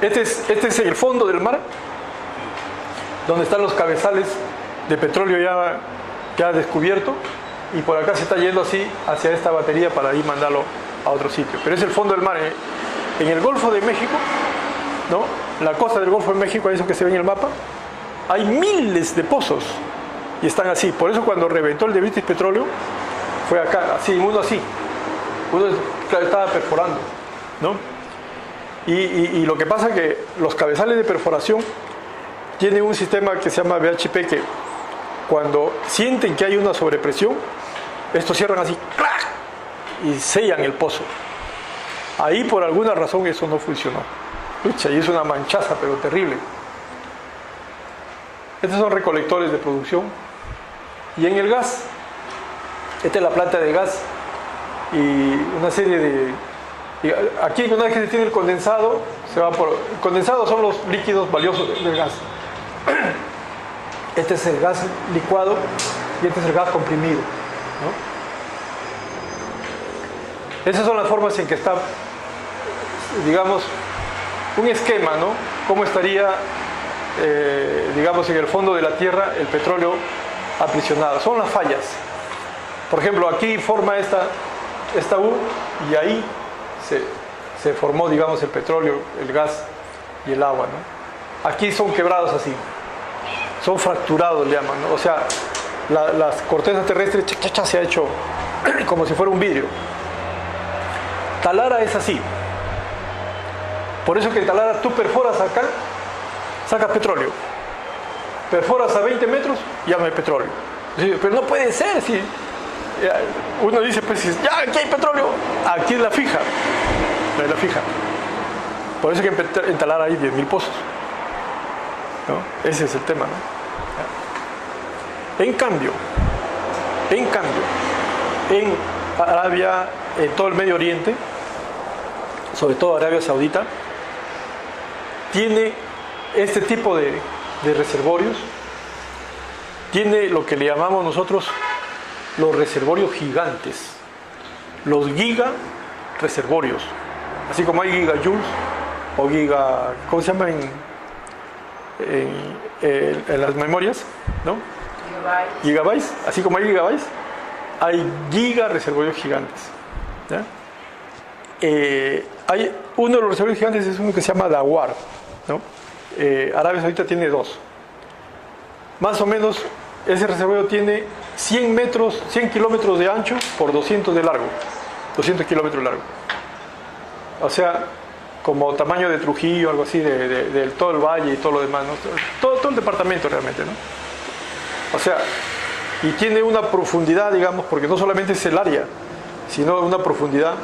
Este es el fondo del mar, donde están los cabezales de petróleo ya descubierto, y por acá se está yendo así hacia esta batería para ir mandarlo a otro sitio. Pero es el fondo del mar. En el Golfo de México, ¿no? La costa del Golfo de México, eso que se ve en el mapa, hay miles de pozos y están así. Por eso cuando reventó el de British Petroleum fue acá, así, uno estaba perforando, ¿no? Y lo que pasa es que los cabezales de perforación tienen un sistema que se llama BHP, que cuando sienten que hay una sobrepresión, estos cierran así, ¡clac!, y sellan el pozo. Ahí por alguna razón eso no funcionó. Pucha, y es una manchaza, pero terrible. Estos son recolectores de producción. Y en el gas, esta es la planta de gas y una serie de... Aquí una vez que se tiene el condensado, se va por... El condensado son los líquidos valiosos del gas. Este es el gas licuado y este es el gas comprimido, ¿no? Esas son las formas en que está, digamos, un esquema, ¿no? Cómo estaría, digamos, en el fondo de la Tierra el petróleo aprisionado. Son las fallas. Por ejemplo, aquí forma esta U y ahí se formó, digamos, el petróleo, el gas y el agua, ¿no? Aquí son quebrados así. Son fracturados, le llaman, ¿no? O sea, las cortezas terrestres se ha hecho como si fuera un vidrio. Talara es así. Por eso que en Talara tú perforas acá, sacas petróleo. Perforas a 20 metros, ya no hay petróleo. Pero no puede ser, si uno dice, pues ya aquí hay petróleo, aquí es la fija. No es la fija. Por eso que en Talara hay 10.000 pozos, ¿no? Ese es el tema, ¿no? En cambio, en Arabia, en todo el Medio Oriente, sobre todo Arabia Saudita, tiene este tipo de reservorios, tiene lo que le llamamos nosotros los reservorios gigantes, los giga reservorios, así como hay gigajoules o giga, ¿cómo se llama en las memorias? ¿No? Gigabytes, así como hay gigabytes, hay giga reservorios gigantes, ¿ya? Hay uno de los reservorios gigantes, es uno que se llama Dawar, ¿no? Arabia Saudita tiene 2. Más o menos ese reservorio tiene 100 kilómetros de ancho por 200 de largo, 200 kilómetros de largo. O sea, como tamaño de Trujillo, algo así, de todo el valle y todo lo demás, ¿no? Todo el departamento realmente, ¿no? O sea, y tiene una profundidad, digamos, porque no solamente es el área, sino una profundidad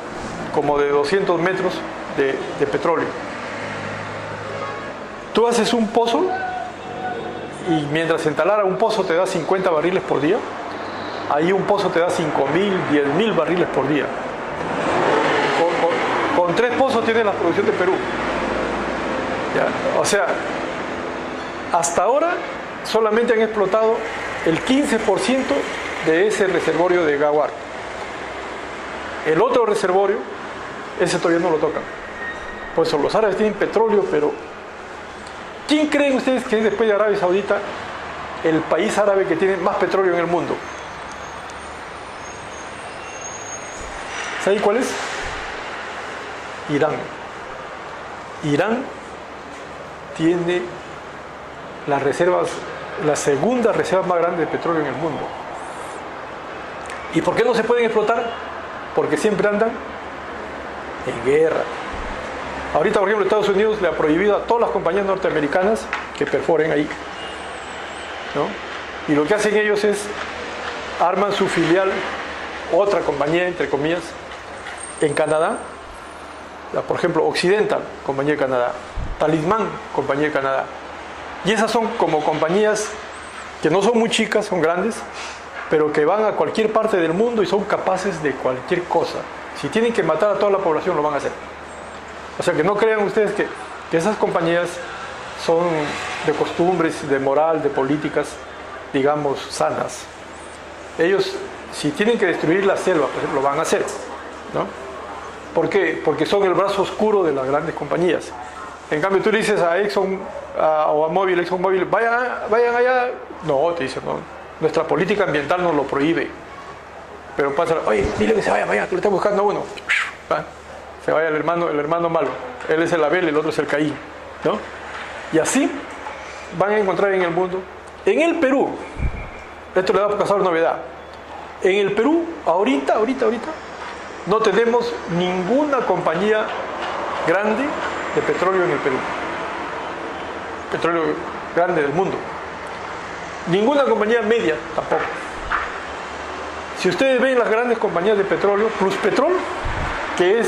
como de 200 metros de petróleo. Tú haces un pozo y mientras en Talara un pozo te da 50 barriles por día, ahí un pozo te da 5.000, 10.000 barriles por día. Con 3 pozos tienes la producción de Perú. ¿Ya? O sea, hasta ahora solamente han explotado el 15% de ese reservorio de Ghawar. El otro reservorio, ese todavía no lo tocan. Por eso los árabes tienen petróleo, pero ¿quién creen ustedes que es, después de Arabia Saudita, el país árabe que tiene más petróleo en el mundo? ¿Saben cuál es? Irán. Irán tiene las reservas, la segunda reserva más grande de petróleo en el mundo. ¿Y por qué no se pueden explotar? Porque siempre andan en guerra. Ahorita, por ejemplo, Estados Unidos le ha prohibido a todas las compañías norteamericanas que perforen ahí, ¿no? Y lo que hacen ellos es arman su filial, otra compañía, entre comillas, en Canadá. Por ejemplo, Occidental, compañía de Canadá. Talismán, compañía de Canadá. Y esas son como compañías que no son muy chicas, son grandes, pero que van a cualquier parte del mundo y son capaces de cualquier cosa. Si tienen que matar a toda la población, lo van a hacer. O sea, que no crean ustedes que esas compañías son de costumbres, de moral, de políticas, digamos, sanas. Ellos, si tienen que destruir la selva, pues lo van a hacer, ¿no? ¿Por qué? Porque son el brazo oscuro de las grandes compañías. En cambio, tú le dices a Exxon o a Mobil, ExxonMobil, vayan allá. No, te dicen, no, nuestra política ambiental nos lo prohíbe. Pero pasa, oye, dile que se vaya, que lo está buscando a uno. Se vaya el hermano malo. Él es el Abel, el otro es el Caín, ¿no? Y así van a encontrar en el mundo. En el Perú, esto le va a causar novedad. En el Perú, ahorita, no tenemos ninguna compañía grande de petróleo en el Perú. Petróleo grande del mundo. Ninguna compañía media tampoco. Si ustedes ven las grandes compañías de petróleo, Pluspetrol, que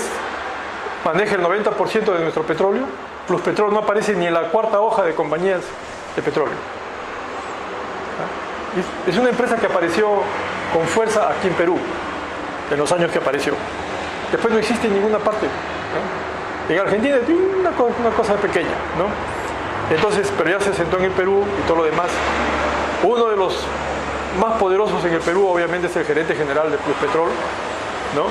maneja el 90% de nuestro petróleo, Pluspetrol no aparece ni en la cuarta hoja de compañías de petróleo. Es una empresa que apareció con fuerza aquí en Perú, en los años que apareció. Después no existe en ninguna parte, ¿no? En Argentina es una cosa pequeña, ¿no? Entonces, pero ya se sentó en el Perú y todo lo demás. Uno de los más poderosos en el Perú, obviamente, es el gerente general de Pluspetrol, ¿no?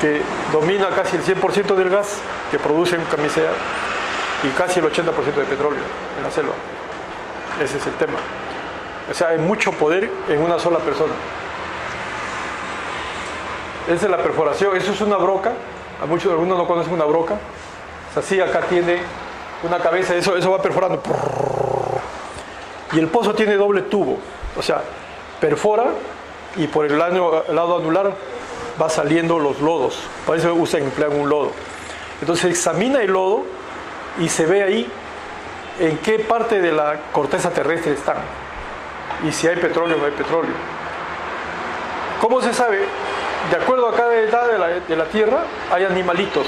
Que domina casi el 100% del gas que produce en Camisea y casi el 80% de petróleo en la selva. Ese es el tema. O sea, hay mucho poder en una sola persona. Esa es la perforación. Eso es una broca. Algunos no conocen una broca. O sea, sí, acá tiene una cabeza. Eso va perforando. Y el pozo tiene doble tubo. O sea, perfora y por el lado anular va saliendo los lodos. Para eso emplean un lodo. Entonces examina el lodo y se ve ahí en qué parte de la corteza terrestre están. Y si hay petróleo o no hay petróleo. ¿Cómo se sabe? De acuerdo a cada edad de la Tierra hay animalitos.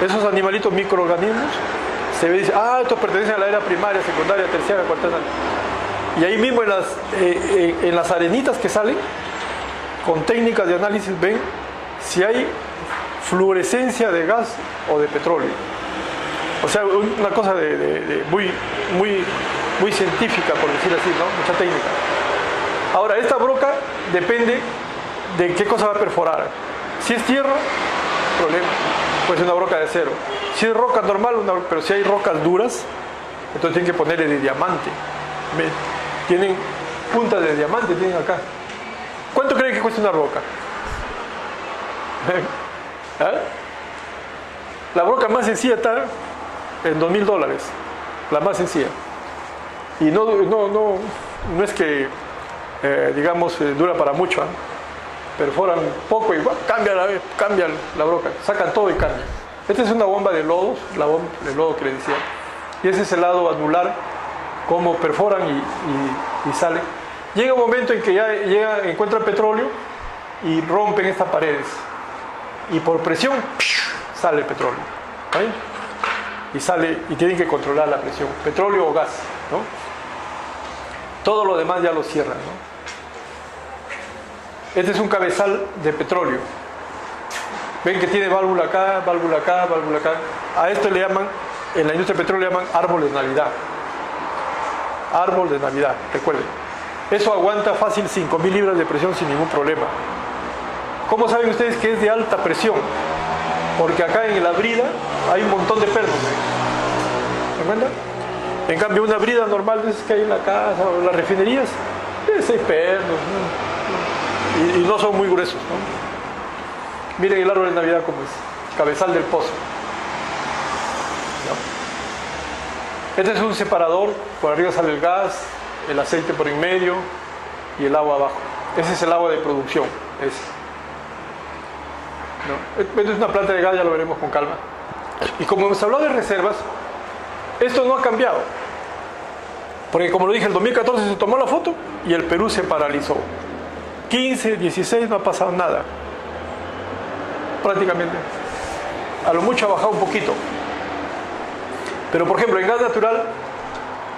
Esos animalitos, microorganismos, se ve, dice, estos pertenecen a la era primaria, secundaria, terciaria, cuaternaria. Y ahí mismo en las arenitas que salen, con técnicas de análisis ven si hay fluorescencia de gas o de petróleo. O sea, una cosa muy científica, por decir así, ¿no? Mucha técnica. Ahora, esta broca depende de qué cosa va a perforar. Si es tierra, problema, puede ser una broca de acero. Si es roca normal, pero si hay rocas duras, entonces tienen que ponerle de diamante. Tienen puntas de diamante, tienen acá. ¿Cuánto creen que cuesta una roca? La broca más sencilla está en $2,000, la más sencilla. Y no es que, digamos, dura para mucho, perforan poco y cambia la broca, sacan todo y cambian. Esta es una bomba de lodos, la bomba de lodo que les decía, y ese es el lado anular, cómo perforan y salen. Llega un momento en que ya encuentran petróleo y rompen estas paredes, y por presión sale el petróleo, ¿sí? Y sale, y tienen que controlar la presión, petróleo o gas, ¿no? Todo lo demás ya lo cierran, ¿no? Este es un cabezal de petróleo. Ven que tiene válvula acá, válvula acá, válvula acá. A esto le llaman, en la industria del petróleo le llaman árbol de Navidad. Árbol de Navidad, recuerden. Eso aguanta fácil 5.000 libras de presión sin ningún problema. ¿Cómo saben ustedes que es de alta presión? Porque acá en la brida hay un montón de pernos. ¿Se cuenta? En cambio, una brida normal es que hay en la casa o en las refinerías, de 6 pernos, ¿no? Y no son muy gruesos, ¿no? Miren el árbol de Navidad como es, cabezal del pozo, ¿no? Este es un separador, por arriba sale el gas, el aceite por en medio y el agua abajo. Ese es el agua de producción, ¿no? Esta es una planta de gas, ya lo veremos con calma. Y como hemos hablado de reservas, esto no ha cambiado, porque como lo dije, el 2014 se tomó la foto y el Perú se paralizó. 15, 16 no ha pasado nada, prácticamente. A lo mucho ha bajado un poquito. Pero por ejemplo, en gas natural,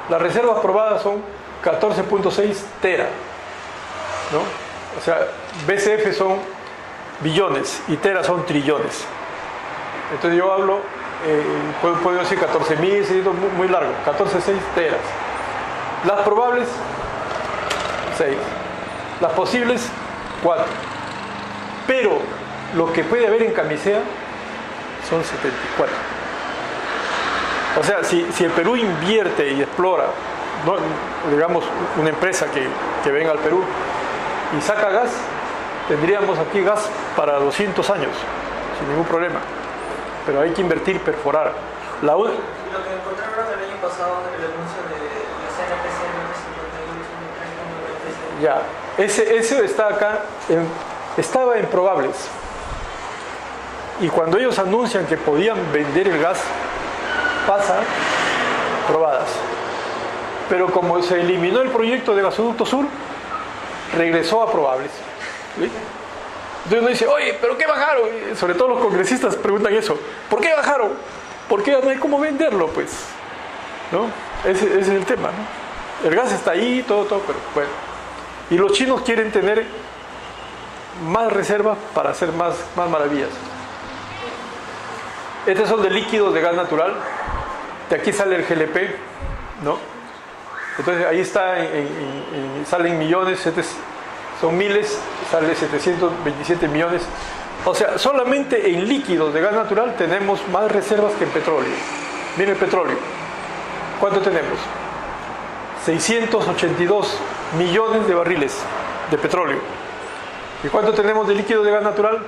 las reservas probadas son 14.6 tera, ¿no? O sea, BCF son billones y tera son trillones. Entonces yo hablo, puedo decir 14.000, muy largo, 14.6 teras. Las probables, 6. Las posibles, 4. Pero lo que puede haber en Camisea son 74. O sea, si el Perú invierte y explora, ¿no? Digamos, una empresa que venga al Perú y saca gas, tendríamos aquí gas para 200 años, sin ningún problema. Pero hay que invertir, perforar. Y lo que encontraron el año pasado en el anuncio de la CNPC, Ya, ese está acá, estaba en probables. Y cuando ellos anuncian que podían vender el gas, pasa probadas. Pero como se eliminó el proyecto de Gasoducto Sur, regresó a probables. ¿Sí? Entonces uno dice, oye, ¿pero qué bajaron? Y sobre todo los congresistas preguntan eso. ¿Por qué bajaron? Porque ya no hay cómo venderlo, pues. ¿No? Ese es el tema, ¿no? El gas está ahí, todo, pero bueno. Y los chinos quieren tener más reservas para hacer más maravillas. Estos son de líquidos de gas natural. De aquí sale el GLP, ¿no? Entonces ahí está, salen millones, son miles, sale 727 millones. O sea, solamente en líquidos de gas natural tenemos más reservas que en petróleo. Miren el petróleo. ¿Cuánto tenemos? 682 millones de barriles de petróleo. ¿Y cuánto tenemos de líquidos de gas natural?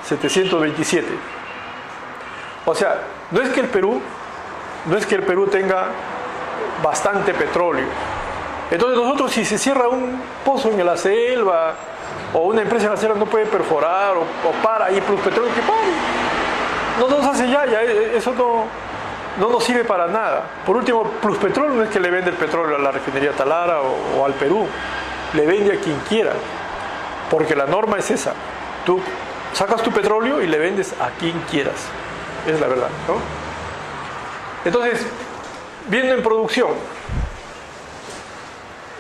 727. O sea, no es que el Perú tenga bastante petróleo. Entonces nosotros, si se cierra un pozo en la selva o una empresa en la selva no puede perforar o para ahí plus petróleo, que pare. No nos hace ya eso no nos sirve para nada. Por último, plus petróleo no es que le vende el petróleo a la refinería Talara o al Perú, le vende a quien quiera, porque la norma es esa. Tú sacas tu petróleo y le vendes a quien quieras. Es la verdad, ¿no? Entonces, viendo en producción,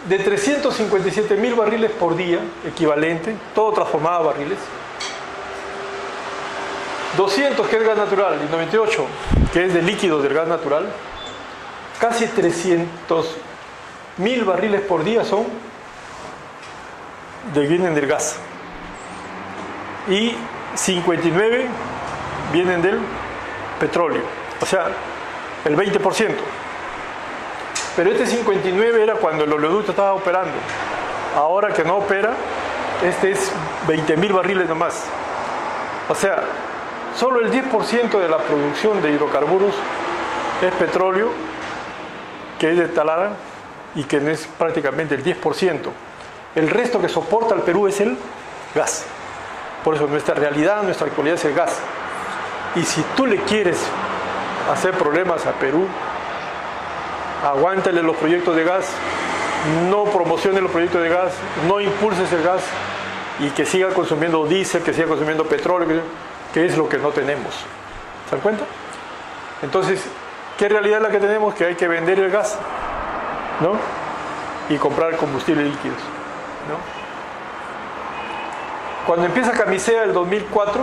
de 357.000 barriles por día, equivalente, todo transformado a barriles, 200 que es gas natural y 98 que es de líquido del gas natural, casi 300.000 barriles por día vienen del gas y 59 vienen del petróleo, o sea, el 20%. Pero este 59 era cuando el oleoducto estaba operando. Ahora que no opera, este es 20.000 barriles nomás. O sea, solo el 10% de la producción de hidrocarburos es petróleo, que es de Talara, y que no es prácticamente el 10%. El resto que soporta al Perú es el gas. Por eso nuestra realidad, nuestra actualidad es el gas. Y si tú le quieres hacer problemas a Perú, aguántale los proyectos de gas, no promociones los proyectos de gas, no impulses el gas y que siga consumiendo diésel, que siga consumiendo petróleo, que es lo que no tenemos. ¿Se dan cuenta? Entonces, ¿qué realidad es la que tenemos? Que hay que vender el gas, ¿no? Y comprar combustibles líquidos, ¿no? Cuando empieza Camisea el 2004,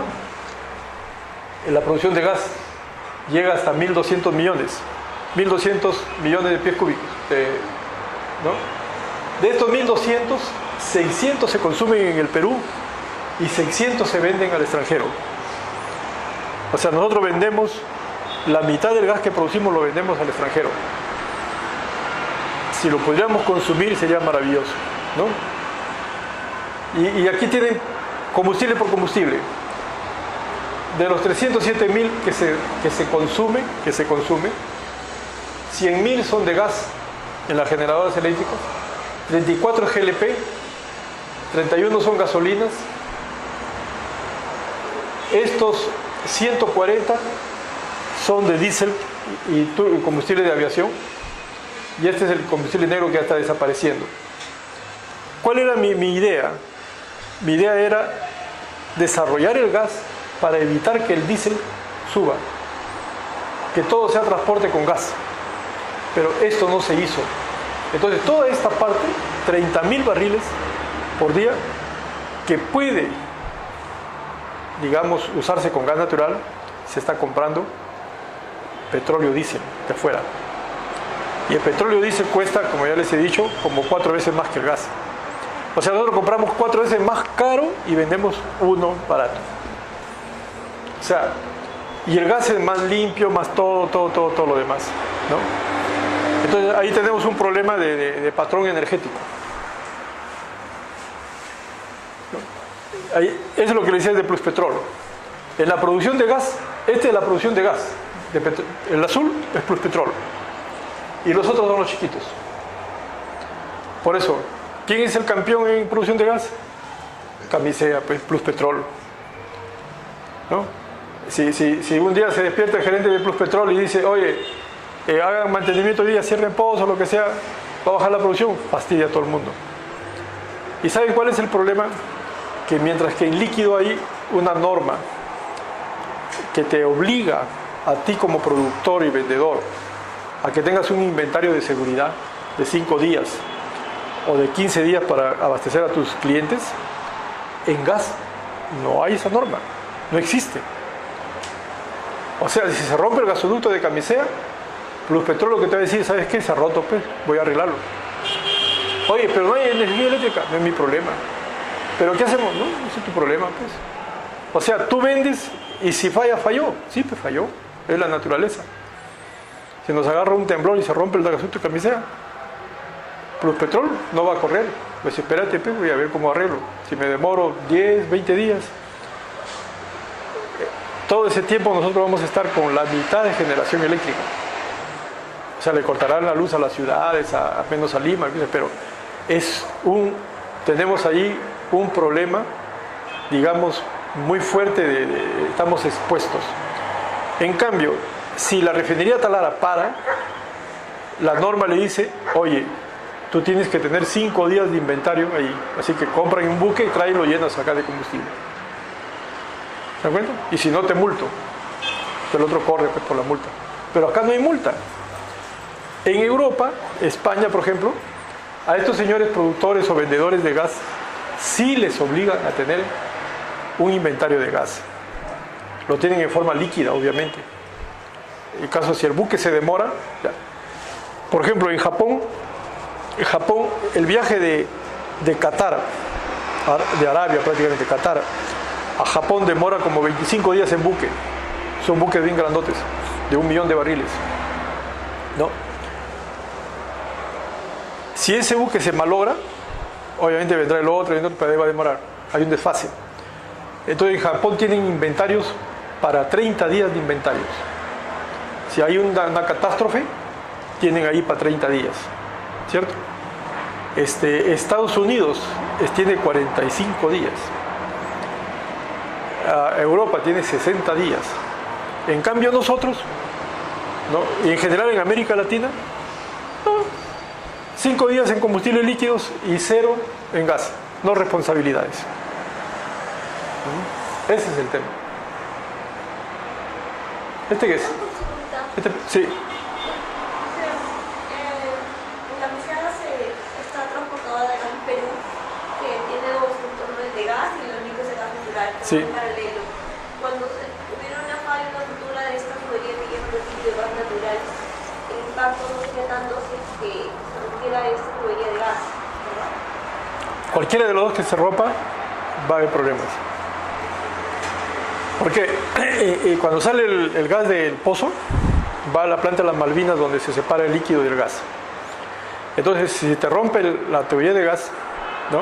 la producción de gas llega hasta 1.200 millones. 1.200 millones de pies cúbicos, ¿no? De estos 1.200, 600 se consumen en el Perú y 600 se venden al extranjero. O sea, nosotros vendemos la mitad del gas que producimos, lo vendemos al extranjero. Si lo pudiéramos consumir sería maravilloso, ¿no? Y aquí tienen combustible por combustible. De los 307.000 que se consume, 100.000 son de gas en las generadoras eléctricas, 34 es GLP, 31 son gasolinas, estos 140 son de diésel y combustible de aviación, y este es el combustible negro que ya está desapareciendo. ¿Cuál era mi idea? Mi idea era desarrollar el gas para evitar que el diésel suba, que todo sea transporte con gas. Pero esto no se hizo. Entonces toda esta parte, 30.000 barriles por día, que puede, digamos, usarse con gas natural, se está comprando petróleo diésel de afuera. Y el petróleo diésel cuesta, como ya les he dicho, como 4 veces más que el gas. O sea, nosotros compramos 4 veces más caro y vendemos uno barato. O sea, y el gas es más limpio, más todo lo demás, ¿no? Entonces ahí tenemos un problema de patrón energético. Ahí, eso es lo que le decía de Pluspetrol. En la producción de gas, esta es la producción de gas. El azul es Pluspetrol. Y los otros son los chiquitos. Por eso, ¿quién es el campeón en producción de gas? Camisea, pues, Pluspetrol, ¿no? Si un día se despierta el gerente de Pluspetrol y dice, oye, hagan mantenimiento hoy día, cierren pozos, lo que sea, va a bajar la producción, fastidia a todo el mundo. ¿Y saben cuál es el problema? Que mientras que en líquido hay una norma que te obliga a ti como productor y vendedor a que tengas un inventario de seguridad de 5 días o de 15 días para abastecer a tus clientes, en gas no hay esa norma, no existe. O sea, si se rompe el gasoducto de Camisea, Pluspetrol lo que te va a decir, ¿sabes qué? Se ha roto, pues, voy a arreglarlo. Oye, pero no hay energía eléctrica, no es mi problema. ¿Pero qué hacemos? No, ese es tu problema, pues. O sea, tú vendes y si falla, falló. Sí, pues falló, es la naturaleza. Si nos agarra un temblor y se rompe el gasoducto de Camisea, Pluspetrol no va a correr. Pues espérate, pues, voy a ver cómo arreglo. Si me demoro 10, 20 días, todo ese tiempo nosotros vamos a estar con la mitad de generación eléctrica. O sea, le cortarán la luz a las ciudades, a menos a Lima, pero tenemos ahí un problema, digamos, muy fuerte, estamos expuestos. En cambio, si la refinería Talara para, la norma le dice, oye, tú tienes que tener 5 días de inventario ahí, así que compran un buque y traen y lo llenas acá de combustible. ¿Se dan cuenta? Y si no, te multo. El otro corre, pues, por la multa. Pero acá no hay multa. En Europa, España, por ejemplo, a estos señores productores o vendedores de gas sí les obligan a tener un inventario de gas. Lo tienen en forma líquida, obviamente. En caso si el buque se demora, ya. Por ejemplo, en Japón, el viaje de Qatar, de Arabia prácticamente, Qatar, a Japón demora como 25 días en buque. Son buques bien grandotes, de 1 millón de barriles, ¿no? Si ese buque se malogra, obviamente vendrá el otro, pero ahí va a demorar. Hay un desfase. Entonces en Japón tienen inventarios para 30 días de inventarios. Si hay una catástrofe, tienen ahí para 30 días, ¿cierto? Estados Unidos tiene 45 días. Europa tiene 60 días. En cambio nosotros, ¿no? Y en general en América Latina, no, 5 días en combustibles líquidos y 0 en gas. No responsabilidades. Ese es el tema. ¿Este qué es? Sí. La misión está transportada de gas Perú, que tiene 2 contornos de gas y el único es el gas natural, Sí. en paralelo. Cuando hubiera una falla en la ruptura de esta tubería que lleva el líquido de gas natural, el impacto no sería tanto si es que se rompiera esta tubería de gas, ¿verdad? Cualquiera de los dos que se rompa va a haber problemas. Porque cuando sale el gas del pozo, va a la planta de las Malvinas donde se separa el líquido del gas. Entonces, si te rompe la tubería de gas, ¿no?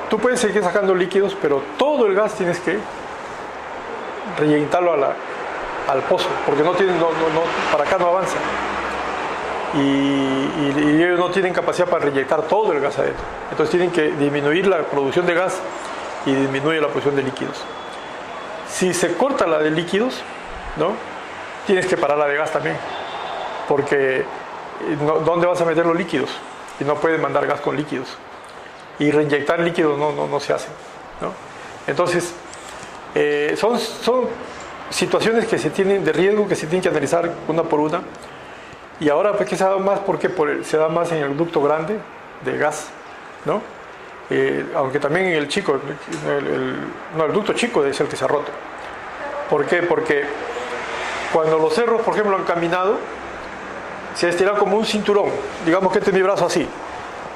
Tú puedes seguir sacando líquidos, pero todo el gas tienes que reinyectarlo al pozo, porque para acá no avanza. Y ellos no tienen capacidad para reinyectar todo el gas adentro. Entonces tienen que disminuir la producción de gas y disminuir la producción de líquidos. Si se corta la de líquidos, ¿no? Tienes que parar la de gas también, porque ¿dónde vas a meter los líquidos? Y no puedes mandar gas con líquidos. Y reinyectar líquidos no se hace, ¿no? Entonces, son situaciones que se tienen de riesgo, que se tienen que analizar una por una. Y ahora, pues, ¿qué se da más? Porque se da más en el ducto grande de gas, ¿no? Aunque también en el chico, el ducto chico es el que se ha roto. ¿Por qué? Porque cuando los cerros, por ejemplo, han caminado, se ha estirado como un cinturón. Digamos que este es mi brazo así,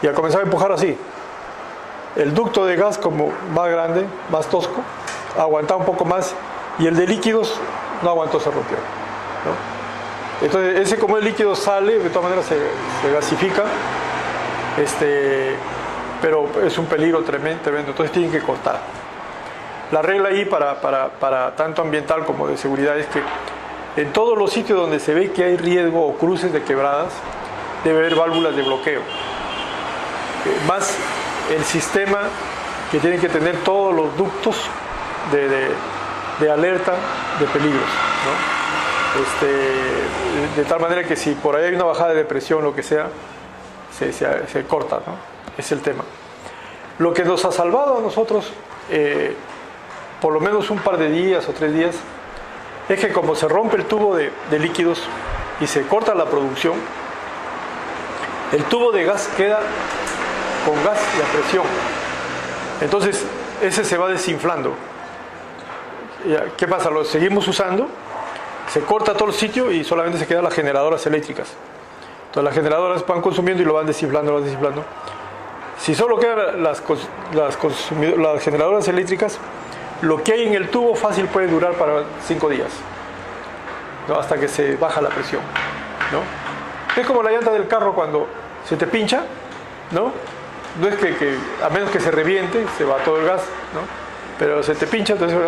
y ha comenzado a empujar así. El ducto de gas, como más grande, más tosco, ha aguantado un poco más y el de líquidos no aguantó, se rompió, ¿no? Entonces ese, como el líquido sale, de todas maneras se gasifica, pero es un peligro tremendo, entonces tienen que cortar. La regla ahí para tanto ambiental como de seguridad es que en todos los sitios donde se ve que hay riesgo o cruces de quebradas, debe haber válvulas de bloqueo. Más el sistema que tienen que tener todos los ductos de alerta de peligros, ¿no? De tal manera que si por ahí hay una bajada de presión, lo que sea, se corta, ¿no? Es el tema. Lo que nos ha salvado a nosotros, por lo menos un par de días o 3 días, es que como se rompe el tubo de líquidos y se corta la producción, el tubo de gas queda con gas y a presión. Entonces ese se va desinflando. ¿Qué pasa? Lo seguimos usando, se corta todo el sitio y solamente se quedan las generadoras eléctricas. Entonces las generadoras van consumiendo y lo van desinflando, Si solo quedan las generadoras eléctricas, lo que hay en el tubo fácil puede durar para 5 días, ¿no? Hasta que se baja la presión, ¿no? Es como la llanta del carro cuando se te pincha, ¿no? No es que a menos que se reviente, se va todo el gas, ¿no? Pero se te pincha, entonces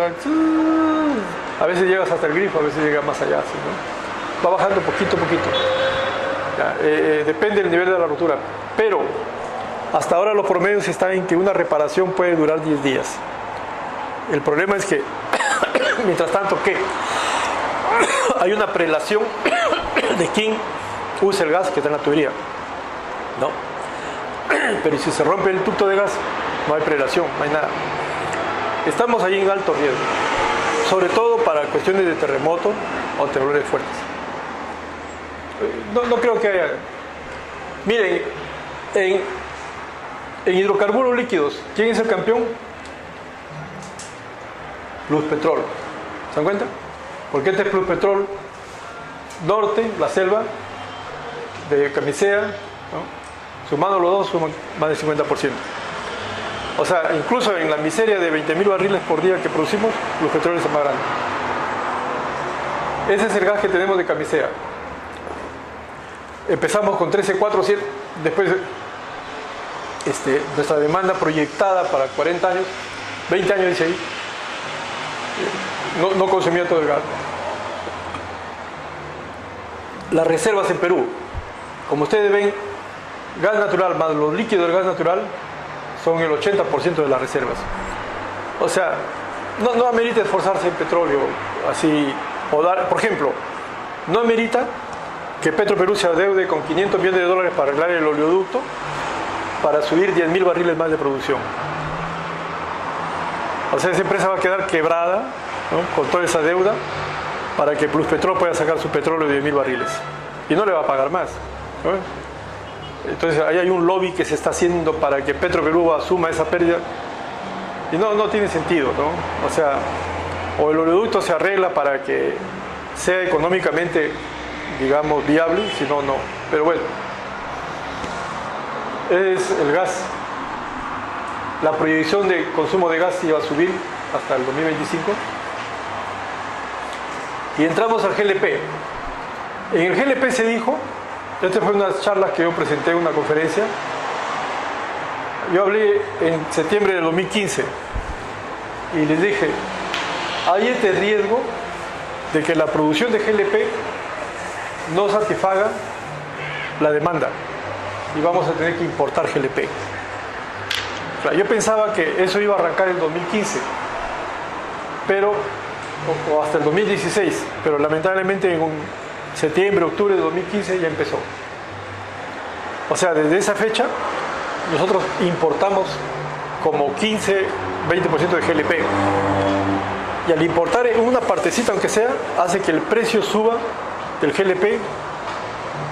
a veces llegas hasta el grifo, a veces llegas más allá, ¿no? Va bajando poquito a poquito. Depende del nivel de la rotura, pero hasta ahora los promedios están en que una reparación puede durar 10 días. El problema es que, mientras tanto, ¿qué? Hay una prelación de quien usa el gas que está en la tubería, ¿no? Pero si se rompe el ducto de gas, no hay prelación, no hay nada. Estamos ahí en alto riesgo, sobre todo para cuestiones de terremoto o temblores fuertes. No creo que haya... Miren, en hidrocarburos líquidos, ¿quién es el campeón? Pluspetrol. ¿Se dan cuenta? Porque este es Pluspetrol Norte, la selva de Camisea, ¿no? Sumando los dos, suman más del 50%. O sea, incluso en la miseria de 20.000 barriles por día que producimos, Pluspetrol es el más grande. Ese es el gas que tenemos de Camisea. Empezamos con 13,4, 7, después nuestra demanda proyectada para 40 años, 20 años dice ahí, no consumía todo el gas. Las reservas en Perú, como ustedes ven, gas natural más los líquidos del gas natural son el 80% de las reservas. O sea, no amerita esforzarse en petróleo así, o dar, por ejemplo, no amerita que Petroperú se adeude con $500 millones para arreglar el oleoducto para subir 10.000 barriles más de producción. O sea, esa empresa va a quedar quebrada, ¿no? Con toda esa deuda para que Pluspetrol pueda sacar su petróleo de 10.000 barriles y no le va a pagar más, ¿no? Entonces ahí hay un lobby que se está haciendo para que Petroperú asuma esa pérdida y no tiene sentido, ¿no? O sea, o el oleoducto se arregla para que sea económicamente, digamos, viable, si no, no. Pero bueno, es el gas. La proyección de consumo de gas iba a subir hasta el 2025. Y entramos al GLP. En el GLP se dijo, esta fue una charla que yo presenté en una conferencia, yo hablé en septiembre del 2015 y les dije, hay este riesgo de que la producción de GLP no satisfaga la demanda y vamos a tener que importar GLP. O sea, yo pensaba que eso iba a arrancar en 2015, pero o hasta el 2016, pero lamentablemente en septiembre, octubre de 2015 ya empezó. O sea, desde esa fecha nosotros importamos como 15, 20% de GLP. Y al importar una partecita, aunque sea, hace que el precio suba del GLP.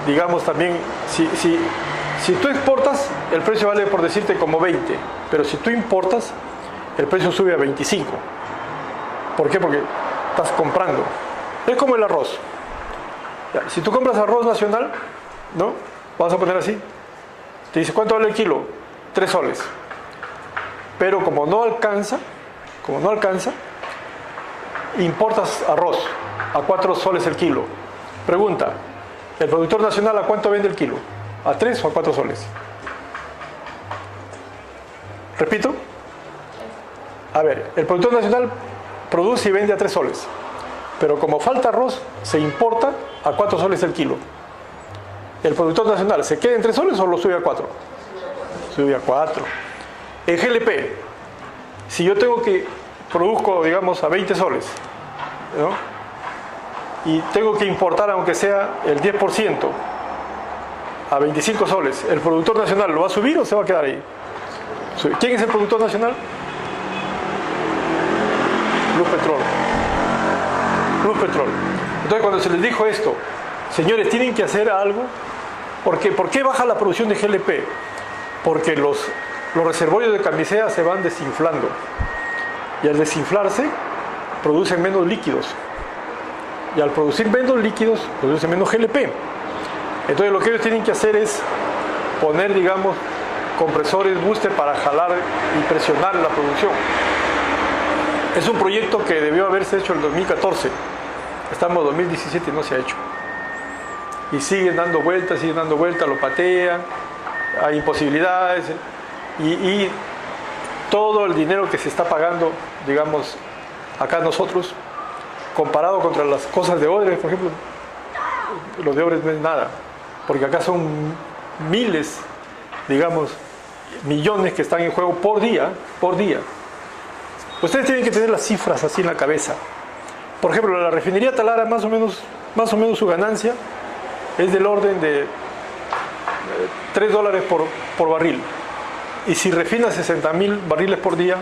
Digamos también, si tú exportas, el precio vale, por decirte, como 20, pero si tú importas, el precio sube a 25. ¿Por qué? Porque estás comprando. Es como el arroz. Si tú compras arroz nacional, ¿no? Vamos a poner así. Te dice, ¿cuánto vale el kilo? 3 soles. Pero como no alcanza, importas arroz a 4 soles el kilo. Pregunta, ¿el productor nacional a cuánto vende el kilo? ¿A 3 o a 4 soles? Repito. A ver, el productor nacional produce y vende a 3 soles. Pero como falta arroz, se importa a 4 soles el kilo. ¿El productor nacional se queda en 3 soles o lo sube a 4? Sube a 4. En GLP, si yo tengo que produzco, digamos, a 20 soles, ¿no? Y tengo que importar, aunque sea el 10%, a 25 soles, ¿el productor nacional lo va a subir o se va a quedar ahí? ¿Quién es el productor nacional? Luz Petrol. Luz Petrol. Entonces, cuando se les dijo esto, señores, tienen que hacer algo. ¿Por qué baja la producción de GLP? Porque los reservorios de camisea se van desinflando. Y al desinflarse, producen menos líquidos. Y al producir menos líquidos, producen menos GLP. Entonces, lo que ellos tienen que hacer es poner, digamos, compresores booster para jalar y presionar la producción. Es un proyecto que debió haberse hecho en el 2014. Estamos en 2017 y no se ha hecho. Y siguen dando vueltas, lo patean, hay imposibilidades. Y todo el dinero que se está pagando, digamos, acá nosotros, comparado contra las cosas de Odebrecht, por ejemplo, los de Odebrecht no es nada. Porque acá son miles, digamos, millones que están en juego por día. Ustedes tienen que tener las cifras así en la cabeza. Por ejemplo, la refinería Talara, más o menos su ganancia es del orden de $3 por barril. Y si refina 60.000 barriles por día,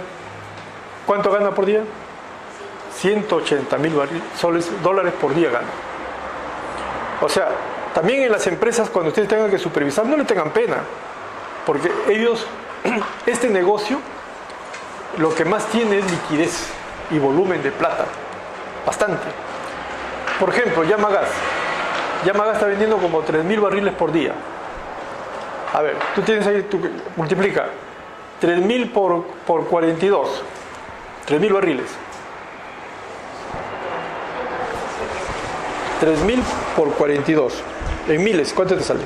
¿cuánto gana por día? 180.000 dólares por día gana. O sea, también en las empresas, cuando ustedes tengan que supervisar, no le tengan pena. Porque ellos, este negocio, lo que más tiene es liquidez y volumen de plata. Bastante. Por ejemplo, Yamagas. Yamagas está vendiendo como 3.000 barriles por día. A ver, tú tienes ahí, multiplica 3.000 por 42. 3.000 barriles. 3.000 por 42. En miles, ¿cuánto te sale?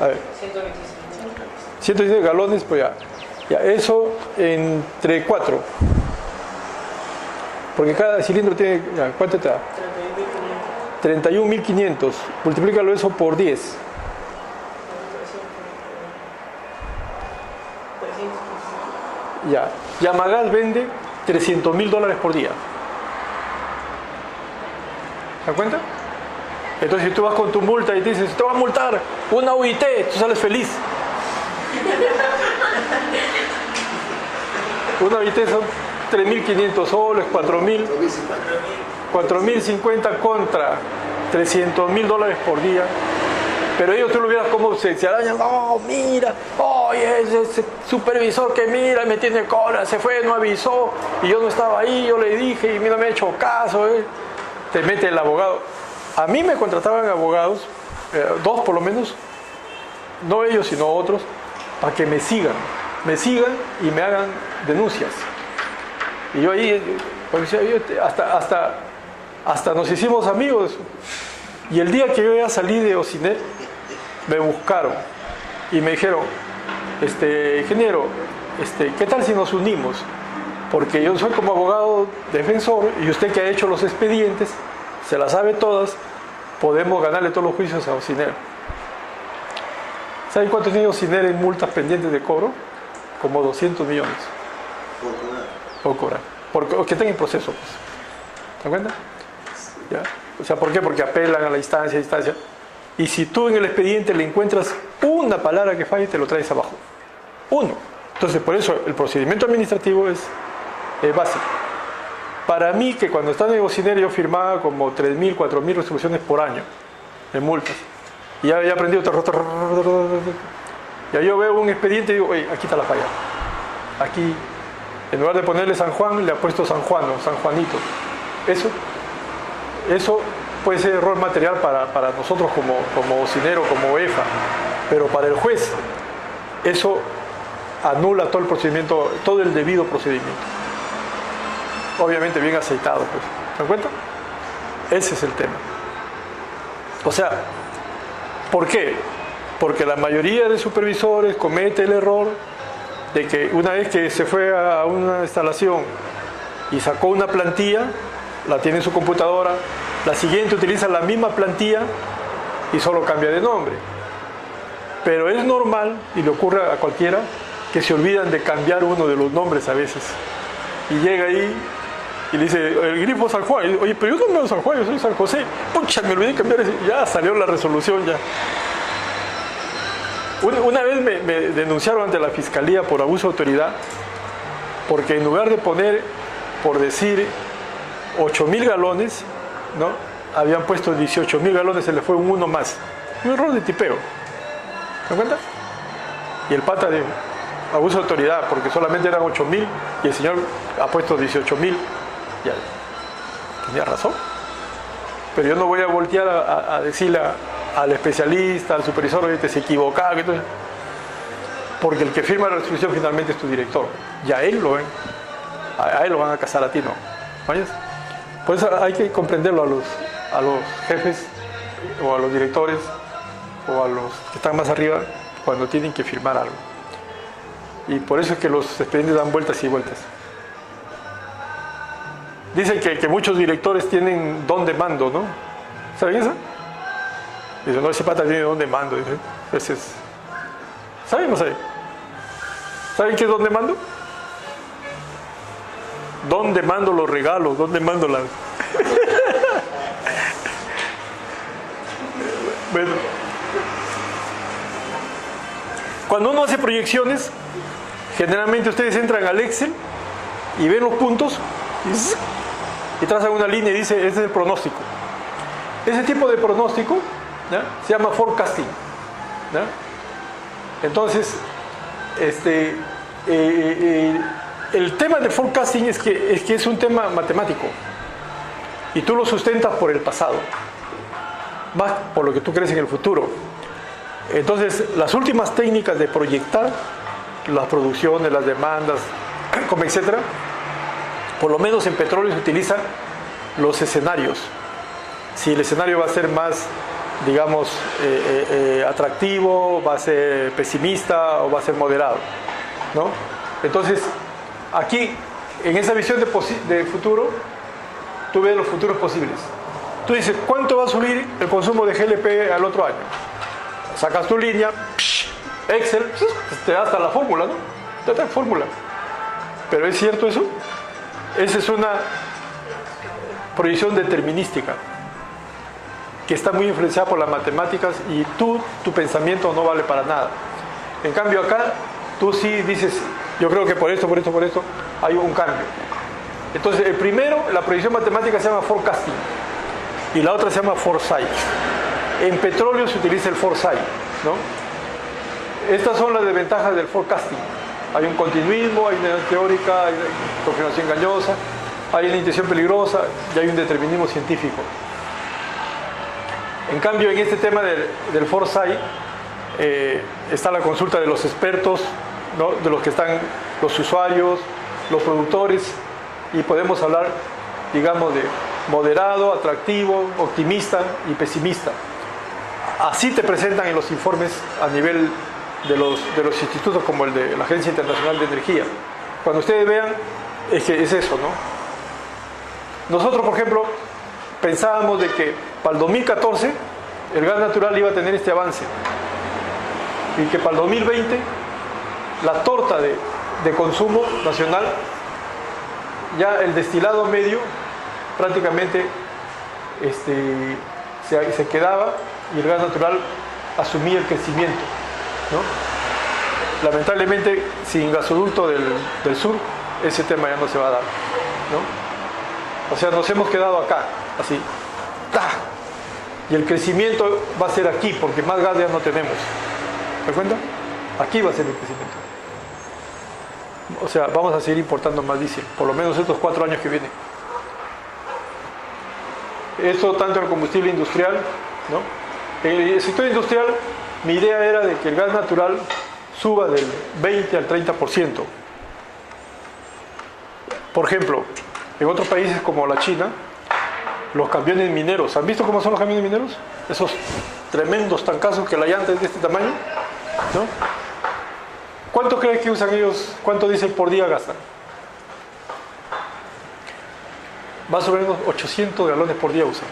A ver. 116 galones, pues ya. Eso entre 4. Porque cada cilindro tiene, ¿cuánto te da? 31.500. Multiplícalo eso por 10. Ya. Yamagas vende $300.000 por día. ¿Se dan cuenta? Entonces, si tú vas con tu multa y te dices, te va a multar una UIT, tú sales feliz. Una UIT son 3.500 soles, 4.000, 4.050 contra $300.000 por día. Pero ellos, tú lo vieras como se arañan. Oh, mira, oye, ese supervisor que mira, me tiene cola, se fue, no avisó, y yo no estaba ahí, yo le dije, y mira, me ha hecho caso. Te mete el abogado. A mí me contrataban abogados, 2 por lo menos, no ellos, sino otros, para que me sigan y me hagan denuncias. Y yo ahí, hasta nos hicimos amigos. Y el día que yo ya salí de Ocinet, me buscaron y me dijeron, ingeniero, ¿qué tal si nos unimos? Porque yo soy como abogado defensor y usted que ha hecho los expedientes, se las sabe todas, podemos ganarle todos los juicios a Ocinet. ¿Saben cuánto tiene Ocinet en multas pendientes de cobro? Como 200 millones. Por cobrar. Porque están en proceso, pues. ¿Te das cuenta? ¿Ya? O sea, ¿por qué? Porque apelan a la instancia. Y si tú en el expediente le encuentras una palabra que falle, te lo traes abajo. Uno. Entonces, por eso el procedimiento administrativo es básico. Para mí, que cuando estaba en Ocinet, yo firmaba como 3.000, 4.000 resoluciones por año de multas. Y ya he aprendido. Ya yo veo un expediente y digo, oye, aquí está la falla. Aquí, en lugar de ponerle San Juan, le ha puesto San Juan o San Juanito. Eso puede ser error material para nosotros como Ocinet o como EFA, pero para el juez eso anula todo el procedimiento, todo el debido procedimiento. obviamente bien aceitado, pues. ¿Se dan cuenta? Ese es el tema. O sea, ¿por qué? Porque la mayoría de supervisores comete el error de que una vez que se fue a una instalación y sacó una plantilla, la tiene en su computadora, la siguiente utiliza la misma plantilla y solo cambia de nombre. Pero es normal, y le ocurre a cualquiera, que se olvidan de cambiar uno de los nombres a veces. Y llega ahí y le dice, el grifo San Juan. Y dice, oye, pero yo no soy San Juan, yo soy San José. Pucha, me olvidé de cambiar ese. Ya salió la resolución ya. Una vez me denunciaron ante la fiscalía por abuso de autoridad, porque en lugar de poner, por decir, 8.000 galones, ¿no? Habían puesto 18.000 galones, se le fue uno más. Un error de tipeo. ¿Se dan cuenta? Y el pata de abuso de autoridad, porque solamente eran 8.000 y el señor ha puesto 18.000. Ya tenía razón. Pero yo no voy a voltear a decirle al especialista, al supervisor, que se equivocaba, porque el que firma la resolución finalmente es tu director. Ya él lo ven. A él lo van a casar, a ti no. ¿Vayas? Por eso hay que comprenderlo a los jefes o a los directores o a los que están más arriba cuando tienen que firmar algo. Y por eso es que los expedientes dan vueltas y vueltas. Dicen que muchos directores tienen don de mando, ¿no? ¿Saben eso? Dicen, no, ese pata tiene don de mando. Dicen, ese es... ¿Saben o no saben? ¿Saben qué es don de mando? ¿Dónde mando los regalos? ¿Dónde mando las...? Bueno. Cuando uno hace proyecciones, generalmente ustedes entran al Excel y ven los puntos y trazan una línea y dice, ese es el pronóstico. Ese tipo de pronóstico, ¿ya?, se llama forecasting, ¿ya? Entonces, el tema del forecasting es que es un tema matemático y tú lo sustentas por el pasado, más por lo que tú crees en el futuro. Entonces, las últimas técnicas de proyectar las producciones, las demandas, como etcétera, por lo menos en petróleo se utilizan los escenarios. Si el escenario va a ser más, digamos, atractivo, va a ser pesimista o va a ser moderado, ¿no? Entonces, aquí, en esa visión de futuro, tú ves los futuros posibles. Tú dices, ¿cuánto va a subir el consumo de GLP al otro año? Sacas tu línea, Excel, te da hasta la fórmula, ¿no? Te da la fórmula. ¿Pero es cierto eso? Esa es una proyección determinística que está muy influenciada por las matemáticas y tu pensamiento no vale para nada. En cambio acá, tú sí dices, yo creo que por esto hay un cambio. Entonces, el primero, la proyección matemática se llama forecasting y la otra se llama foresight. En petróleo se utiliza el foresight, ¿no? Estas son las desventajas del forecasting. Hay un continuismo, hay una teórica, hay una confirmación engañosa, hay una intención peligrosa y hay un determinismo científico. En cambio, en este tema del foresight está la consulta de los expertos, ¿no?, de los que están los usuarios, los productores, y podemos hablar, digamos, de moderado, atractivo, optimista y pesimista. Así te presentan en los informes a nivel de los institutos como el de la Agencia Internacional de Energía. Cuando ustedes vean, es que es eso, ¿no? Nosotros, por ejemplo, pensábamos de que para el 2014 el gas natural iba a tener este avance y que para el 2020 la torta de consumo nacional, ya el destilado medio prácticamente se quedaba y el gas natural asumía el crecimiento, ¿no? Lamentablemente, sin gasoducto del sur, ese tema ya no se va a dar, ¿no? O sea, nos hemos quedado acá, así, ¡tah! Y el crecimiento va a ser aquí, porque más gas ya no tenemos. ¿Me das cuenta? Aquí va a ser el crecimiento. O sea, vamos a seguir importando más diésel, por lo menos estos 4 años que vienen. Esto tanto en el combustible industrial, ¿no? En el sector industrial, mi idea era de que el gas natural suba del 20 al 30%. Por ejemplo, En otros países como la China, los camiones mineros, ¿han visto cómo son los camiones mineros? Esos tremendos tancazos que la llanta es de este tamaño, ¿no? ¿Cuánto crees que usan ellos? ¿Cuánto dicen por día gastan? Más o menos 800 galones por día usan.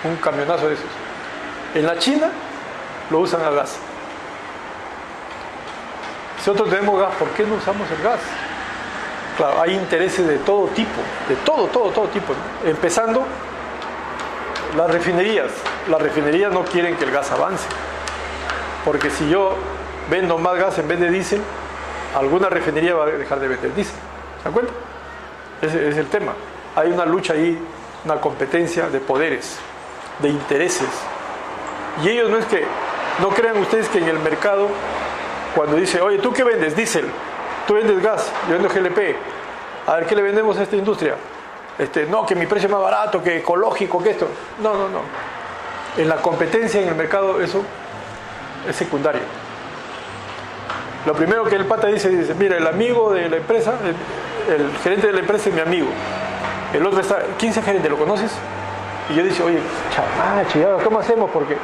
Un camionazo de esos. En la China lo usan a gas. Si nosotros tenemos gas, ¿por qué no usamos el gas? Claro, hay intereses de todo tipo, de todo tipo, ¿no? Empezando las refinerías. Las refinerías no quieren que el gas avance, porque si yo vendo más gas en vez de diésel, alguna refinería va a dejar de vender diésel. ¿Se dan cuenta? Ese es el tema. Hay una lucha ahí, una competencia de poderes, de intereses. Y ellos no crean ustedes que en el mercado, cuando dice, oye, ¿tú qué vendes? Diésel. Tú vendes gas, yo vendo GLP. A ver, ¿qué le vendemos a esta industria? No, que mi precio es más barato, que ecológico, que esto. No. En la competencia en el mercado eso es secundario. Lo primero que el pata dice, mira, el amigo de la empresa, el gerente de la empresa es mi amigo. El otro está, ¿quién es el gerente? ¿Lo conoces? Y yo dice, oye, chamache, ¿cómo hacemos? Porque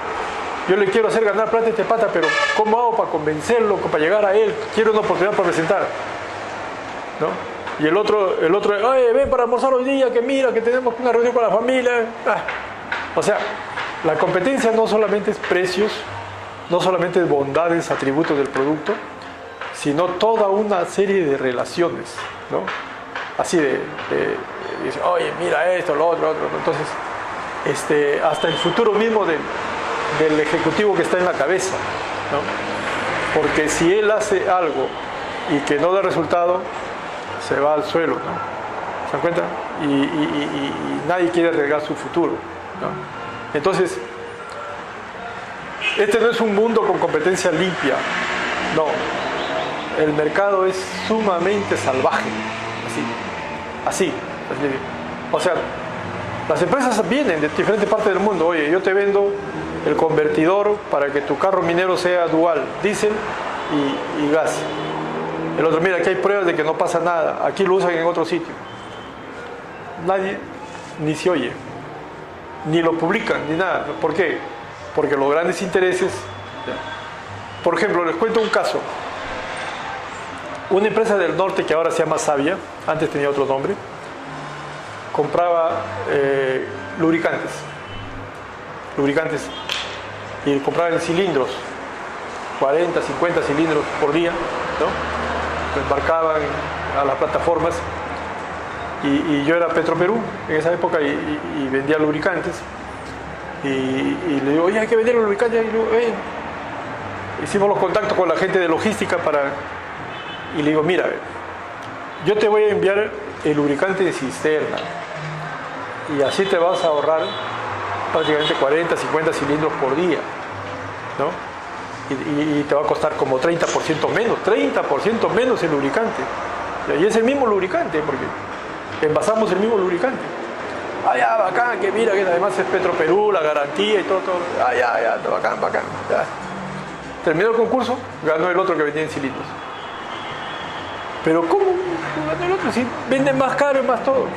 yo le quiero hacer ganar plata a este pata, pero ¿cómo hago para convencerlo, para llegar a él? Quiero una oportunidad para presentar, ¿no? Y el otro, oye, ven para almorzar hoy día, que mira, que tenemos una reunión con la familia. O sea, la competencia no solamente es precios, no solamente es bondades, atributos del producto, sino toda una serie de relaciones, ¿no? Así dice, oye, mira esto, lo otro. Entonces, hasta el futuro mismo del ejecutivo que está en la cabeza, ¿no? Porque si él hace algo y que no da resultado, se va al suelo, ¿no? ¿Se dan cuenta? Y nadie quiere arriesgar su futuro, ¿no? Entonces, este no es un mundo con competencia limpia, no. El mercado es sumamente salvaje, así. O sea, las empresas vienen de diferentes partes del mundo. Oye, yo te vendo el convertidor para que tu carro minero sea dual, diésel y gas. El otro, mira, aquí hay pruebas de que no pasa nada, aquí lo usan en otro sitio. Nadie ni se oye, ni lo publican, ni nada. ¿Por qué? Porque los grandes intereses... Por ejemplo, les cuento un caso. Una empresa del norte que ahora se llama Savia, antes tenía otro nombre, compraba lubricantes, y compraban en cilindros, 40, 50 cilindros por día, ¿no? Lo embarcaban a las plataformas, y yo era Petroperú en esa época y vendía lubricantes, y le digo, oye, hay que vender los lubricantes, y le digo, hicimos los contactos con la gente de logística y le digo, mira, yo te voy a enviar el lubricante de cisterna y así te vas a ahorrar prácticamente 40, 50 cilindros por día, ¿no? Y te va a costar como 30% menos el lubricante. Y es el mismo lubricante, porque envasamos el mismo lubricante. Ya, bacán, que mira, que además es Petroperú, la garantía y todo. Ya, bacán, ya. Terminó el concurso, ganó el otro que vendía en cilindros. Pero ¿cómo ganó el otro? Si vende más caro y más todo.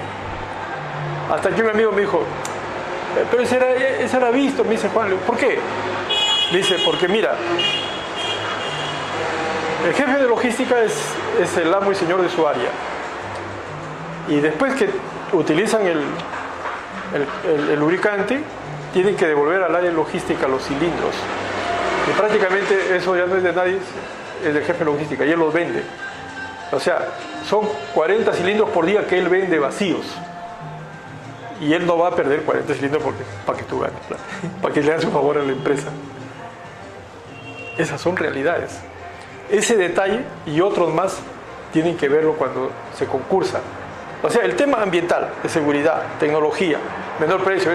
Hasta que un amigo me dijo, pero ese era visto, me dice Juan, ¿por qué? Me dice, porque mira, el jefe de logística es el amo y señor de su área. Y después que utilizan el lubricante, tienen que devolver al área de logística los cilindros. Y prácticamente eso ya no es de nadie, es del jefe de logística, y él los vende. O sea, son 40 cilindros por día que él vende vacíos. Y él no va a perder 40 cilindros para que tú ganes, para que le hagas un favor a la empresa. Esas son realidades. Ese detalle y otros más tienen que verlo cuando se concursa. O sea, el tema ambiental, de seguridad, tecnología, menor precio,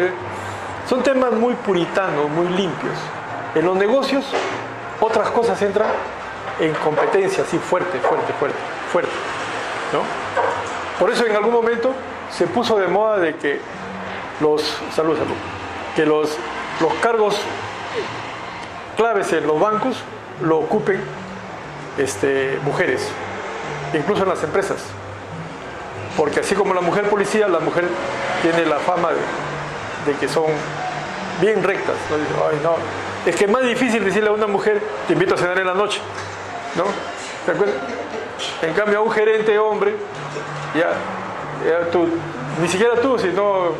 son temas muy puritanos, muy limpios. En los negocios, otras cosas entran en competencia, así fuerte, ¿no? Por eso en algún momento se puso de moda de que que los cargos claves en los bancos lo ocupen mujeres, incluso en las empresas. Porque así como la mujer policía, la mujer tiene la fama de que son bien rectas, ¿no? Dice, ay, no. Es que es más difícil decirle a una mujer, te invito a cenar en la noche, ¿no? ¿Te acuerdas? En cambio a un gerente hombre, ya tú, ni siquiera tú, sino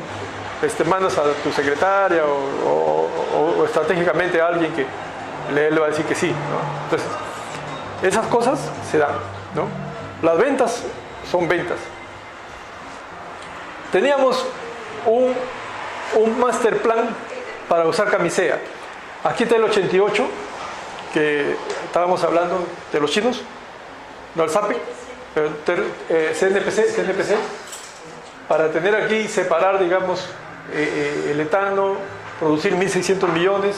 mandas a tu secretaria o estratégicamente a alguien que le va a decir que sí, ¿no? Entonces, esas cosas se dan, ¿no? Las ventas son ventas. Teníamos un master plan para usar camisea. Aquí está el 88, que estábamos hablando de los chinos, no el SAPI, CNPC, para tener aquí, separar, digamos, el etano, producir 1.600 millones,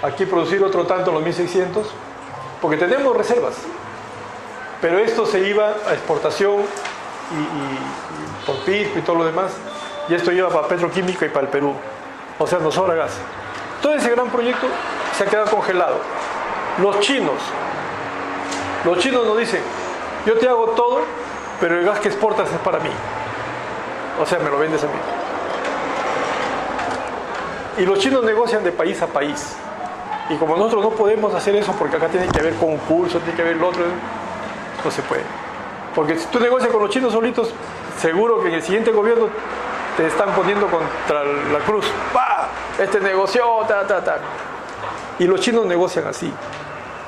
aquí producir otro tanto los 1.600, porque tenemos reservas, pero esto se iba a exportación y por PIB y todo lo demás, y esto iba para petroquímica y para el Perú, o sea, nos sobra gas. Todo ese gran proyecto se ha quedado congelado. Los chinos nos dicen, yo te hago todo, pero el gas que exportas es para mí, o sea, me lo vendes a mí. Y los chinos negocian de país a país. Y como nosotros no podemos hacer eso porque acá tiene que haber concurso, tiene que haber lo otro, no se puede. Porque si tú negocias con los chinos solitos, seguro que en el siguiente gobierno te están poniendo contra la cruz. ¡Pah! Este negoció, ta. Y los chinos negocian así.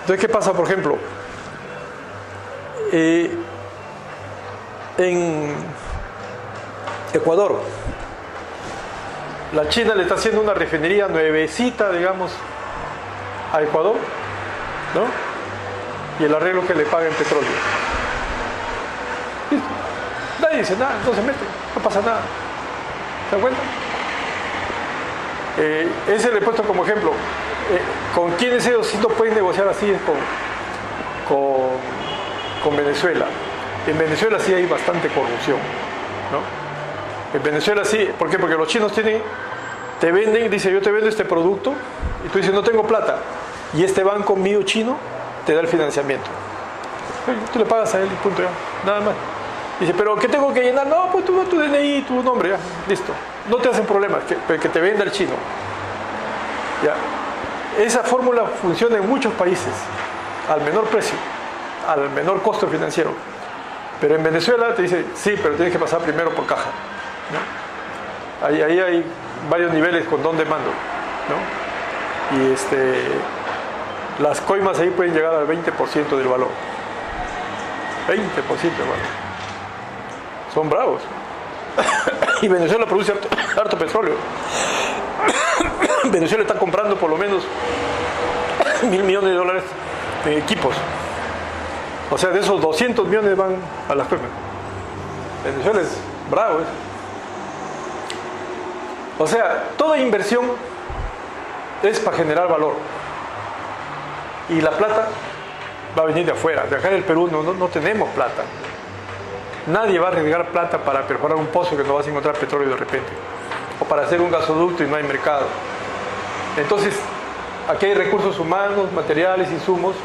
Entonces, ¿qué pasa, por ejemplo? En Ecuador, la China le está haciendo una refinería nuevecita, digamos, a Ecuador, ¿no? Y el arreglo que le paga en petróleo. ¿Listo? Nadie dice nada, no se mete, no pasa nada. ¿Se dan cuenta? Ese le he puesto como ejemplo. ¿Con quiénes ellos sí no pueden negociar así? Es con Venezuela. En Venezuela sí hay bastante corrupción, ¿no? En Venezuela sí, ¿por qué? Porque los chinos te venden, dice, yo te vendo este producto, y tú dices, no tengo plata, y este banco mío chino te da el financiamiento. Tú le pagas a él y punto, ya, nada más. Dice, ¿pero qué tengo que llenar? No, pues tu DNI, tu nombre, ya, listo. No te hacen problemas, que te venda el chino. Ya. Esa fórmula funciona en muchos países, al menor precio, al menor costo financiero. Pero en Venezuela te dice, sí, pero tienes que pasar primero por caja, ¿no? Ahí hay varios niveles con don de mando, ¿no? Y las coimas ahí pueden llegar al 20% del valor. 20% del valor. Son bravos. Y Venezuela produce harto petróleo. Venezuela está comprando por lo menos $1.000 millones en equipos. O sea, de esos 200 millones van a las coimas. Venezuela es bravo, ¿eh? O sea, toda inversión es para generar valor. Y la plata va a venir de afuera. De acá del Perú no tenemos plata. Nadie va a arriesgar plata para perforar un pozo que no vas a encontrar petróleo de repente. O para hacer un gasoducto y no hay mercado. Entonces, aquí hay recursos humanos, materiales, insumos.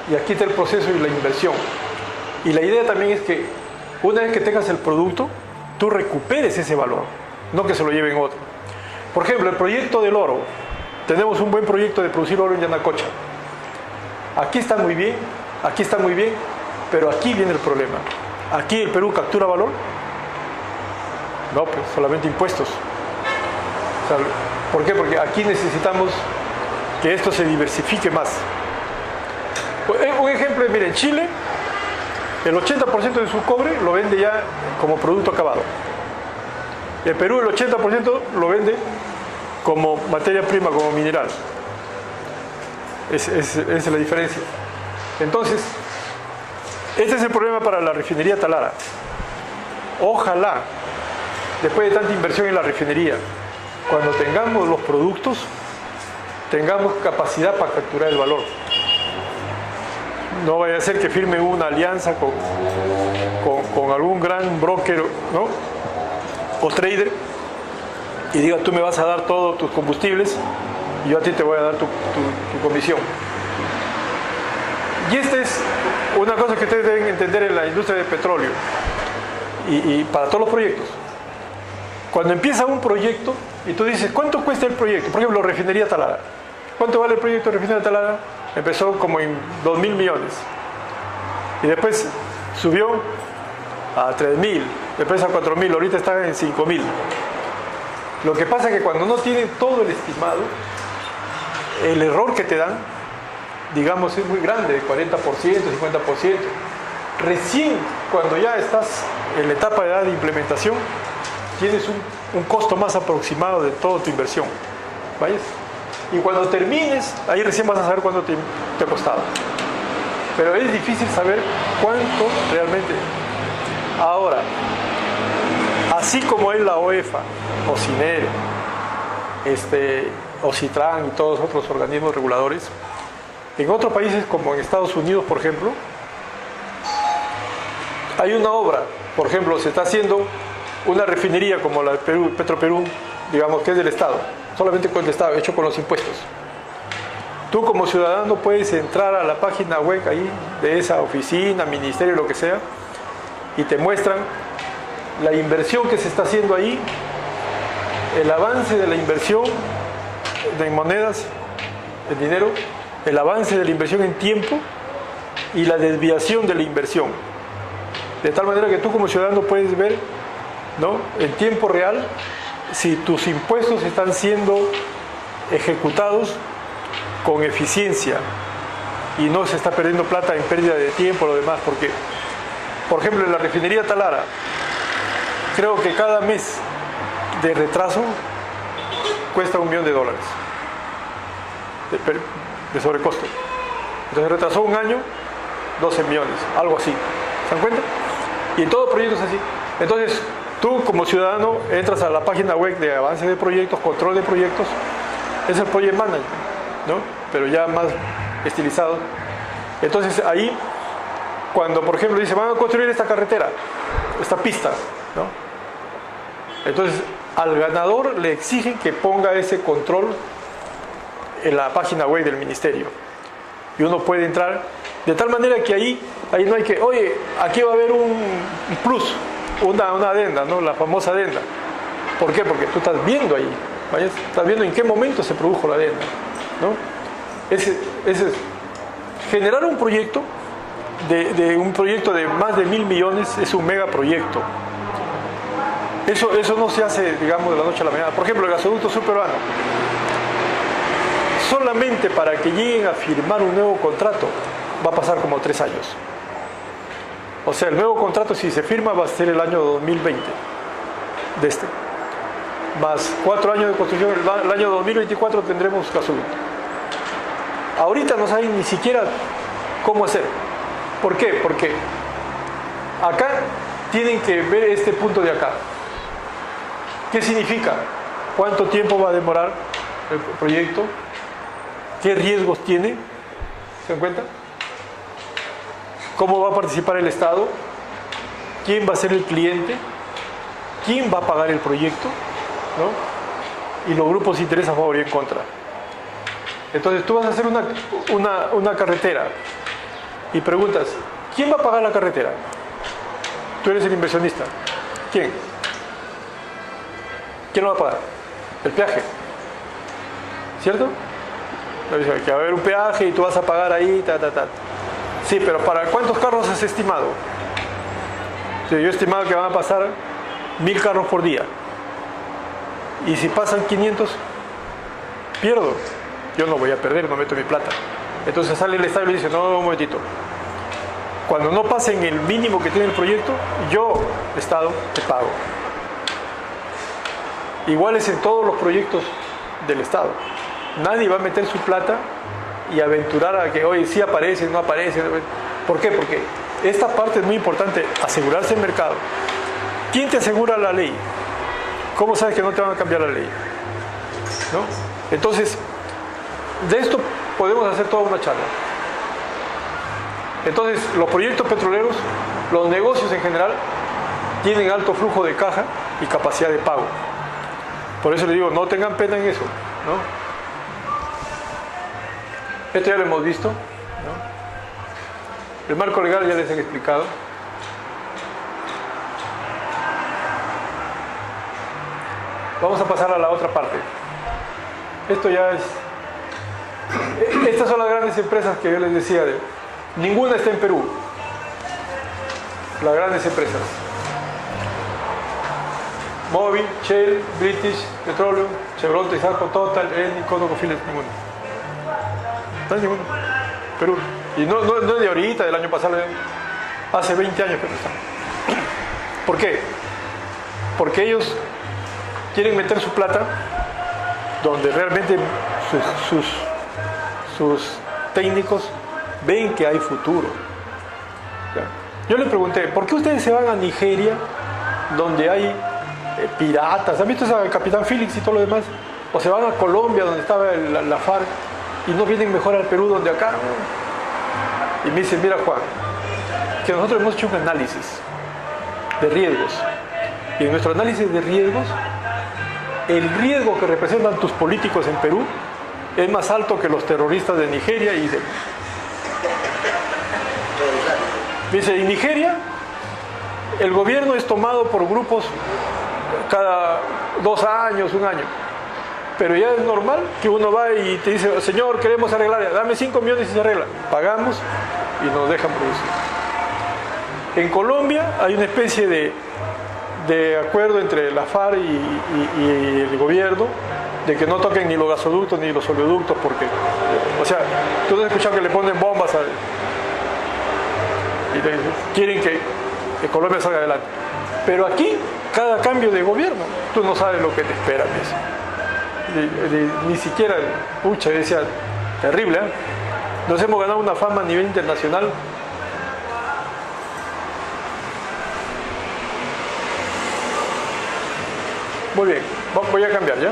Y aquí está el proceso y la inversión. Y la idea también es que una vez que tengas el producto, tú recuperes ese valor. No que se lo lleven otro. Por ejemplo, el proyecto del oro. Tenemos un buen proyecto de producir oro en Yanacocha. Aquí está muy bien, pero aquí viene el problema. Aquí el Perú captura valor. No, pues solamente impuestos. O sea, ¿por qué? Porque aquí necesitamos que esto se diversifique más. Un ejemplo es, miren, Chile, el 80% de su cobre lo vende ya como producto acabado. El Perú el 80% lo vende como materia prima, como mineral. Esa es la diferencia. Entonces, este es el problema para la refinería Talara. Ojalá, después de tanta inversión en la refinería, cuando tengamos los productos, tengamos capacidad para capturar el valor. No vaya a ser que firme una alianza con algún gran broker, ¿no? O trader, y diga, tú me vas a dar todos tus combustibles y yo a ti te voy a dar tu comisión. Y esta es una cosa que ustedes deben entender en la industria del petróleo. y para todos los proyectos. Cuando empieza un proyecto y tú dices, ¿cuánto cuesta el proyecto? Por ejemplo, Refinería Talara. ¿Cuánto vale el proyecto de Refinería Talara? Empezó como en 2.000 millones. Y después subió a 3.000, después a 4.000, ahorita está en 5.000. Lo que pasa es que cuando no tienen todo el estimado, el error que te dan, digamos, es muy grande, de 40%, 50%. Recién cuando ya estás en la etapa de edad de implementación, tienes un costo más aproximado de toda tu inversión. ¿Vayas? Y cuando termines, ahí recién vas a saber cuánto te ha costado. Pero es difícil saber cuánto realmente. Ahora, así como es la OEFA, o CINER, o CITRAN y todos los otros organismos reguladores, en otros países como en Estados Unidos, por ejemplo, hay una obra, por ejemplo, se está haciendo una refinería como la de Perú, Petroperú, digamos que es del Estado, solamente con el Estado, hecho con los impuestos. Tú como ciudadano puedes entrar a la página web ahí de esa oficina, ministerio, lo que sea, y te muestran la inversión que se está haciendo ahí, el avance de la inversión en monedas, en dinero, el avance de la inversión en tiempo y la desviación de la inversión. De tal manera que tú como ciudadano puedes ver, ¿no?, en tiempo real si tus impuestos están siendo ejecutados con eficiencia y no se está perdiendo plata en pérdida de tiempo o lo demás, porque, por ejemplo, en la refinería Talara, creo que cada mes de retraso cuesta $1 millón de sobrecosto. Entonces retrasó un año, 12 millones, algo así. ¿Se dan cuenta? Y en todo proyecto es así. Entonces, tú como ciudadano entras a la página web de avance de proyectos, control de proyectos, es el Project Management, ¿no? Pero ya más estilizado. Entonces ahí, cuando por ejemplo dice, van a construir esta carretera, esta pista, ¿no? Entonces al ganador le exigen que ponga ese control en la página web del ministerio. Y uno puede entrar de tal manera que ahí no hay que, oye, aquí va a haber un plus, una adenda, ¿no? La famosa adenda. ¿Por qué? Porque tú estás viendo ahí, ¿vale? Estás viendo en qué momento se produjo la adenda, ¿no? Generar un proyecto un proyecto de más de 1.000 millones es un megaproyecto. Eso no se hace, digamos, de la noche a la mañana. Por ejemplo, el gasoducto subperuano, solamente para que lleguen a firmar un nuevo contrato va a pasar como 3 años. O sea, el nuevo contrato, si se firma, va a ser el año 2020 más 4 años de construcción. El año 2024 tendremos gasoducto. Ahorita no saben ni siquiera cómo hacer. ¿Por qué? Porque acá tienen que ver este punto de acá. ¿Qué significa? ¿Cuánto tiempo va a demorar el proyecto? ¿Qué riesgos tiene? ¿Se dan cuenta? ¿Cómo va a participar el Estado? ¿Quién va a ser el cliente? ¿Quién va a pagar el proyecto? ¿No? Y los grupos de interés a favor y en contra. Entonces tú vas a hacer una carretera y preguntas, ¿quién va a pagar la carretera? Tú eres el inversionista. ¿Quién? ¿Quién lo va a pagar? El peaje. ¿Cierto? Que va a haber un peaje y tú vas a pagar ahí, Sí, pero ¿para cuántos carros has estimado? Sí, yo he estimado que van a pasar 1.000 carros por día. Y si pasan 500, pierdo. Yo no voy a perder, no meto mi plata. Entonces sale el Estado y le dice, no, un momentito. Cuando no pasen el mínimo que tiene el proyecto, yo, Estado, te pago. Igual es en todos los proyectos del Estado. Nadie va a meter su plata y aventurar a que, oye, sí aparece, no aparece. ¿Por qué? Porque esta parte es muy importante, asegurarse el mercado. ¿Quién te asegura la ley? ¿Cómo sabes que no te van a cambiar la ley? ¿No? Entonces, de esto podemos hacer toda una charla. Entonces, los proyectos petroleros, los negocios en general, tienen alto flujo de caja y capacidad de pago. Por eso les digo, no tengan pena en eso, ¿no? Esto ya lo hemos visto, ¿no? El marco legal ya les he explicado. Vamos a pasar a la otra parte. Esto ya es... Estas son las grandes empresas que yo les decía. Ninguna está en Perú. Las grandes empresas. Mobil, Shell, British Petroleum, Chevron, Texaco, Total, Eni, ConocoPhillips, ninguna. No hay ninguna. Perú. Y no es de ahorita, del año pasado, hace 20 años que no están. ¿Por qué? Porque ellos quieren meter su plata donde realmente sus técnicos ven que hay futuro. Yo le pregunté, ¿por qué ustedes se van a Nigeria donde hay piratas? ¿Han visto a Capitán Phillips y todo lo demás? ¿O se van a Colombia donde estaba la FARC y no vienen mejor al Perú donde acá? Y me dice, mira Juan, que nosotros hemos hecho un análisis de riesgos. Y en nuestro análisis de riesgos, el riesgo que representan tus políticos en Perú es más alto que los terroristas de Nigeria. Y dice, en Nigeria el gobierno es tomado por grupos cada 2 años, 1 año. Pero ya es normal que uno va y te dice, señor, queremos arreglar, dame 5 millones y se arregla. Pagamos y nos dejan producir. En Colombia hay una especie de acuerdo entre la FARC y el gobierno de que no toquen ni los gasoductos ni los oleoductos porque, o sea, tú no has escuchado que le ponen bombas y quieren que Colombia salga adelante. Pero aquí, cada cambio de gobierno, tú no sabes lo que te espera. Ni siquiera, pucha, decía, terrible, ¿eh? Nos hemos ganado una fama a nivel internacional. Muy bien, voy a cambiar ya.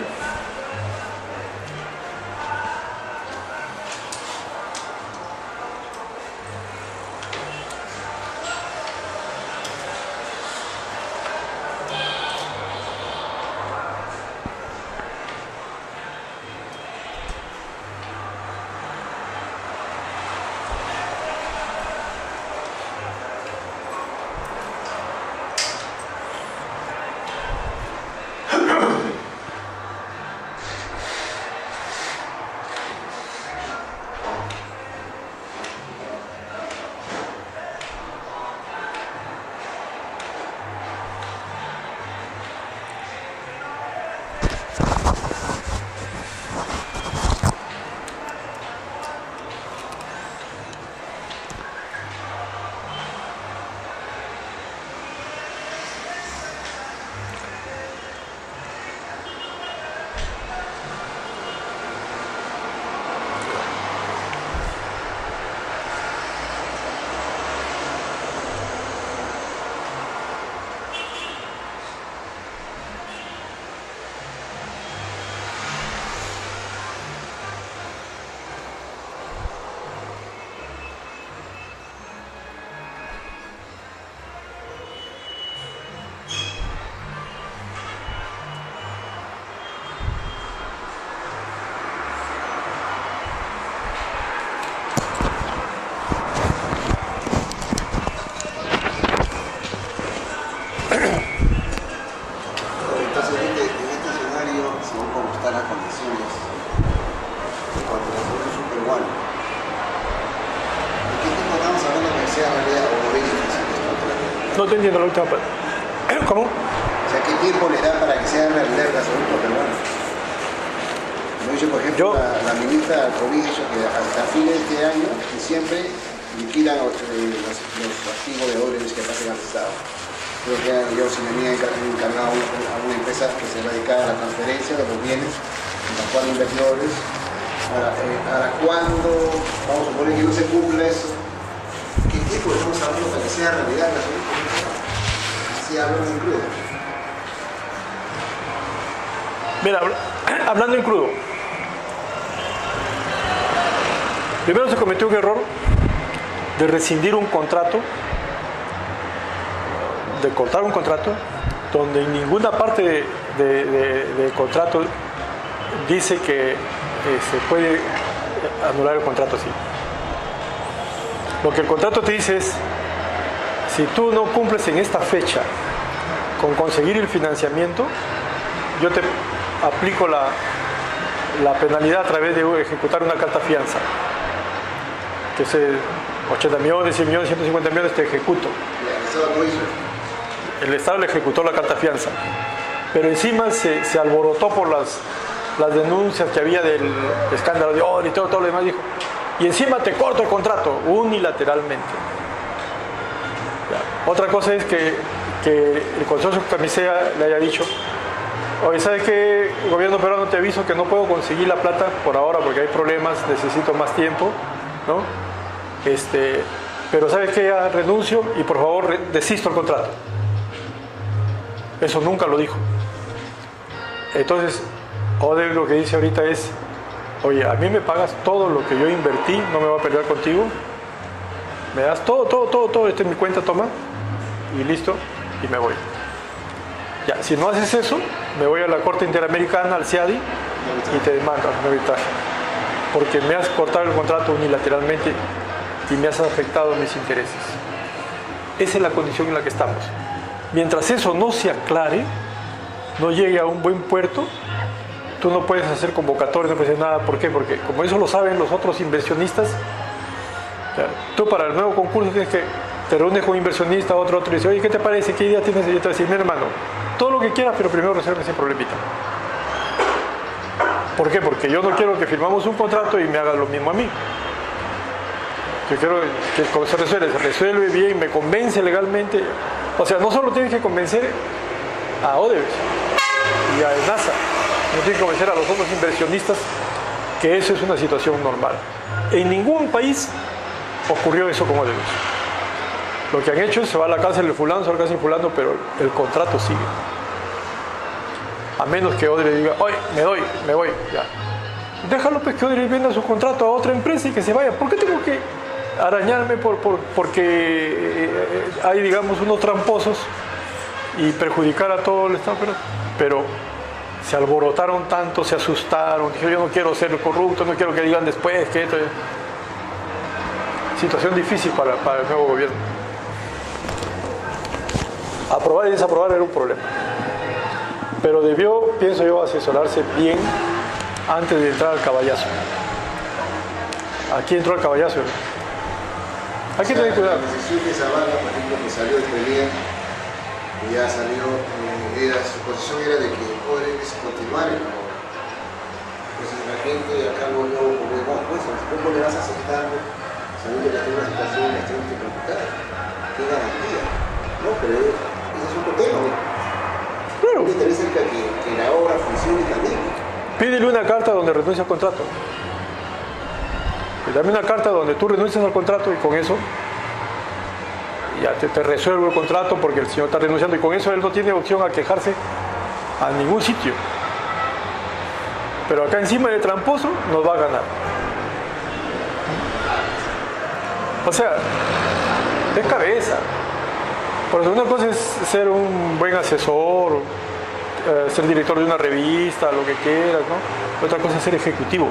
No te entiendo la última parte. ¿Cómo? O sea, ¿qué tiempo le da para que sea realidad el gasoducto peruano? Como dice, por ejemplo, la ministra COVID dicho que hasta fines de este año, diciembre, liquidan los activos de dólares que pasen al Estado. Creo que yo se me había encargado a una empresa que se dedica a la transferencia de los bienes, en la cual inversores. ¿Para cuándo vamos a suponer que no se cumpla eso? ¿Qué tiempo estamos hablando para que sea realidad el gasoducto? Así hablamos en crudo. Mira, hablando en crudo, primero se cometió un error de rescindir un contrato, de cortar un contrato, donde en ninguna parte del contrato dice que se puede anular el contrato así. Lo que el contrato te dice es, si tú no cumples en esta fecha con conseguir el financiamiento, yo te aplico la penalidad a través de ejecutar una carta fianza, que es 80 millones, 100 millones, 150 millones, te ejecuto. El Estado no hizo eso. El Estado le ejecutó la carta fianza, pero encima se alborotó por las denuncias que había del escándalo de oro y todo lo demás, dijo, y encima te corto el contrato unilateralmente. Ya. Otra cosa es que el consorcio Camisea le haya dicho, oye, ¿sabes qué? El gobierno peruano, te aviso que no puedo conseguir la plata por ahora porque hay problemas, necesito más tiempo, ¿no? Pero ¿sabes qué? Ya renuncio y por favor desisto el contrato. Eso nunca lo dijo. Entonces, Odebrecht lo que dice ahorita es, oye, a mí me pagas todo lo que yo invertí, no me voy a pelear contigo, me das todo, esta es mi cuenta, toma, y listo, y me voy. Ya, si no haces eso, me voy a la Corte Interamericana, al CIADI, y te demando un arbitraje, porque me has cortado el contrato unilateralmente y me has afectado mis intereses. Esa es la condición en la que estamos. Mientras eso no se aclare, no llegue a un buen puerto, tú no puedes hacer convocatorias, no puedes hacer nada. ¿Por qué? Porque como eso lo saben los otros inversionistas, tú para el nuevo concurso tienes que te reúnes con un inversionista, otro y dice, oye, ¿qué te parece? ¿Qué idea tienes? Y yo te voy a decir, mi hermano, todo lo que quieras, pero primero resuelve ese problemita. ¿Por qué? Porque yo no quiero que firmamos un contrato y me hagas lo mismo a mí. Yo quiero que se resuelve bien, me convence legalmente. O sea, no solo tienes que convencer a Odebrecht y a NASA, no tienes que convencer a los otros inversionistas que eso es una situación normal. En ningún país ocurrió eso con Odebrecht. Lo que han hecho es se va a la cárcel de fulano, se va a la cárcel de fulano, pero el contrato sigue. A menos que Odebrecht diga, oye, me voy, ya. Déjalo pues que Odebrecht venda su contrato a otra empresa y que se vaya. ¿Por qué tengo que arañarme porque hay, digamos, unos tramposos y perjudicar a todo el Estado? Pero se alborotaron tanto, se asustaron, dijeron, yo no quiero ser corrupto, no quiero que digan después que esto... Situación difícil para el nuevo gobierno. Aprobar y desaprobar era un problema. Pero debió, pienso yo, asesorarse bien antes de entrar al caballazo. Aquí entró el caballazo. Hay que tener cuidado. La decisión de Zavala, por ejemplo, que salió de pelea, que ya salió, su posición era de que Odebrecht continuar en la obra. Entonces la gente acá lo vio como, pues, ¿cómo le vas aceptando sabiendo que hay una situación extremadamente complicada? ¿Qué garantía? No, pero ese es otro tema. Claro. Me interesa que la obra funcione también. Pídele una carta donde renuncia al contrato. Y dame una carta donde tú renuncias al contrato y con eso ya te resuelvo el contrato porque el señor está renunciando y con eso él no tiene opción a quejarse a ningún sitio. Pero acá encima de tramposo nos va a ganar. O sea, de cabeza. Por eso una cosa es ser un buen asesor, ser director de una revista, lo que quieras, ¿no? Otra cosa es ser ejecutivo,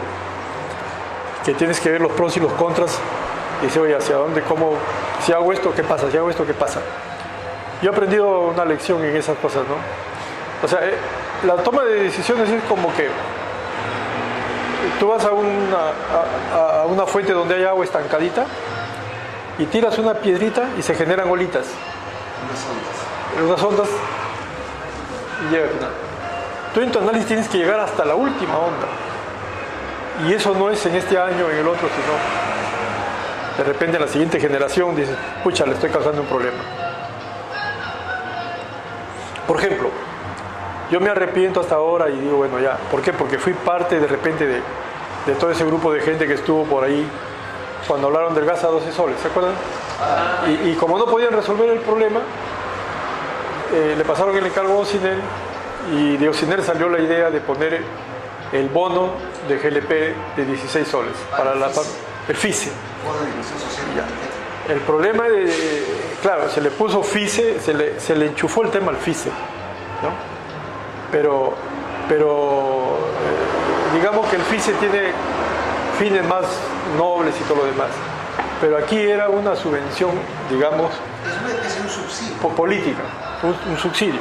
que tienes que ver los pros y los contras y decir, oye, ¿hacia dónde? ¿Cómo? Si hago esto, ¿qué pasa? Si hago esto, ¿qué pasa? Yo he aprendido una lección en esas cosas, ¿no? O sea, la toma de decisiones es como que tú vas a una fuente donde hay agua estancadita y tiras una piedrita y se generan olitas. Unas ondas y llega al final. Tú en tu análisis tienes que llegar hasta la última onda. Y eso no es en este año o en el otro, sino de repente en la siguiente generación dices, pucha, le estoy causando un problema. Por ejemplo, yo me arrepiento hasta ahora y digo, bueno, ya. ¿Por qué? Porque fui parte de repente de todo ese grupo de gente que estuvo por ahí cuando hablaron del gas a 12 soles, ¿se acuerdan? Y como no podían resolver el problema, le pasaron el encargo a Ociner y de Ociner salió la idea de poner el bono de GLP de 16 soles para el FICE. El problema claro, se le puso FICE, se le enchufó el tema al FICE, ¿no? Pero digamos que el FICE tiene fines más nobles y todo lo demás. Pero aquí era una subvención, digamos, es un subsidio política, un subsidio.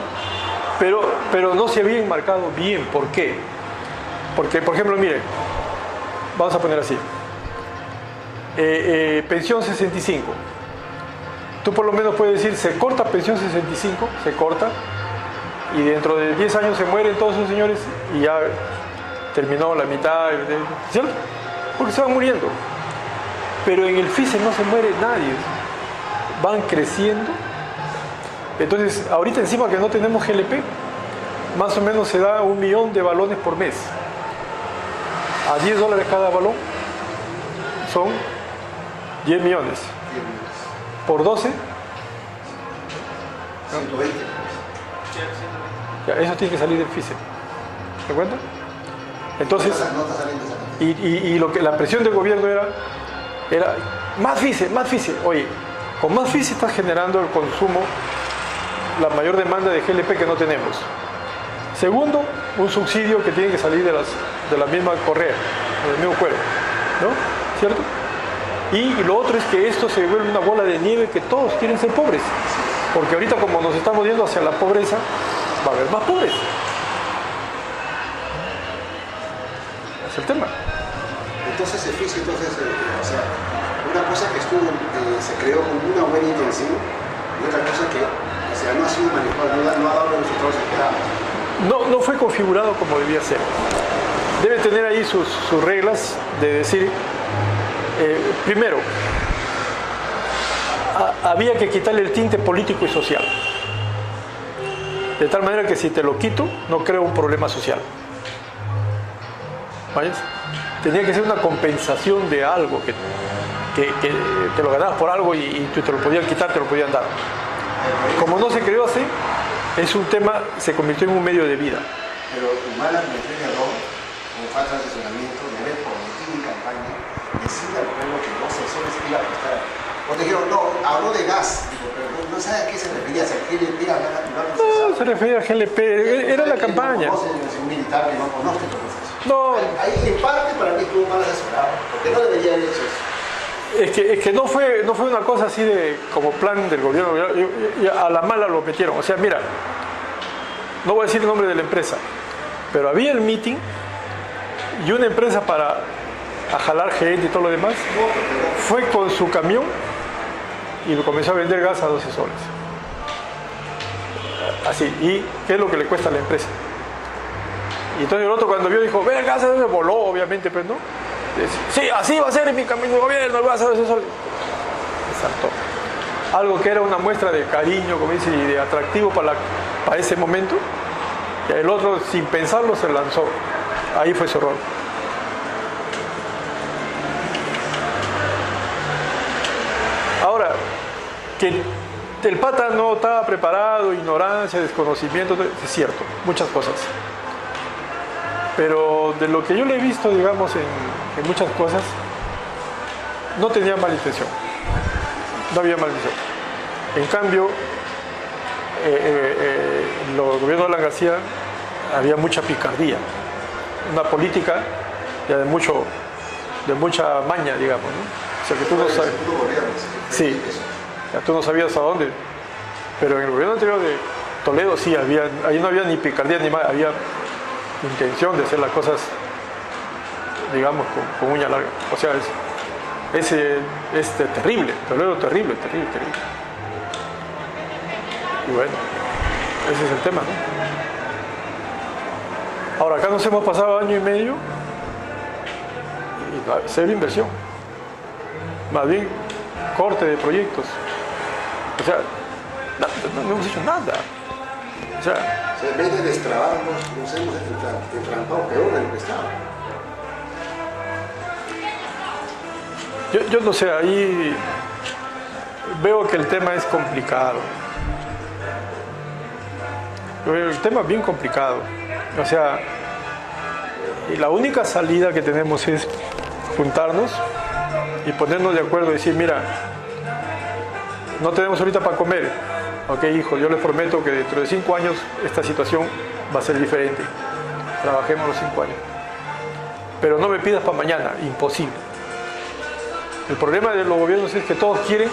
pero no se había enmarcado bien. ¿Por qué? Porque, por ejemplo, mire, vamos a poner así. Pensión 65. Tú por lo menos puedes decir, se corta pensión 65, se corta, y dentro de 10 años se mueren todos esos señores y ya terminó la mitad, ¿cierto? Porque se van muriendo. Pero en el FICE no se muere nadie, van creciendo. Entonces, ahorita encima que no tenemos GLP, más o menos se da 1 millón de balones por mes. A $10 cada balón son 10 millones. Por 12, 120. ya, eso tiene que salir del FICE. ¿Te cuenta? Entonces, No está saliendo esa cosa. y lo que la presión del gobierno era más FICE, más FICE. Oye, con más FICE estás generando el consumo, la mayor demanda de GLP que no tenemos. Segundo, un subsidio que tiene que salir de la misma correa, del mismo cuero, ¿no? ¿Cierto? Y lo otro es que esto se vuelve una bola de nieve, que todos quieren ser pobres. Porque ahorita, como nos estamos yendo hacia la pobreza, va a haber más pobres. Es el tema. Entonces el FICE, o sea, una cosa que se creó con una buena intención y otra cosa que, o sea, no ha sido manejado, no ha dado los resultados esperados. No fue configurado como debía ser. Debe tener ahí sus reglas de decir, primero, había que quitarle el tinte político y social. De tal manera que si te lo quito, no creo un problema social. ¿Vayas? Tenía que ser una compensación de algo, que te lo ganabas por algo y te lo podían quitar, te lo podían dar. Como no se creó así, es un tema, se convirtió en un medio de vida. Pero tu mala administración de error, como falta de asesoramiento, de haber prometido en campaña, decirle al pueblo que 12 soles iba a costar. O te dijeron, no, habló de gas, digo, pero no sabe a qué se refería, si a GLP, no, se refería a GLP, era la campaña. No conoce un militar que no conoce el proceso. No. Ahí en parte para mí estuvo mal asesorado, porque no debería haber hecho eso. Es que no fue una cosa así de como plan del gobierno, a la mala lo metieron. O sea, mira, no voy a decir el nombre de la empresa, pero había el meeting y una empresa para jalar gente y todo lo demás fue con su camión y lo comenzó a vender gas a 12 soles. Así, ¿y qué es lo que le cuesta a la empresa? Y entonces el otro, cuando vio, dijo, ve, el gas se voló, obviamente, pero no. Sí, así va a ser en mi camino de gobierno, voy a hacer eso. Saltó. Algo que era una muestra de cariño, como dice, y de atractivo para ese momento. Y el otro, sin pensarlo, se lanzó. Ahí fue su error. Ahora, que el pata no estaba preparado, ignorancia, desconocimiento, es cierto, muchas cosas. Pero de lo que yo le he visto, digamos, en muchas cosas, no tenía mala intención. No había mala intención. En cambio, en el gobierno de Alan García había mucha picardía. Una política ya de mucha maña, digamos, ¿no? O sea, que tú no sabes. Sí, ya tú no sabías a dónde. Pero en el gobierno anterior de Toledo sí, ahí no había ni picardía ni más, había intención de hacer las cosas, digamos, con uña larga. O sea, es terrible, Toledo terrible. Y bueno, ese es el tema, ¿no? Ahora, acá nos hemos pasado 1 año y medio y cero inversión. Más bien, corte de proyectos. O sea, no hemos hecho nada. O sea, en vez de destrabarnos, nos hemos entrampado peor de lo que estaba. Yo no sé, ahí veo que el tema es complicado. El tema es bien complicado. O sea, y la única salida que tenemos es juntarnos y ponernos de acuerdo y decir, mira, no tenemos ahorita para comer. Ok, hijo, yo les prometo que dentro de 5 años esta situación va a ser diferente. Trabajemos los 5 años. Pero no me pidas para mañana, imposible. El problema de los gobiernos es que todos quieren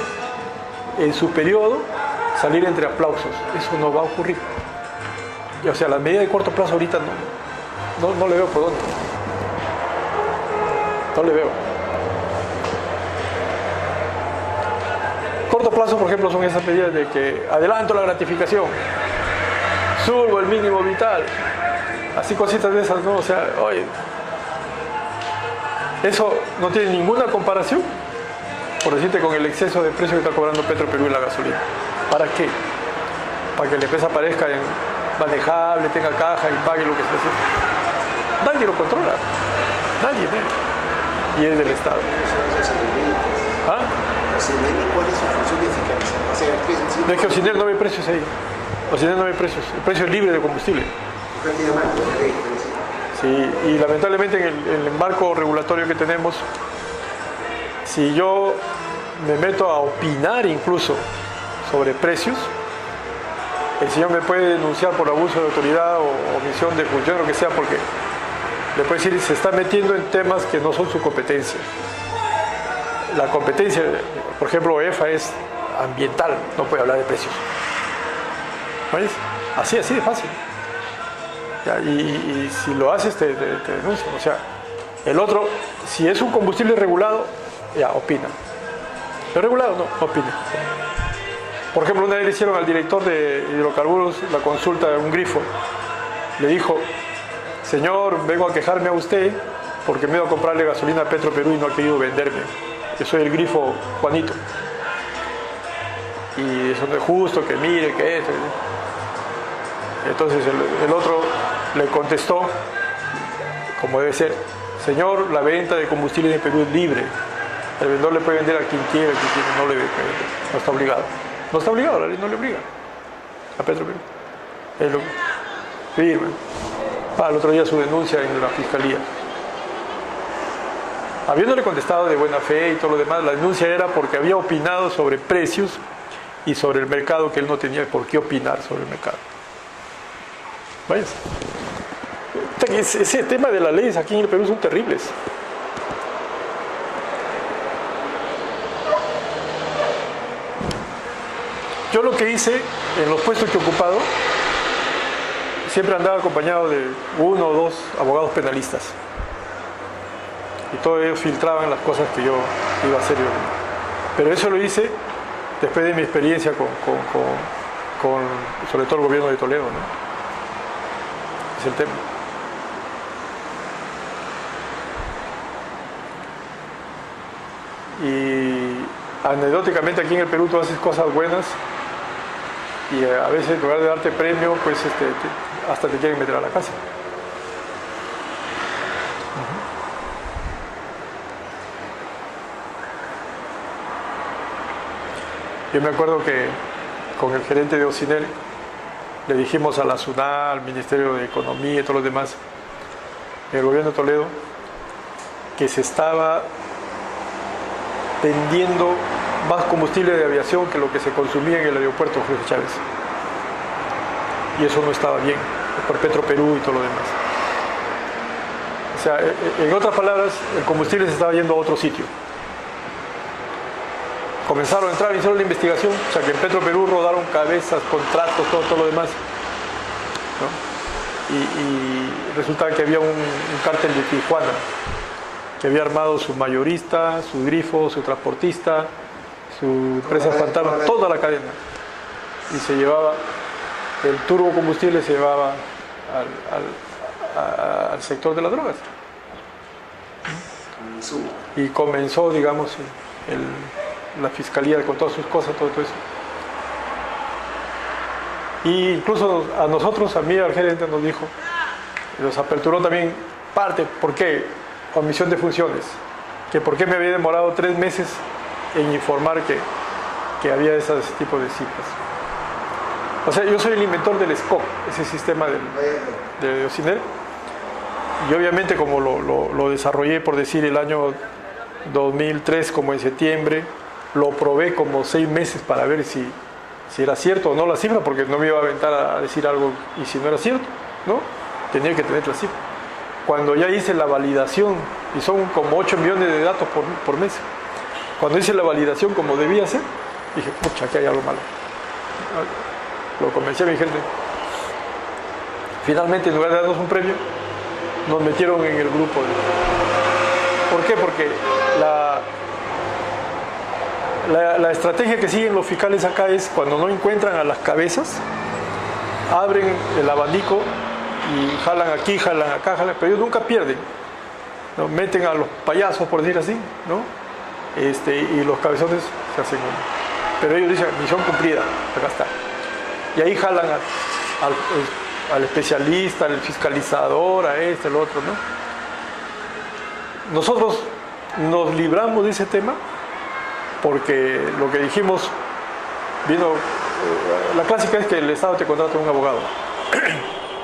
en su periodo salir entre aplausos. Eso no va a ocurrir. Y, o sea, la medida de corto plazo ahorita no le veo por dónde. No le veo. Corto plazo, por ejemplo, son esas medidas de que adelanto la gratificación, subo el mínimo vital, así cositas de esas, ¿no? O sea, oye, eso no tiene ninguna comparación, por decirte, con el exceso de precio que está cobrando Petroperú y la gasolina. ¿Para qué? Para que la empresa aparezca en manejable, tenga caja y pague lo que se hace. Nadie lo controla, nadie, y es del Estado. ¿Ah? ¿Cuál es su función de fiscalizar? O sea, no es que Ocinel no ve precios ahí. Ocinel no ve precios. El precio es libre de combustible. Sí, y lamentablemente en el marco regulatorio que tenemos, si yo me meto a opinar incluso sobre precios, el señor me puede denunciar por abuso de autoridad o omisión de función, lo que sea, porque le puede decir, se está metiendo en temas que no son su competencia. La competencia, por ejemplo, EFA es ambiental, no puede hablar de precios. ¿Ves? Así de fácil. Ya, y si lo haces, te denuncian. O sea, el otro, si es un combustible regulado, ya, opina. Pero regulado, no opina. Por ejemplo, una vez le hicieron al director de hidrocarburos la consulta de un grifo. Le dijo, señor, vengo a quejarme a usted porque me he ido a comprarle gasolina a Petroperú y no ha querido venderme. Yo soy el grifo Juanito. Y eso no es justo, que mire, que esto. Entonces el otro le contestó, como debe ser, señor, la venta de combustible en Perú es libre. El vendedor le puede vender a quien quiera, no le vende, no está obligado. No está obligado, la ley no le obliga a Petroperú. Es lo que firma. El otro día su denuncia en la fiscalía. Habiéndole contestado de buena fe y todo lo demás, la denuncia era porque había opinado sobre precios y sobre el mercado, que él no tenía por qué opinar sobre el mercado. ¿Ves? Ese tema de las leyes aquí en el Perú son terribles. Yo lo que hice en los puestos que he ocupado, siempre andaba acompañado de 1 o 2 abogados penalistas. Y todos ellos filtraban las cosas que yo iba a hacer yo. Pero eso lo hice después de mi experiencia con sobre todo el gobierno de Toledo, ¿no? Es el tema. Y anecdóticamente aquí en el Perú tú haces cosas buenas y a veces en lugar de darte premio, pues hasta te quieren meter a la cárcel. Yo me acuerdo que con el gerente de Ocinel le dijimos a la SUNAT, al Ministerio de Economía y todos los demás, el gobierno de Toledo, que se estaba vendiendo más combustible de aviación que lo que se consumía en el aeropuerto Jorge Chávez. Y eso no estaba bien, por Petroperú y todo lo demás. O sea, en otras palabras, el combustible se estaba yendo a otro sitio. Comenzaron a entrar, hicieron la investigación, o sea que en Petroperú rodaron cabezas, contratos, todo lo demás, ¿no? Y resultaba que había un cártel de Tijuana que había armado su mayorista, su grifo, su transportista, su empresa fantasma, toda la cadena. Y se llevaba, el turbocombustible se llevaba al sector de las drogas. Y comenzó, digamos, la fiscalía con todas sus cosas, todo eso. Y incluso a nosotros, a mí, al gerente nos dijo, nos aperturó también parte, ¿por qué? Omisión de funciones, que por qué me había demorado 3 meses en informar que había ese tipo de cifras. O sea, yo soy el inventor del SCOP, ese sistema de Ocinel, y obviamente como lo desarrollé, por decir, el año 2003, como en septiembre, lo probé como 6 meses para ver si era cierto o no la cifra, porque no me iba a aventar a decir algo y si no era cierto, ¿no? Tenía que tener la cifra. Cuando ya hice la validación, y son como 8 millones de datos por mes, cuando hice la validación como debía ser, dije, pucha, aquí hay algo malo. Lo convencí a mi gente. Finalmente, en lugar de darnos un premio, nos metieron en el grupo. ¿Por qué? Porque la estrategia que siguen los fiscales acá es cuando no encuentran a las cabezas, abren el abanico y jalan aquí, jalan acá, jalan, pero ellos nunca pierden, ¿no? Meten a los payasos, por decir así, ¿no? Y los cabezones se hacen uno. Pero ellos dicen, misión cumplida, acá está. Y ahí jalan al especialista, al fiscalizador, a el otro, ¿no? Nosotros nos libramos de ese tema porque lo que dijimos vino, la clásica es que el Estado te contrata a un abogado.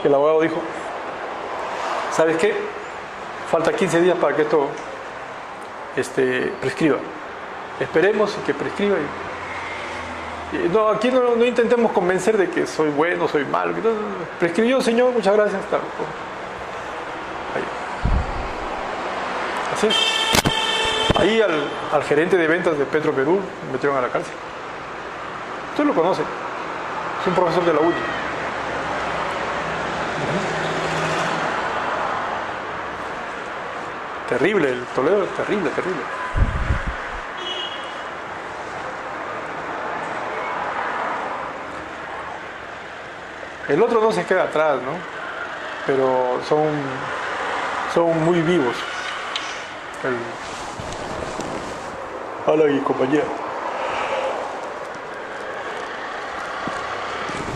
El abogado dijo, ¿sabes qué? Falta 15 días para que esto prescriba. Esperemos que prescriba. No, aquí no intentemos convencer de que soy bueno, soy malo. Prescribió, señor, muchas gracias. Ahí. Así es. Ahí al gerente de ventas de Petro Perú me metieron a la cárcel. Usted lo conoce. Es un profesor de la UNI. Terrible, el Toledo es terrible, terrible. El otro no se queda atrás, ¿no? Pero son muy vivos. Hola y compañía.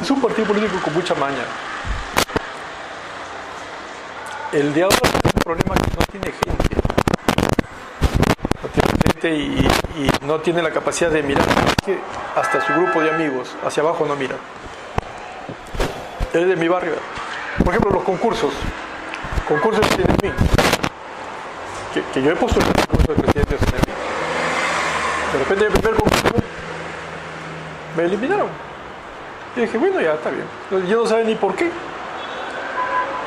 Es un partido político con mucha maña. El de ahora es un problema que no tiene gente. No tiene gente y no tiene la capacidad de mirar. Es que hasta su grupo de amigos, hacia abajo no mira. Es de mi barrio. Por ejemplo, los concursos. Concursos de CNMI. Que yo he puesto el concurso de presidente de CNMI. De repente el primer concurso me eliminaron. Y dije, bueno, ya está bien. Yo no sabía ni por qué.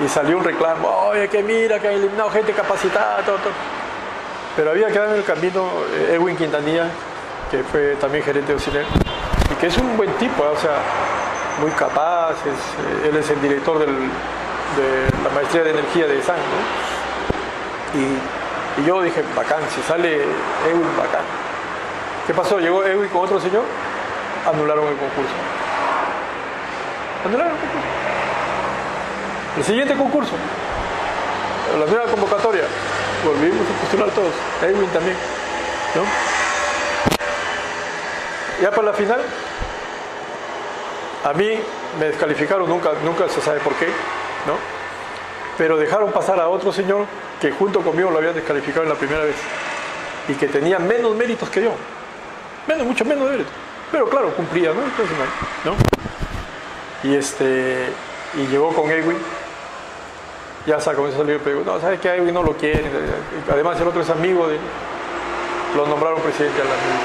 Y salió un reclamo, oye, que mira, que han eliminado gente capacitada, todo. Pero había quedado en el camino Edwin Quintanilla, que fue también gerente de Ociner, y que es un buen tipo, o sea, muy capaz, él es el director de la maestría de energía de SAN, ¿no? Y yo dije, bacán, si sale Edwin, bacán. ¿Qué pasó? Llegó Edwin con otro señor, anularon el concurso. Anularon el concurso. El siguiente concurso, la nueva convocatoria, volvimos a postular todos, Edwin también, ¿no? Ya para la final, a mí me descalificaron, nunca se sabe por qué, ¿no? Pero dejaron pasar a otro señor que junto conmigo lo habían descalificado en la primera vez y que tenía menos méritos que yo, mucho menos méritos, pero claro, cumplía, ¿no? Entonces, ¿no? Y llegó con Edwin. Ya comenzó a salir, pero no, ¿sabes qué? Edwin no lo quiere. Además, el otro es amigo de él. Lo nombraron presidente de la República.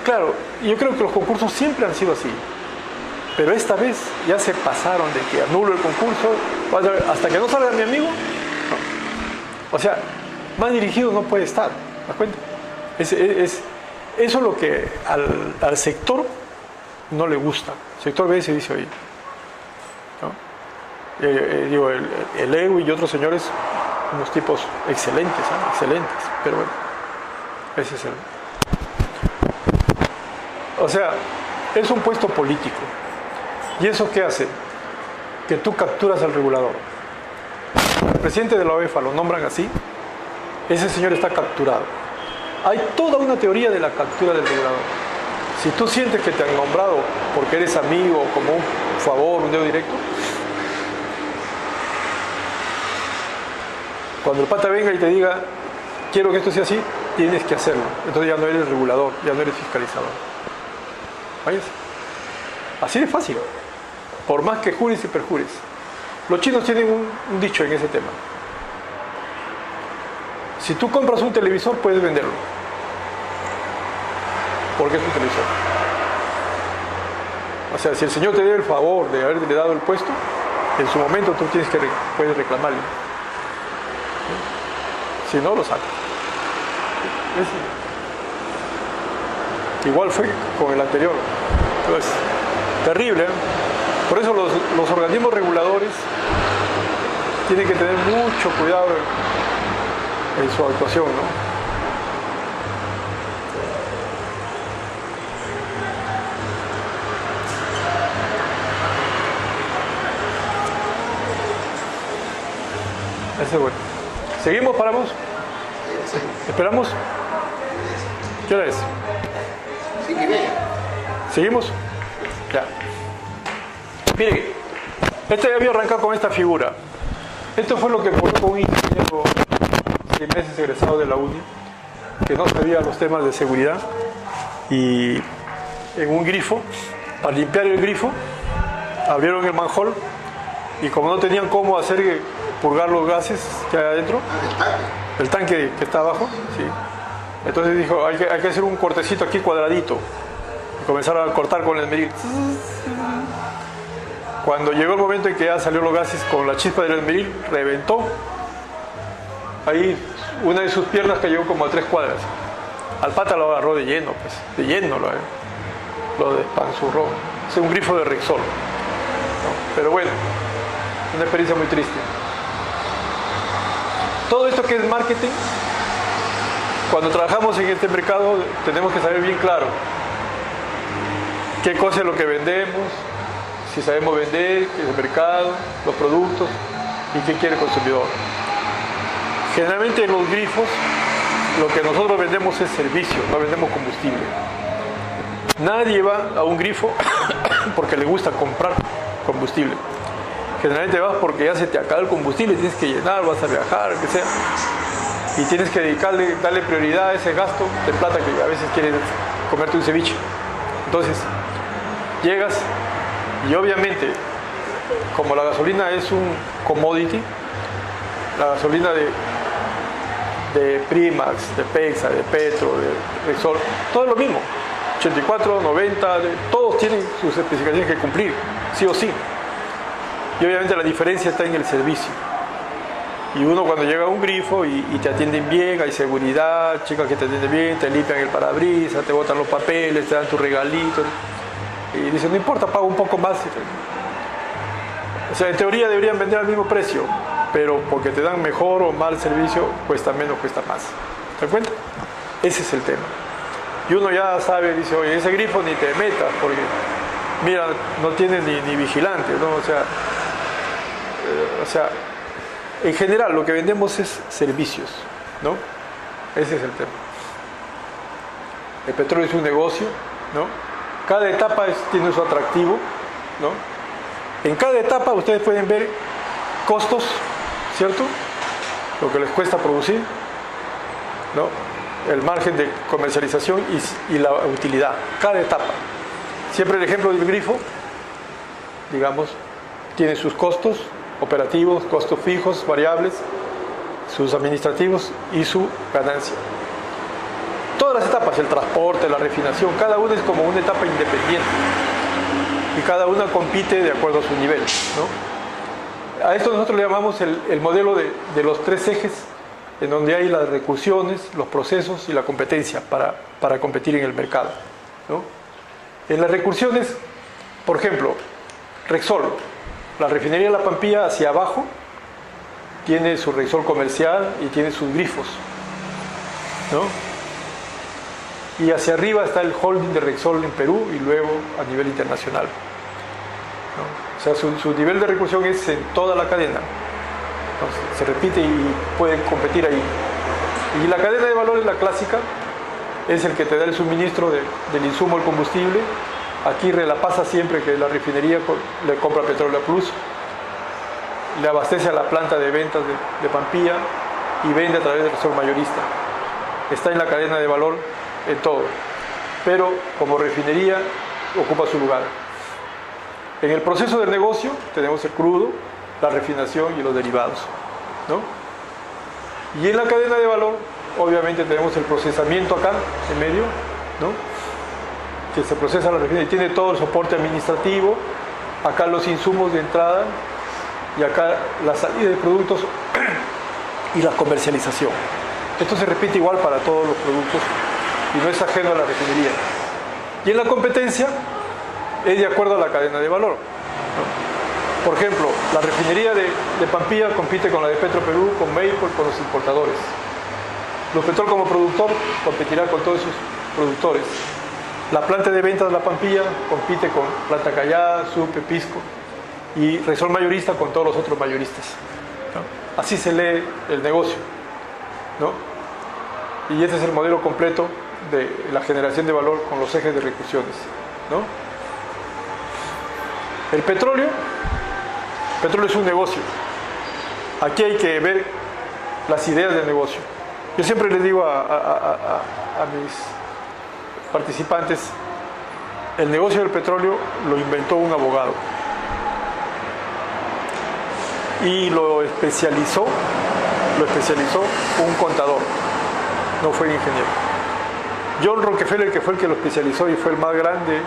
Claro, yo creo que los concursos siempre han sido así. Pero esta vez ya se pasaron de que anulo el concurso, hasta que no salga mi amigo. No. O sea, más dirigido no puede estar. ¿Te das cuenta? Eso es lo que al sector no le gusta. El sector B se dice, oye, ¿no? Digo, el Edwin y otros señores, unos tipos excelentes, ¿eh? Excelentes, pero bueno, ese es o sea, es un puesto político. ¿Y eso qué hace? Que tú capturas al regulador. El presidente de la OEFA lo nombran así, ese señor está capturado. Hay toda una teoría de la captura del regulador. Si tú sientes que te han nombrado porque eres amigo, como un favor, un dedo directo, cuando el pata venga y te diga, quiero que esto sea así, tienes que hacerlo. Entonces ya no eres regulador, ya no eres fiscalizador. ¿Vayas? Así de fácil. Por más que jures y perjures. Los chinos tienen un dicho en ese tema. Si tú compras un televisor, puedes venderlo. Porque es un televisor. O sea, si el señor te debe el favor de haberle dado el puesto, en su momento tú puedes reclamarle. Si no, lo sacas. Igual fue con el anterior. Entonces, terrible, ¿eh? Por eso los organismos reguladores tienen que tener mucho cuidado en su actuación, ¿no? Ese es bueno. ¿Seguimos? ¿Paramos? ¿Esperamos? ¿Qué hora es? 5:30. ¿Seguimos? Ya. Miren, este había arrancado con esta figura. Esto fue lo que colocó un ingeniero 6 meses egresado de la UNI, que no sabía los temas de seguridad, y en un grifo, para limpiar el grifo, abrieron el manhole, y como no tenían cómo hacer purgar los gases que hay adentro, el tanque que está abajo, sí. Entonces dijo, hay que hacer un cortecito aquí cuadradito, y comenzaron a cortar con el esmeril. Cuando llegó el momento en que ya salió los gases con la chispa del esmeril, reventó. Ahí una de sus piernas cayó como a 3 cuadras. Al pata lo agarró de lleno, pues, de lleno lo despanzurró. Es un grifo de Rexol, ¿no? Pero bueno, una experiencia muy triste. Todo esto que es marketing, cuando trabajamos en este mercado tenemos que saber bien claro qué cosa es lo que vendemos, si sabemos vender, el mercado, los productos y qué quiere el consumidor. Generalmente en los grifos lo que nosotros vendemos es servicio, no vendemos combustible. Nadie va a un grifo porque le gusta comprar combustible. Generalmente vas porque ya se te acaba el combustible, tienes que llenar, vas a viajar, lo que sea. Y tienes que darle prioridad a ese gasto de plata que a veces quieres comerte un ceviche. Entonces, llegas y obviamente, como la gasolina es un commodity, la gasolina de Primax, de Pexa, de Petro, de Repsol, todo es lo mismo. 84, 90, todos tienen sus especificaciones que cumplir, sí o sí. Y obviamente la diferencia está en el servicio. Y uno cuando llega a un grifo y te atienden bien, hay seguridad, chicas que te atienden bien, te limpian el parabrisas, te botan los papeles, te dan tu regalito. Y dicen, no importa, pago un poco más. O sea, en teoría deberían vender al mismo precio, pero porque te dan mejor o mal servicio, cuesta menos, cuesta más. ¿Te das cuenta? Ese es el tema. Y uno ya sabe, dice, oye, ese grifo ni te metas, porque mira, no tiene ni vigilante, ¿no? O sea, en general lo que vendemos es servicios, ¿no? Ese es el tema. El petróleo es un negocio, ¿no? Cada etapa tiene su atractivo, ¿no? En cada etapa ustedes pueden ver costos, ¿cierto? Lo que les cuesta producir, ¿no? El margen de comercialización y la utilidad, cada etapa. Siempre el ejemplo del grifo, digamos, tiene sus costos operativos, costos fijos, variables, sus administrativos y su ganancia. Todas las etapas, el transporte, la refinación, cada una es como una etapa independiente y cada una compite de acuerdo a su nivel, ¿no? A esto nosotros le llamamos el modelo de los 3 ejes, en donde hay las recursiones, los procesos y la competencia para competir en el mercado, ¿no? En las recursiones, por ejemplo, Rexol, la refinería de La Pampilla hacia abajo tiene su Rexol comercial y tiene sus grifos, ¿no? Y hacia arriba está el holding de Rexol en Perú y luego a nivel internacional, ¿no? O sea, su nivel de recursión es en toda la cadena. Entonces, se repite y pueden competir ahí. Y la cadena de valor es la clásica, es el que te da el suministro del insumo, el combustible. Aquí relapasa siempre que la refinería le compra Petróleo Plus, le abastece a la planta de ventas de Pampilla y vende a través del sector mayorista. Está en la cadena de valor en todo, pero como refinería ocupa su lugar. En el proceso del negocio tenemos el crudo, la refinación y los derivados, ¿no? Y en la cadena de valor obviamente tenemos el procesamiento acá en medio, ¿no? Que se procesa la refinería y tiene todo el soporte administrativo, acá los insumos de entrada y acá la salida de productos y la comercialización. Esto se repite igual para todos los productos y no es ajeno a la refinería. Y en la competencia es de acuerdo a la cadena de valor. Por ejemplo, la refinería de Pampilla compite con la de Petroperú, con Maple, con los importadores. Luzpetrol como productor competirá con todos esos productores. La planta de ventas de la Pampilla compite con Planta Callada, Supe, Pisco, y Resol mayorista con todos los otros mayoristas, ¿no? Así se lee el negocio, ¿no? Y este es el modelo completo de la generación de valor con los ejes de ejecuciones, ¿no? El petróleo es un negocio. Aquí hay que ver las ideas del negocio. Yo siempre les digo a mis participantes, el negocio del petróleo lo inventó un abogado y lo especializó un contador, no fue ingeniero. John Rockefeller, que fue el que lo especializó y fue el más grande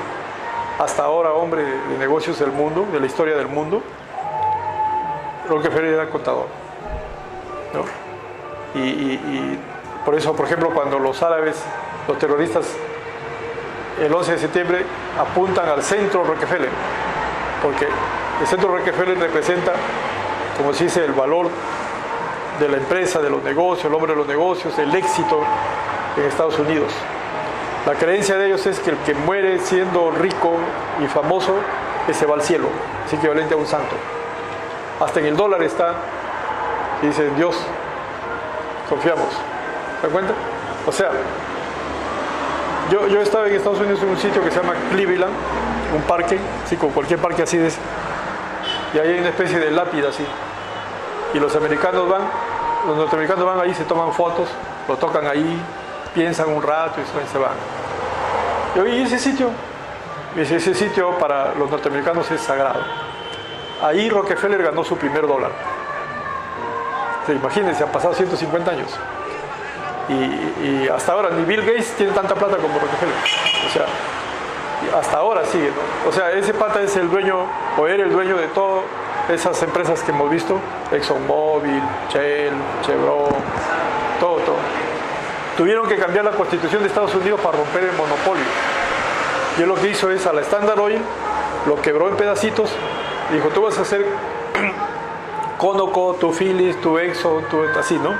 hasta ahora hombre de negocios del mundo, de la historia del mundo, Rockefeller era contador, ¿no? Y por eso, por ejemplo, cuando los árabes, los terroristas, el 11 de septiembre apuntan al centro Rockefeller, porque el centro Rockefeller representa, como se dice, el valor de la empresa, de los negocios, el hombre de los negocios, el éxito en Estados Unidos. La creencia de ellos es que el que muere siendo rico y famoso, ese va al cielo, es equivalente a un santo. Hasta en el dólar está, y dice, en Dios confiamos. ¿Se dan cuenta? O sea, yo estaba en Estados Unidos en un sitio que se llama Cleveland, un parque, sí, con cualquier parque así es, y ahí hay una especie de lápida así, y los norteamericanos van ahí, se toman fotos, lo tocan ahí, piensan un rato y se van. Yo vi ese sitio para los norteamericanos es sagrado. Ahí Rockefeller ganó su primer dólar. Imagínense, han pasado 150 años. Y hasta ahora ni Bill Gates tiene tanta plata como Rockefeller. O sea, hasta ahora sigue, ¿no? O sea, ese pata es el dueño, o era el dueño de todas esas empresas que hemos visto, ExxonMobil, Shell, Chevron, todo. Tuvieron que cambiar la constitución de Estados Unidos para romper el monopolio. Y él lo que hizo es a la Standard Oil, lo quebró en pedacitos, dijo, tú vas a hacer Conoco, tu Phillips, tu Exxon, tu así, ¿no?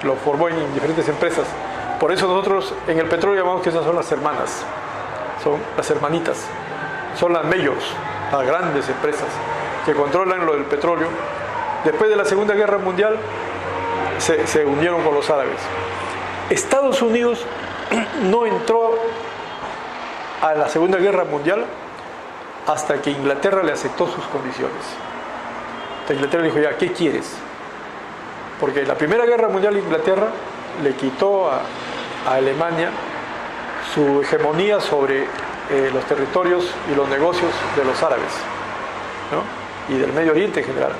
Lo formó en diferentes empresas. Por eso nosotros en el petróleo llamamos que esas son las hermanas, son las hermanitas, son las majors, las grandes empresas que controlan lo del petróleo. Después de la Segunda Guerra Mundial se unieron con los árabes. Estados Unidos no entró a la Segunda Guerra Mundial hasta que Inglaterra le aceptó sus condiciones. Entonces Inglaterra dijo, ya, ¿qué quieres? Porque en la Primera Guerra Mundial Inglaterra le quitó a Alemania su hegemonía sobre los territorios y los negocios de los árabes, ¿no? Y del Medio Oriente en general.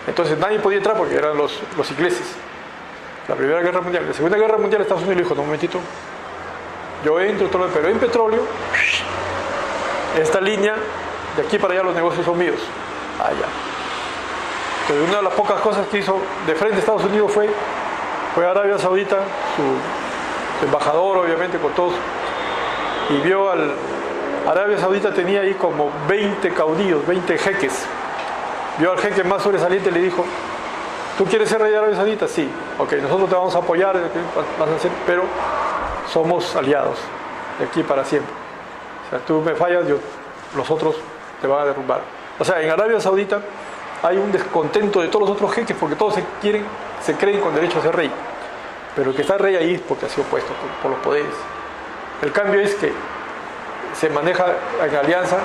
Entonces nadie podía entrar porque eran los ingleses. La Primera Guerra Mundial. La Segunda Guerra Mundial Estados Unidos le dijo, no, un momentito, yo entro, pero en petróleo, esta línea, de aquí para allá los negocios son míos. Allá. Entonces una de las pocas cosas que hizo de frente a Estados Unidos fue a Arabia Saudita, su embajador obviamente con todos, y vio Arabia Saudita tenía ahí como 20 caudillos, 20 jeques. Vio al jeque más sobresaliente y le dijo, ¿tú quieres ser rey de Arabia Saudita? Sí. Ok, nosotros te vamos a apoyar, vas a hacer, pero somos aliados de aquí para siempre. O sea, tú me fallas, los otros te van a derrumbar. O sea, en Arabia Saudita hay un descontento de todos los otros jeques porque todos se creen con derecho a ser rey. Pero el que está rey ahí es porque ha sido puesto por los poderes. El cambio es que se maneja en alianza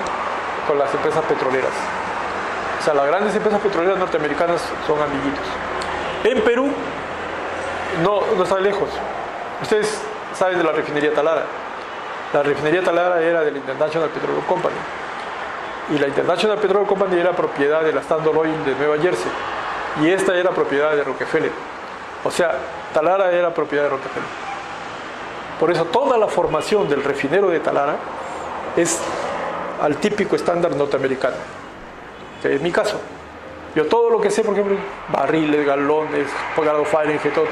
con las empresas petroleras. O sea, las grandes empresas petroleras norteamericanas son amiguitos. En Perú no está lejos. Ustedes saben de la refinería Talara. La refinería Talara era de la International Petroleum Company. Y la International Petroleum Company era propiedad de la Standard Oil de Nueva Jersey. Y esta era propiedad de Rockefeller. O sea, Talara era propiedad de Rockefeller. Por eso toda la formación del refinero de Talara es al típico estándar norteamericano. Que es mi caso. Yo todo lo que sé, por ejemplo, barriles, galones, grado Fahrenheit, todo,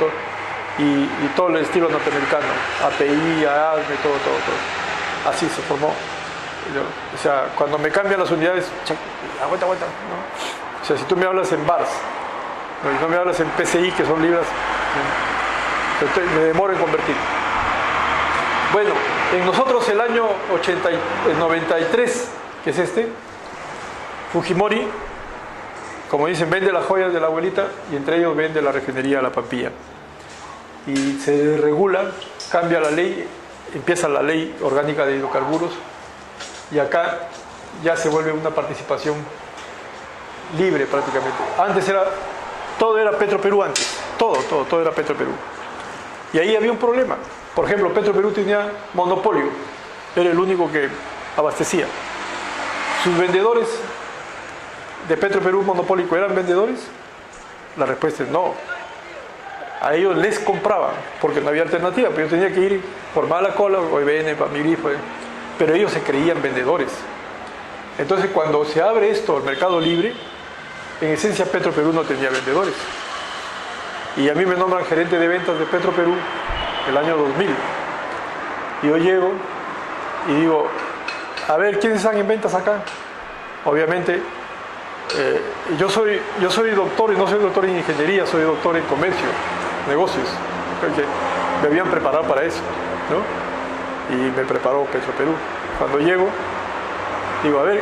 y todo el estilo norteamericano, API, ASME, todo. Así se formó O sea, cuando me cambian las unidades, aguanta, ¿no? O sea, si tú me hablas en bars, no me hablas en PCI, que son libras, me demoro en convertir. Bueno, en nosotros el año 93, que es Fujimori, como dicen, vende las joyas de la abuelita y entre ellos vende la refinería La Pampilla. Y se regula, cambia la ley, empieza la ley orgánica de hidrocarburos y acá ya se vuelve una participación libre prácticamente. Antes todo era Petroperú antes, todo era Petroperú. Y ahí había un problema. Por ejemplo, Petroperú tenía monopolio, era el único que abastecía. Sus vendedores de Petroperú monopólico eran vendedores. La respuesta es no. A ellos les compraban porque no había alternativa, pero yo tenía que ir por mala cola o IBN para mi grifo, pero ellos se creían vendedores. Entonces, cuando se abre esto al mercado libre, en esencia Petroperú no tenía vendedores. Y a mí me nombran gerente de ventas de Petroperú el año 2000. Y yo llego y digo, a ver, ¿quiénes están en ventas acá? Obviamente, yo soy doctor y no soy doctor en ingeniería, soy doctor en comercio, negocios, porque me habían preparado para eso, ¿no? Y me preparó Petroperú. Cuando llego, digo, a ver,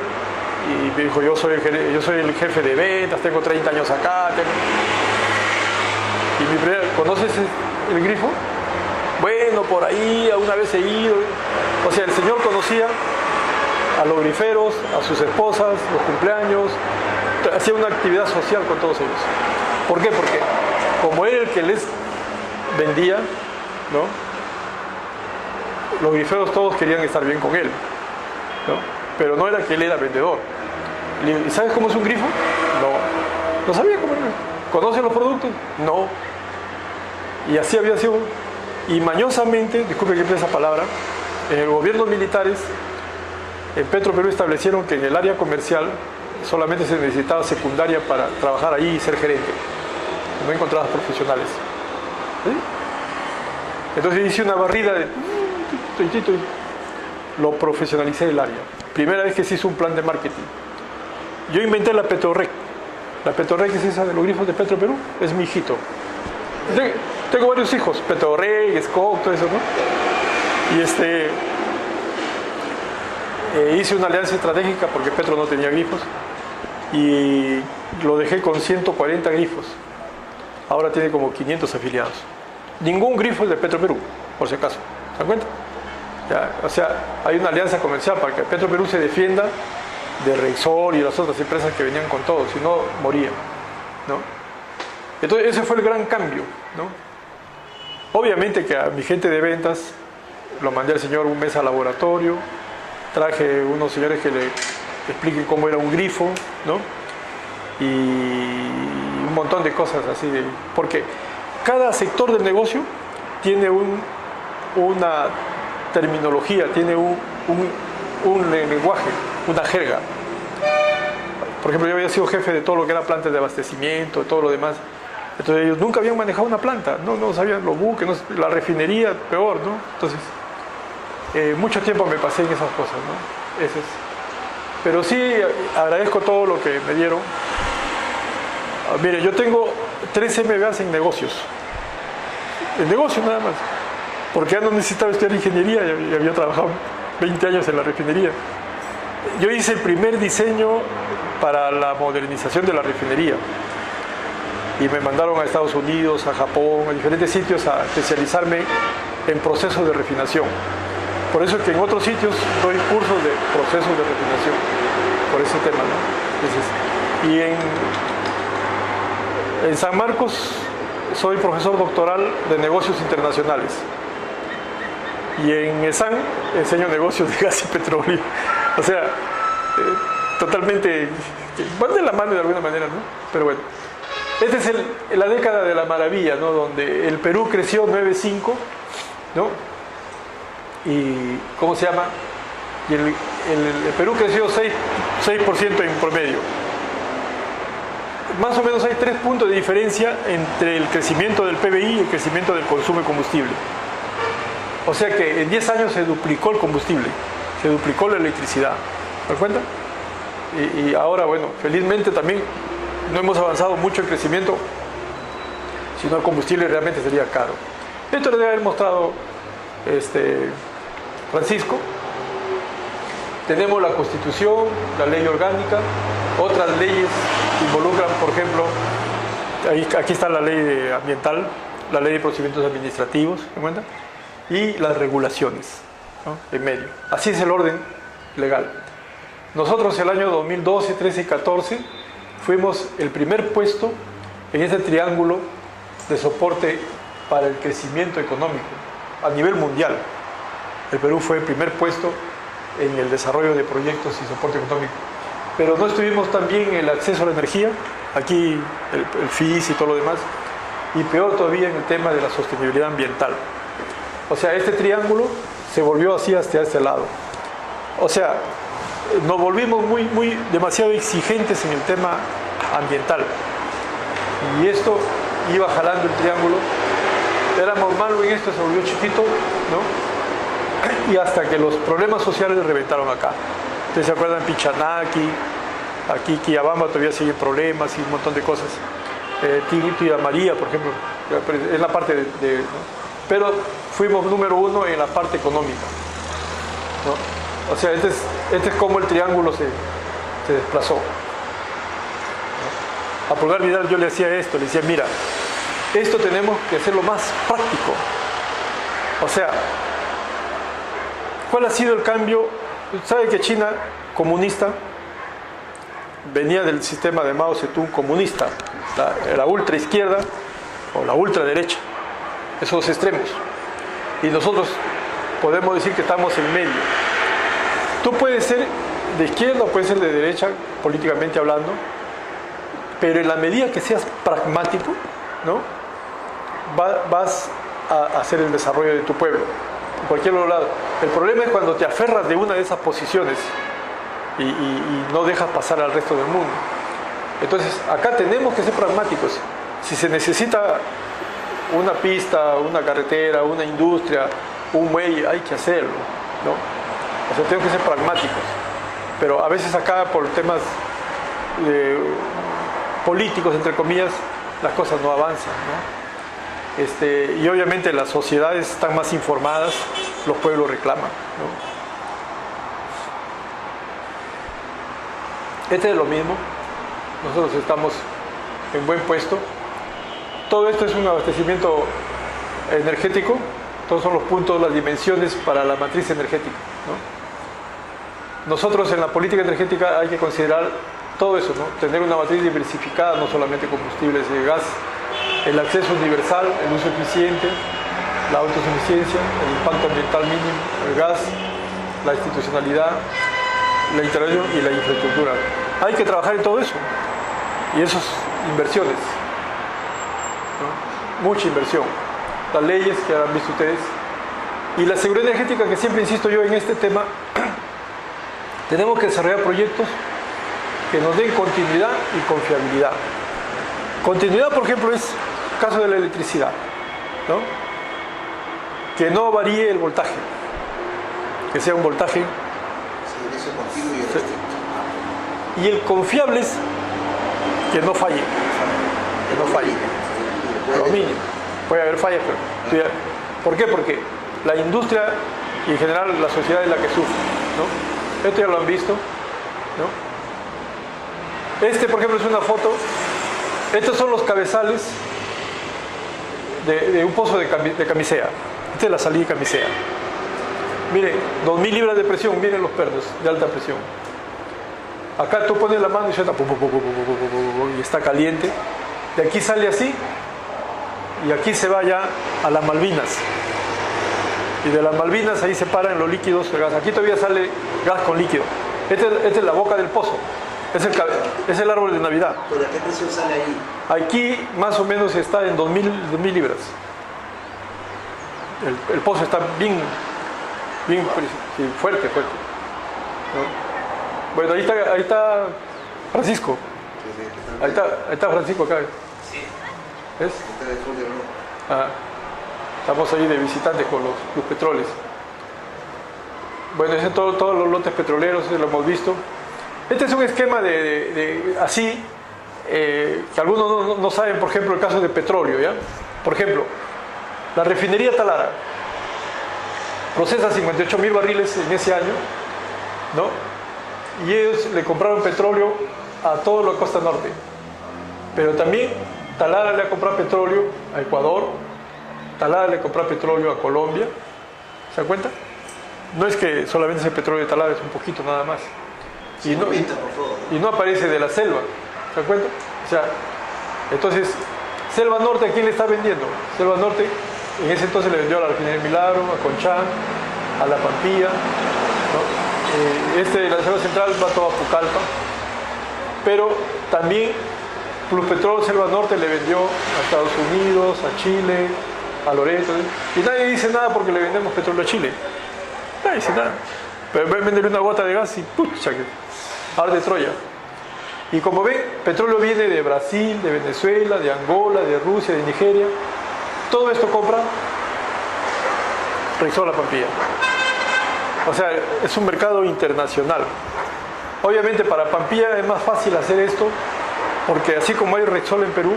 y me dijo, yo soy el jefe de ventas, tengo 30 años acá. Y mi primera, ¿conoces el grifo? Bueno, por ahí, alguna vez he ido. O sea, el señor conocía a los griferos, a sus esposas, los cumpleaños, hacía una actividad social con todos ellos. ¿Por qué? Porque como era el que les vendía, ¿no? Los griferos todos querían estar bien con él, ¿no? Pero no era que él era vendedor. ¿Y sabes cómo es un grifo? No sabía cómo era. ¿Conoce los productos? No. Y así había sido. Y mañosamente, disculpe que empiece esa palabra, en el gobierno militares, en Petroperú establecieron que en el área comercial solamente se necesitaba secundaria para trabajar ahí y ser gerente. No encontrabas profesionales. ¿Sí? Entonces hice una barrida de... Lo profesionalicé el área. Primera vez que se hizo un plan de marketing. Yo inventé la Petrorec. La Petrorec es esa de los grifos de Petroperú. Es mi hijito. Tengo varios hijos. Petrorec, Scott, todo eso, ¿no? Y hice una alianza estratégica porque Petro no tenía grifos. Y lo dejé con 140 grifos. Ahora tiene como 500 afiliados. Ningún grifo es de Petroperú, por si acaso. ¿Se dan cuenta? ¿Ya? O sea, hay una alianza comercial para que Petroperú se defienda de Rexol y las otras empresas que venían con todo, si no, morían, ¿no? Entonces, ese fue el gran cambio, ¿no? Obviamente que a mi gente de ventas lo mandé al señor un mes al laboratorio, traje unos señores que le expliquen cómo era un grifo, ¿no? Y un montón de cosas así, porque cada sector del negocio tiene una terminología, tiene un lenguaje, una jerga. Por ejemplo, yo había sido jefe de todo lo que era plantas de abastecimiento, todo lo demás. Entonces ellos nunca habían manejado una planta, no sabían los buques, la refinería, peor, ¿no? Entonces, mucho tiempo me pasé en esas cosas, ¿no? Pero sí agradezco todo lo que me dieron. Mire, yo tengo 3 MBAs en negocios. En negocios nada más. Porque ya no necesitaba estudiar ingeniería y había trabajado 20 años en la refinería. Yo hice el primer diseño para la modernización de la refinería. Y me mandaron a Estados Unidos, a Japón, a diferentes sitios a especializarme en procesos de refinación. Por eso es que en otros sitios doy cursos de procesos de refinación, por ese tema, ¿no? Entonces, y en San Marcos soy profesor doctoral de negocios internacionales. Y en ESAN enseño negocios de gas y petróleo. O sea, totalmente, van de la mano de alguna manera, ¿no? Pero bueno, esta es la década de la maravilla, ¿no? Donde el Perú creció 9.5, ¿no? Y, ¿cómo se llama? Y el Perú creció 6% en promedio. Más o menos hay 3 puntos de diferencia entre el crecimiento del PBI y el crecimiento del consumo de combustible. O sea que en 10 años se duplicó el combustible. se duplicó la electricidad. ¿Se dan cuenta? Y ahora, bueno, felizmente también no hemos avanzado mucho en crecimiento, si no el combustible realmente sería caro. Esto le debe haber mostrado Francisco. Tenemos la Constitución, la ley orgánica, otras leyes que involucran, por ejemplo, aquí está la ley ambiental, la ley de procedimientos administrativos, ¿se cuenta? Y las regulaciones, ¿no? En medio. Así es el orden legal. Nosotros el año 2012, 13 y 14 fuimos el primer puesto en ese triángulo de soporte para el crecimiento económico a nivel mundial. El Perú fue el primer puesto en el desarrollo de proyectos y soporte económico. Pero no estuvimos tan bien en el acceso a la energía, aquí el FIS y todo lo demás, y peor todavía en el tema de la sostenibilidad ambiental. O sea, este triángulo se volvió así hasta este lado. O sea, nos volvimos demasiado exigentes en el tema ambiental. Y esto iba jalando el triángulo. Éramos malos en esto, se volvió chiquito, ¿no? Y hasta que los problemas sociales reventaron acá. Ustedes se acuerdan, Pichanaki, aquí Quillabamba todavía siguen problemas y un montón de cosas. Tía María, por ejemplo, en la parte ¿no? Pero fuimos número 1 en la parte económica, ¿no? O sea, este es como el triángulo se desplazó, ¿no? A Pulgar Vidal yo le hacía esto, le decía, mira, esto tenemos que hacerlo más práctico. O sea, ¿cuál ha sido el cambio? ¿Sabe que China comunista venía del sistema de Mao Zedong comunista, la ultra izquierda o la ultraderecha, esos extremos? Y nosotros podemos decir que estamos en medio. Tú puedes ser de izquierda o puedes ser de derecha, políticamente hablando, pero en la medida que seas pragmático, ¿no? Vas a hacer el desarrollo de tu pueblo, en cualquier lado. El problema es cuando te aferras de una de esas posiciones y no dejas pasar al resto del mundo. Entonces, acá tenemos que ser pragmáticos. Si se necesita una pista, una carretera, una industria, un muelle, hay que hacerlo, ¿no? O sea, tenemos que ser pragmáticos. Pero a veces acá, por temas políticos, entre comillas, las cosas no avanzan, ¿no? Y obviamente las sociedades están más informadas, los pueblos reclaman, ¿no? Este es lo mismo. Nosotros estamos en buen puesto. Todo esto es un abastecimiento energético. Todos son los puntos, las dimensiones para la matriz energética, ¿no? Nosotros en la política energética hay que considerar todo eso, ¿no? Tener una matriz diversificada, no solamente combustibles y gas, el acceso universal, el uso eficiente, la autosuficiencia, el impacto ambiental mínimo, el gas, la institucionalidad, la interacción y la infraestructura. Hay que trabajar en todo eso. Y esas inversiones, ¿no? Mucha inversión. Las leyes que han visto ustedes. Y la seguridad energética, que siempre insisto yo en este tema, tenemos que desarrollar proyectos que nos den continuidad y confiabilidad. Continuidad, por ejemplo, es el caso de la electricidad, ¿no? Que no varíe el voltaje, que sea un voltaje. Servicio continuo y estricto. Y el confiable es que no falle. Que no falle. Lo mínimo. Puede haber fallas, pero... ¿Por qué? Porque la industria y en general la sociedad es la que sufre, ¿no? Esto ya lo han visto, ¿no? Por ejemplo, es una foto. Estos son los cabezales de un pozo de camisea. Esta es la salida de camisea. Miren, 2000 libras de presión, miren los pernos de alta presión. Acá tú pones la mano y suena y está caliente. De aquí sale así y aquí se va ya a las Malvinas. Y de las Malvinas ahí se paran los líquidos de gas. Aquí todavía sale gas con líquido. Esta es la boca del pozo. Es el árbol de Navidad. ¿Pero a qué presión sale ahí? Aquí más o menos está en 2000 libras. El pozo está bien sí, fuerte. ¿No? Bueno, ahí está Francisco. Ahí está Francisco acá. Sí. ¿Ves? Estamos ahí de visitantes con los petróleos. Bueno, ese todos los lotes petroleros, lo hemos visto. Este es un esquema así, que algunos no saben, por ejemplo, el caso de petróleo, ¿ya? Por ejemplo, la refinería Talara procesa 58.000 barriles en ese año, ¿no? Y ellos le compraron petróleo a toda la costa norte. Pero también Talara le ha comprado petróleo a Ecuador, Talara le compra petróleo a Colombia. ¿Se da cuenta? No es que solamente ese petróleo de Talara, es un poquito nada más. Y no aparece de la selva. ¿Se da cuenta? O sea, entonces, Selva Norte, ¿a quién le está vendiendo? Selva Norte, en ese entonces le vendió a la refinería Milagro, a Conchán, a La Pampilla, ¿no? La Selva Central va todo a Pucallpa. Pero también Pluspetrol Selva Norte le vendió a Estados Unidos, a Chile, a Loreto. Y nadie dice nada porque le vendemos petróleo a Chile. Nadie dice nada. Pero ven a venderle una gota de gas y pucha, que arde Troya. Y como ven, petróleo viene de Brasil, de Venezuela, de Angola, de Rusia, de Nigeria. Todo esto compra Repsol La Pampilla. O sea, es un mercado internacional. Obviamente para Pampilla es más fácil hacer esto porque así como hay Repsol en Perú,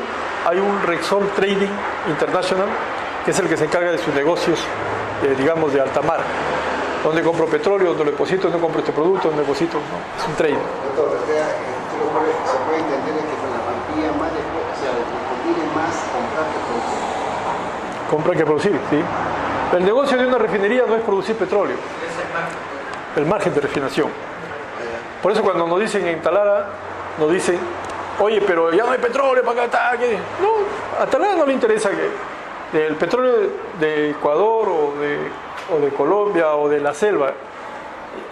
hay un Repsol Trading International que es el que se encarga de sus negocios, digamos, de alta mar. Donde compro petróleo, donde lo deposito, donde compro este producto, donde deposito, ¿no? Es un trading. Doctor, se puede entender que con la Pampilla más después, o sea, conviene más comprar que producir. Comprar que producir, sí. El negocio de una refinería no es producir petróleo. Es el margen de refinación. Por eso cuando nos dicen en Talara, nos dicen, oye, pero ya no hay petróleo para acá, no, a Talara no le interesa que el petróleo de Ecuador o de Colombia o de la selva,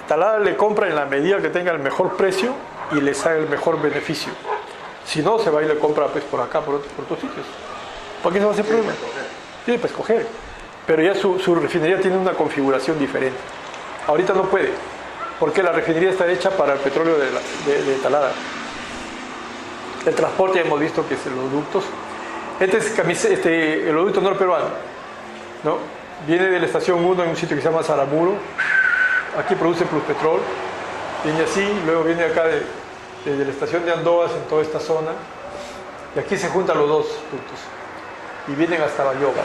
Talara le compra en la medida que tenga el mejor precio y les haga el mejor beneficio. Si no, se va y le compra pues, por acá, por otros sitios. ¿Por qué se va a hacer problema? Tiene para escoger. Pero ya su refinería tiene una configuración diferente. Ahorita no puede, porque la refinería está hecha para el petróleo de Talara. El transporte ya hemos visto que es los ductos. Este es el ducto norperuano, ¿no? Viene de la estación 1 en un sitio que se llama Saramuro. Aquí produce Pluspetrol. Viene así, luego viene acá desde la estación de Andoas en toda esta zona. Y aquí se juntan los dos ductos. Y vienen hasta Bayoga.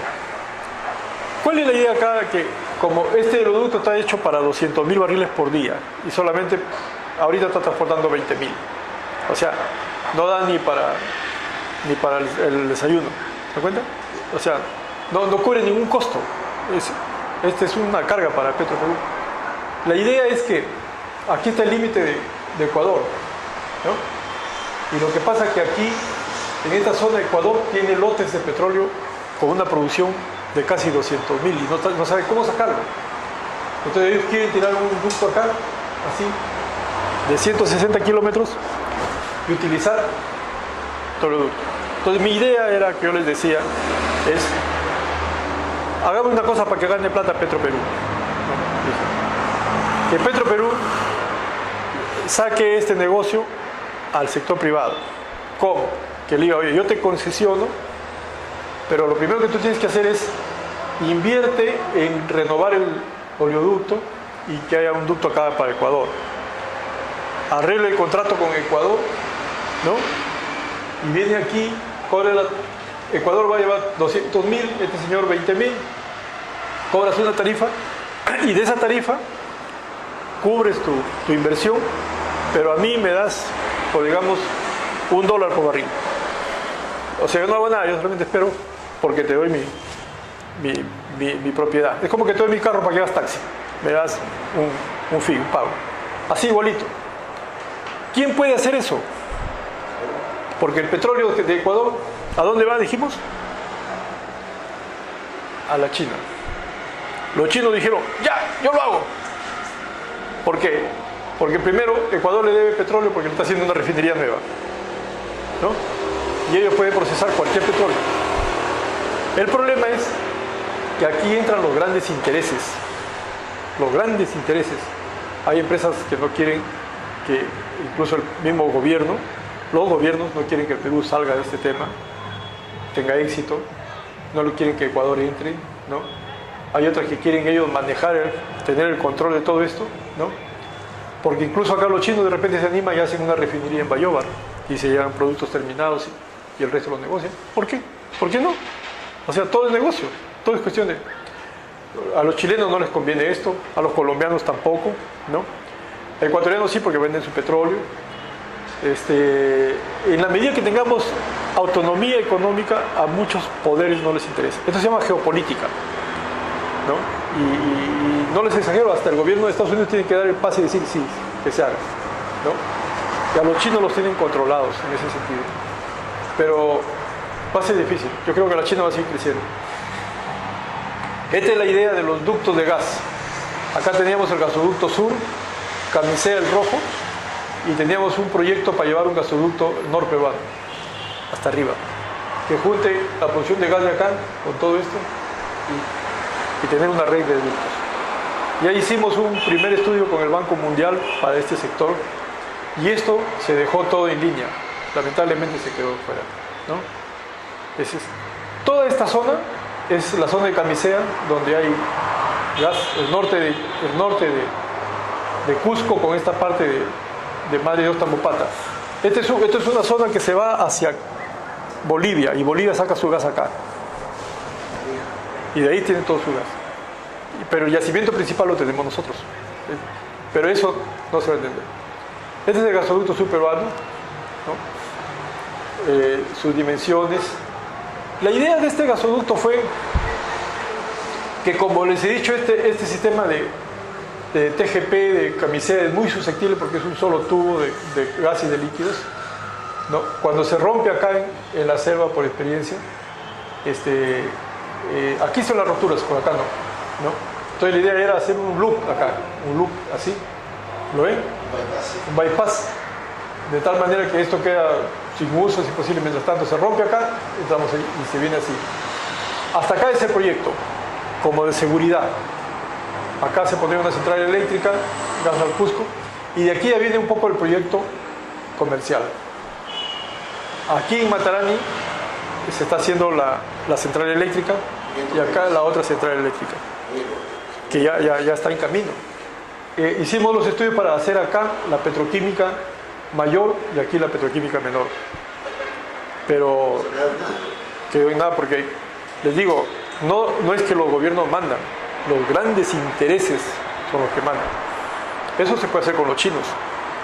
¿Cuál es la idea acá? Que como este oleoducto está hecho para 200.000 barriles por día y solamente ahorita está transportando 20.000. O sea, no da ni para el desayuno. ¿Se da cuenta? O sea, no cubre ningún costo. Este es una carga para Petroperú. La idea es que aquí está el límite de Ecuador, ¿no? Y lo que pasa es que aquí, en esta zona de Ecuador, tiene lotes de petróleo con una producción de casi 200.000 y no sabe cómo sacarlo. Entonces ellos quieren tirar un ducto acá, así, de 160 kilómetros y utilizar todo el ducto. Entonces mi idea era, que yo les decía, es hagamos una cosa para que gane plata Petroperú. Que Petroperú saque este negocio al sector privado. ¿Cómo? Que le diga, oye, yo te concesiono, pero lo primero que tú tienes que hacer es invierte en renovar el oleoducto y que haya un ducto acá para Ecuador. Arregle el contrato con Ecuador, ¿no? Y viene aquí, Ecuador va a llevar 200.000, este señor 20.000, cobras una tarifa y de esa tarifa cubres tu inversión, pero a mí me das, o digamos, $1 por barril. O sea, yo no hago nada, yo solamente espero porque te doy mi propiedad. Es como que te doy mi carro para que hagas taxi. Me das un fee, un pago. Así igualito. ¿Quién puede hacer eso? Porque el petróleo de Ecuador, ¿a dónde va, dijimos? A la China. Los chinos dijeron, ya, yo lo hago. ¿Por qué? Porque primero Ecuador le debe petróleo porque le está haciendo una refinería nueva, ¿no? Y ellos pueden procesar cualquier petróleo. El problema es que aquí entran los grandes intereses. Los grandes intereses. Hay empresas que no quieren que, incluso el mismo gobierno, los gobiernos no quieren que el Perú salga de este tema, tenga éxito, no lo quieren que Ecuador entre, ¿no? hay otras que quieren ellos manejar, tener el control de todo esto, ¿no? Porque incluso acá los chinos de repente se animan y hacen una refinería en Bayóvar y se llevan productos terminados y el resto los negocian. ¿Por qué? ¿Por qué no? O sea, todo es negocio, todo es cuestión de... A los chilenos no les conviene esto, a los colombianos tampoco, ¿no? A ecuatorianos sí, porque venden su petróleo. En la medida que tengamos autonomía económica, a muchos poderes no les interesa. Esto se llama geopolítica, ¿no? Y no les exagero, hasta el gobierno de Estados Unidos tiene que dar el pase y decir sí, que se haga, ¿no? Y a los chinos los tienen controlados en ese sentido. Pero va a ser difícil. Yo creo que la China va a seguir creciendo. Esta es la idea de los ductos de gas. Acá teníamos el gasoducto sur, Camisea el Rojo, y teníamos un proyecto para llevar un gasoducto norperuano hasta arriba, que junte la producción de gas de acá con todo esto y tener una red de ductos. Ya hicimos un primer estudio con el Banco Mundial para este sector y esto se dejó todo en línea. Lamentablemente se quedó fuera, ¿no? Toda esta zona es la zona de Camisea, donde hay gas, el norte de Cusco con esta parte de Madre Dios Tamopata. Esta es una zona que se va hacia Bolivia y Bolivia saca su gas acá. Y de ahí tiene todo su gas. Pero el yacimiento principal lo tenemos nosotros. Pero eso no se va a entender. Este es el gasoducto subperuano, ¿no? Sus dimensiones. La idea de este gasoducto fue que, como les he dicho, este sistema de TGP, de Camisea, es muy susceptible porque es un solo tubo de gas y de líquidos, ¿no? Cuando se rompe acá en la selva, por experiencia, aquí son las rupturas, por acá no. Entonces la idea era hacer un loop acá, un loop así, ¿lo ven? Un bypass, de tal manera que esto queda sin uso, si posible, mientras tanto se rompe acá, entramos ahí y se viene así. Hasta acá es el proyecto, como de seguridad. Acá se pondría una central eléctrica, gas al Cusco, y de aquí ya viene un poco el proyecto comercial. Aquí en Matarani se está haciendo la central eléctrica y acá la otra central eléctrica, que ya está en camino. Hicimos los estudios para hacer acá la petroquímica mayor y aquí la petroquímica menor. Pero quedó en nada porque, les digo, no es que los gobiernos mandan, los grandes intereses son los que mandan. Eso se puede hacer con los chinos,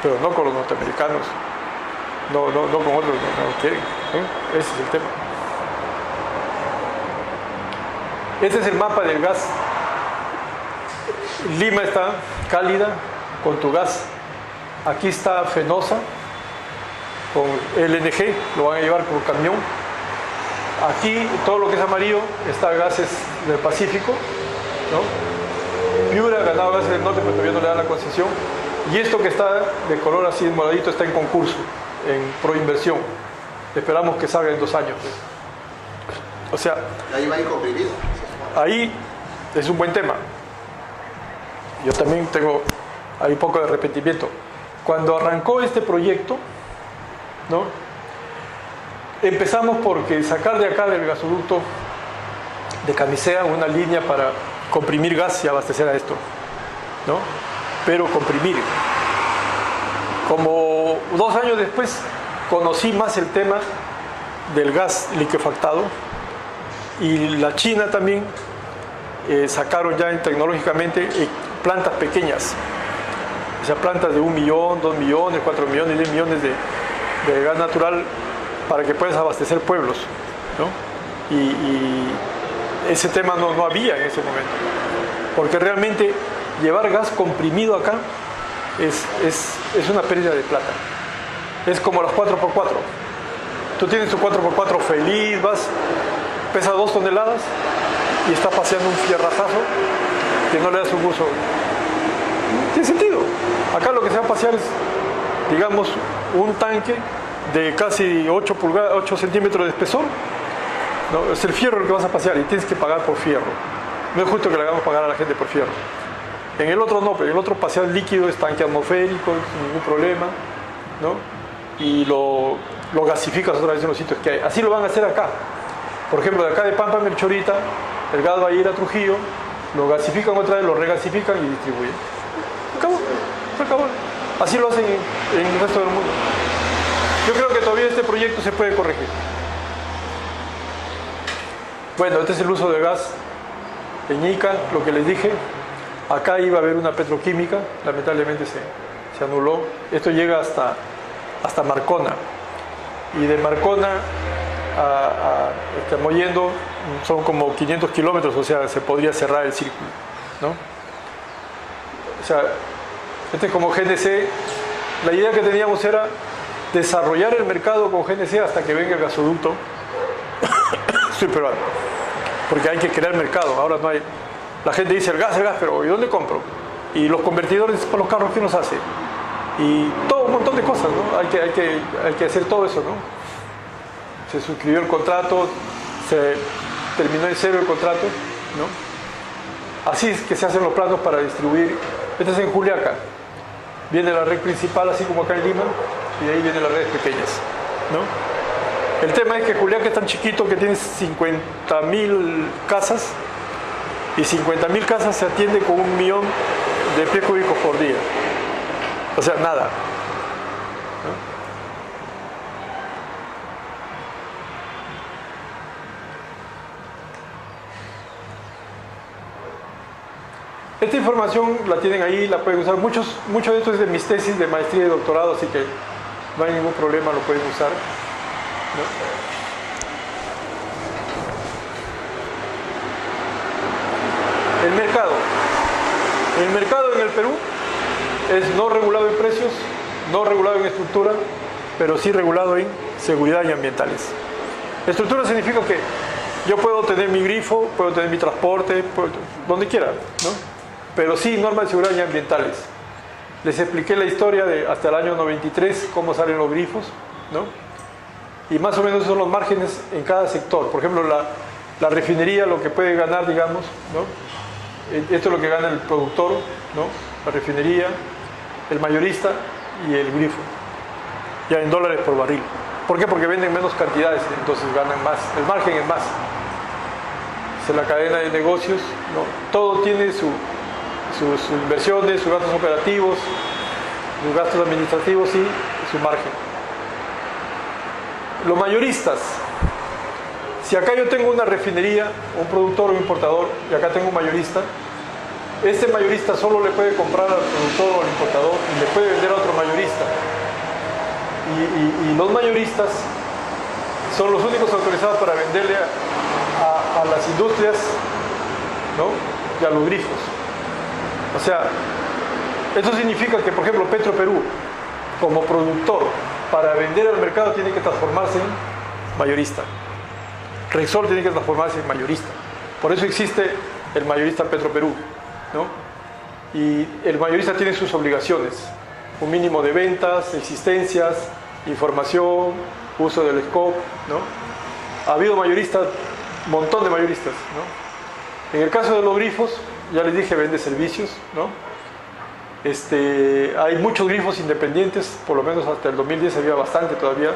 pero no con los norteamericanos, no con otros, no quieren, ¿eh? Ese es el tema. Este es el mapa del gas. Lima está cálida con tu gas. Aquí está Fenosa con LNG, lo van a llevar por camión. Aquí todo lo que es amarillo está gases del Pacífico, ¿no? Piura, ganado gases del norte, pero todavía no le dan la concesión. Y esto que está de color así moradito está en concurso, en proinversión. Esperamos que salga en 2 años. O sea, ahí va a ir comprimido. Ahí es un buen tema. Yo también hay un poco de arrepentimiento. Cuando arrancó este proyecto, ¿no? Empezamos porque sacar de acá del gasoducto de Camisea una línea para comprimir gas y abastecer a esto, ¿no? Pero comprimir. Como 2 años después conocí más el tema del gas liquefactado y la China también sacaron ya tecnológicamente plantas pequeñas, o sea, plantas de 1 millón, 2 millones, 4 millones, 10 millones de gas natural para que puedas abastecer pueblos, ¿no? Y ese tema no había en ese momento, porque realmente llevar gas comprimido acá es una pérdida de plata. Es como las 4x4. Tú tienes tu 4x4 feliz, pesa 2 toneladas y está paseando un fierrazazo que no le das un uso. Tiene sentido. Acá lo que se va a pasear es, digamos, un tanque de casi 8 centímetros de espesor, ¿no? Es el fierro el que vas a pasear y tienes que pagar por fierro. No es justo que le hagamos pagar a la gente por fierro. En el otro no, pero en el otro pasear líquido es tanque atmosférico, sin ningún problema, ¿no? Y lo gasificas otra vez en los sitios que hay. Así lo van a hacer acá. Por ejemplo, de acá de Pampa Melchorita, el gas va a ir a Trujillo lo gasifican otra vez, lo regasifican y distribuyen. Se acabó. Así lo hacen en el resto del mundo. Yo creo que todavía este proyecto se puede corregir. Bueno, este es el uso de gas en Ica, lo que les dije. Acá iba a haber una petroquímica, lamentablemente se anuló. Esto llega hasta Marcona. Y de Marcona a Mollendo son como 500 kilómetros, o sea, se podría cerrar el círculo, ¿no? O sea, este es como GNC. La idea que teníamos era desarrollar el mercado con GNC hasta que venga el gasoducto. Estoy peruano. Porque hay que crear mercado. Ahora no hay. La gente dice el gas, pero ¿y dónde compro? Y los convertidores para los carros, ¿qué nos hace? Y todo un montón de cosas, ¿no? Hay que hacer todo eso, ¿no? Se suscribió el contrato, se terminó en cero el contrato, ¿no? Así es que se hacen los planos para distribuir. Este es en Juliaca. Viene la red principal, así como acá en Lima, y de ahí vienen las redes pequeñas, ¿no? El tema es que Juliaca es tan chiquito que tiene 50.000 casas, y 50.000 casas se atiende con 1 millón de pies cúbicos por día. O sea, nada, ¿no? Esta información la tienen ahí, la pueden usar. Mucho de esto es de mis tesis de maestría y doctorado, así que no hay ningún problema, lo pueden usar, ¿no? El mercado. El mercado en el Perú es no regulado en precios, no regulado en estructura, pero sí regulado en seguridad y ambientales. Estructura significa que yo puedo tener mi grifo, puedo tener mi transporte, donde quiera, ¿no? Pero sí normas de seguridad y ambientales. Les expliqué la historia de hasta el año 93, cómo salen los grifos, ¿no? Y más o menos esos son los márgenes en cada sector. Por ejemplo, la refinería, lo que puede ganar, digamos, ¿no? Esto es lo que gana el productor, ¿no? La refinería, el mayorista y el grifo. Ya en dólares por barril. ¿Por qué? Porque venden menos cantidades, entonces ganan más. El margen es más. Es la cadena de negocios, ¿no? Todo tiene sus inversiones, sus gastos operativos, sus gastos administrativos y su margen. Los mayoristas. Si acá yo tengo una refinería, un productor o un importador, y acá tengo un mayorista, este mayorista solo le puede comprar al productor o al importador y le puede vender a otro mayorista. Y los mayoristas son los únicos autorizados para venderle a las industrias, ¿no? Y a los grifos. O sea, eso significa que, por ejemplo, Petroperú, como productor, para vender al mercado tiene que transformarse en mayorista. Repsol tiene que transformarse en mayorista. Por eso existe el mayorista Petroperú, ¿no? Y el mayorista tiene sus obligaciones. Un mínimo de ventas, existencias, información, uso del scope, ¿no? Ha habido mayoristas, un montón de mayoristas, ¿no? En el caso de los grifos, ya les dije, vende servicios, ¿no? Hay muchos grifos independientes, por lo menos hasta el 2010 había bastante todavía.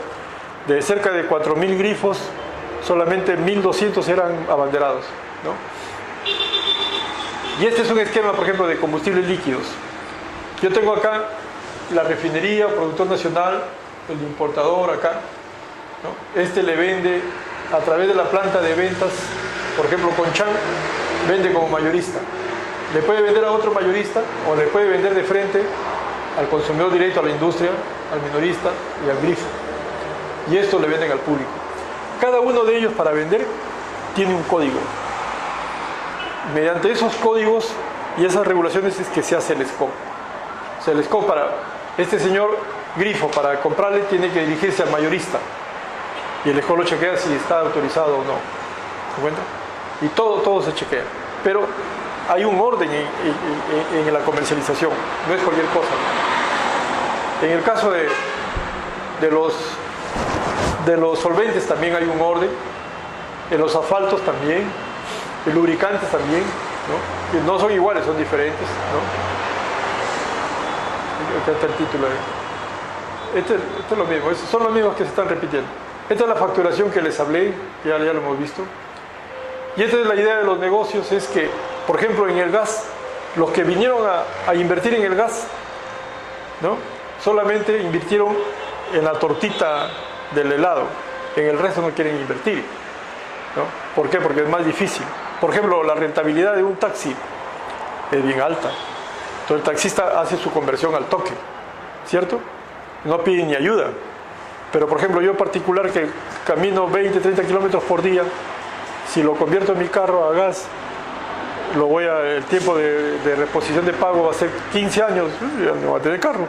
De cerca de 4.000 grifos, solamente 1.200 eran abanderados, ¿no? Y este es un esquema, por ejemplo, de combustibles líquidos. Yo tengo acá la refinería, productor nacional, el importador acá, ¿no? Este le vende a través de la planta de ventas, por ejemplo, Conchan, vende como mayorista. Le puede vender a otro mayorista o le puede vender de frente al consumidor directo, a la industria, al minorista y al grifo. Y esto le venden al público. Cada uno de ellos para vender tiene un código. Mediante esos códigos y esas regulaciones es que se hace el scope. O sea, el scope para este señor grifo, para comprarle, tiene que dirigirse al mayorista. Y el scope lo chequea si está autorizado o no. ¿Se cuenta? Y todo se chequea. Pero hay un orden en la comercialización. No es cualquier cosa. En el caso de los solventes también hay un orden. En los asfaltos también. En lubricantes también, ¿no? Que no son iguales, son diferentes, ¿no? Acá está el título ahí. Este es lo mismo, son los mismos que se están repitiendo. Esta es la facturación que les hablé, ya lo hemos visto. Y esta es la idea de los negocios, es que Por ejemplo, en el gas, los que vinieron a invertir en el gas, ¿no? Solamente invirtieron en la tortita del helado, en el resto no quieren invertir, ¿no? ¿Por qué? Porque es más difícil. Por ejemplo, la rentabilidad de un taxi es bien alta. Entonces el taxista hace su conversión al toque, ¿cierto? No pide ni ayuda. Pero por ejemplo, yo en particular que camino 20, 30 kilómetros por día, si lo convierto en mi carro a gas, el tiempo de reposición de pago va a ser 15 años, ya no voy a tener carro,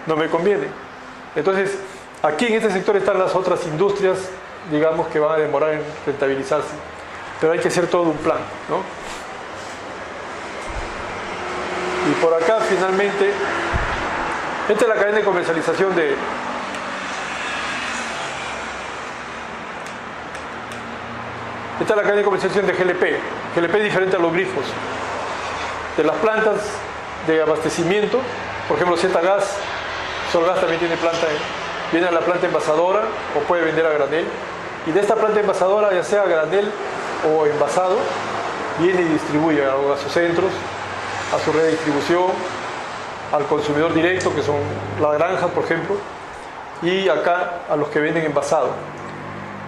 no me conviene. Entonces, aquí en este sector están las otras industrias, digamos, que van a demorar en rentabilizarse. Pero hay que hacer todo un plan, ¿no? Y por acá, finalmente, esta es la cadena de comercialización Esta es la cadena de comercialización de GLP. GLP es diferente a los grifos. De las plantas de abastecimiento, por ejemplo, Z-Gas, Solgas también tiene planta, viene a la planta envasadora o puede vender a granel. Y de esta planta envasadora, ya sea a granel o envasado, viene y distribuye a sus centros, a su red de distribución, al consumidor directo, que son las granjas, por ejemplo, y acá a los que venden envasado.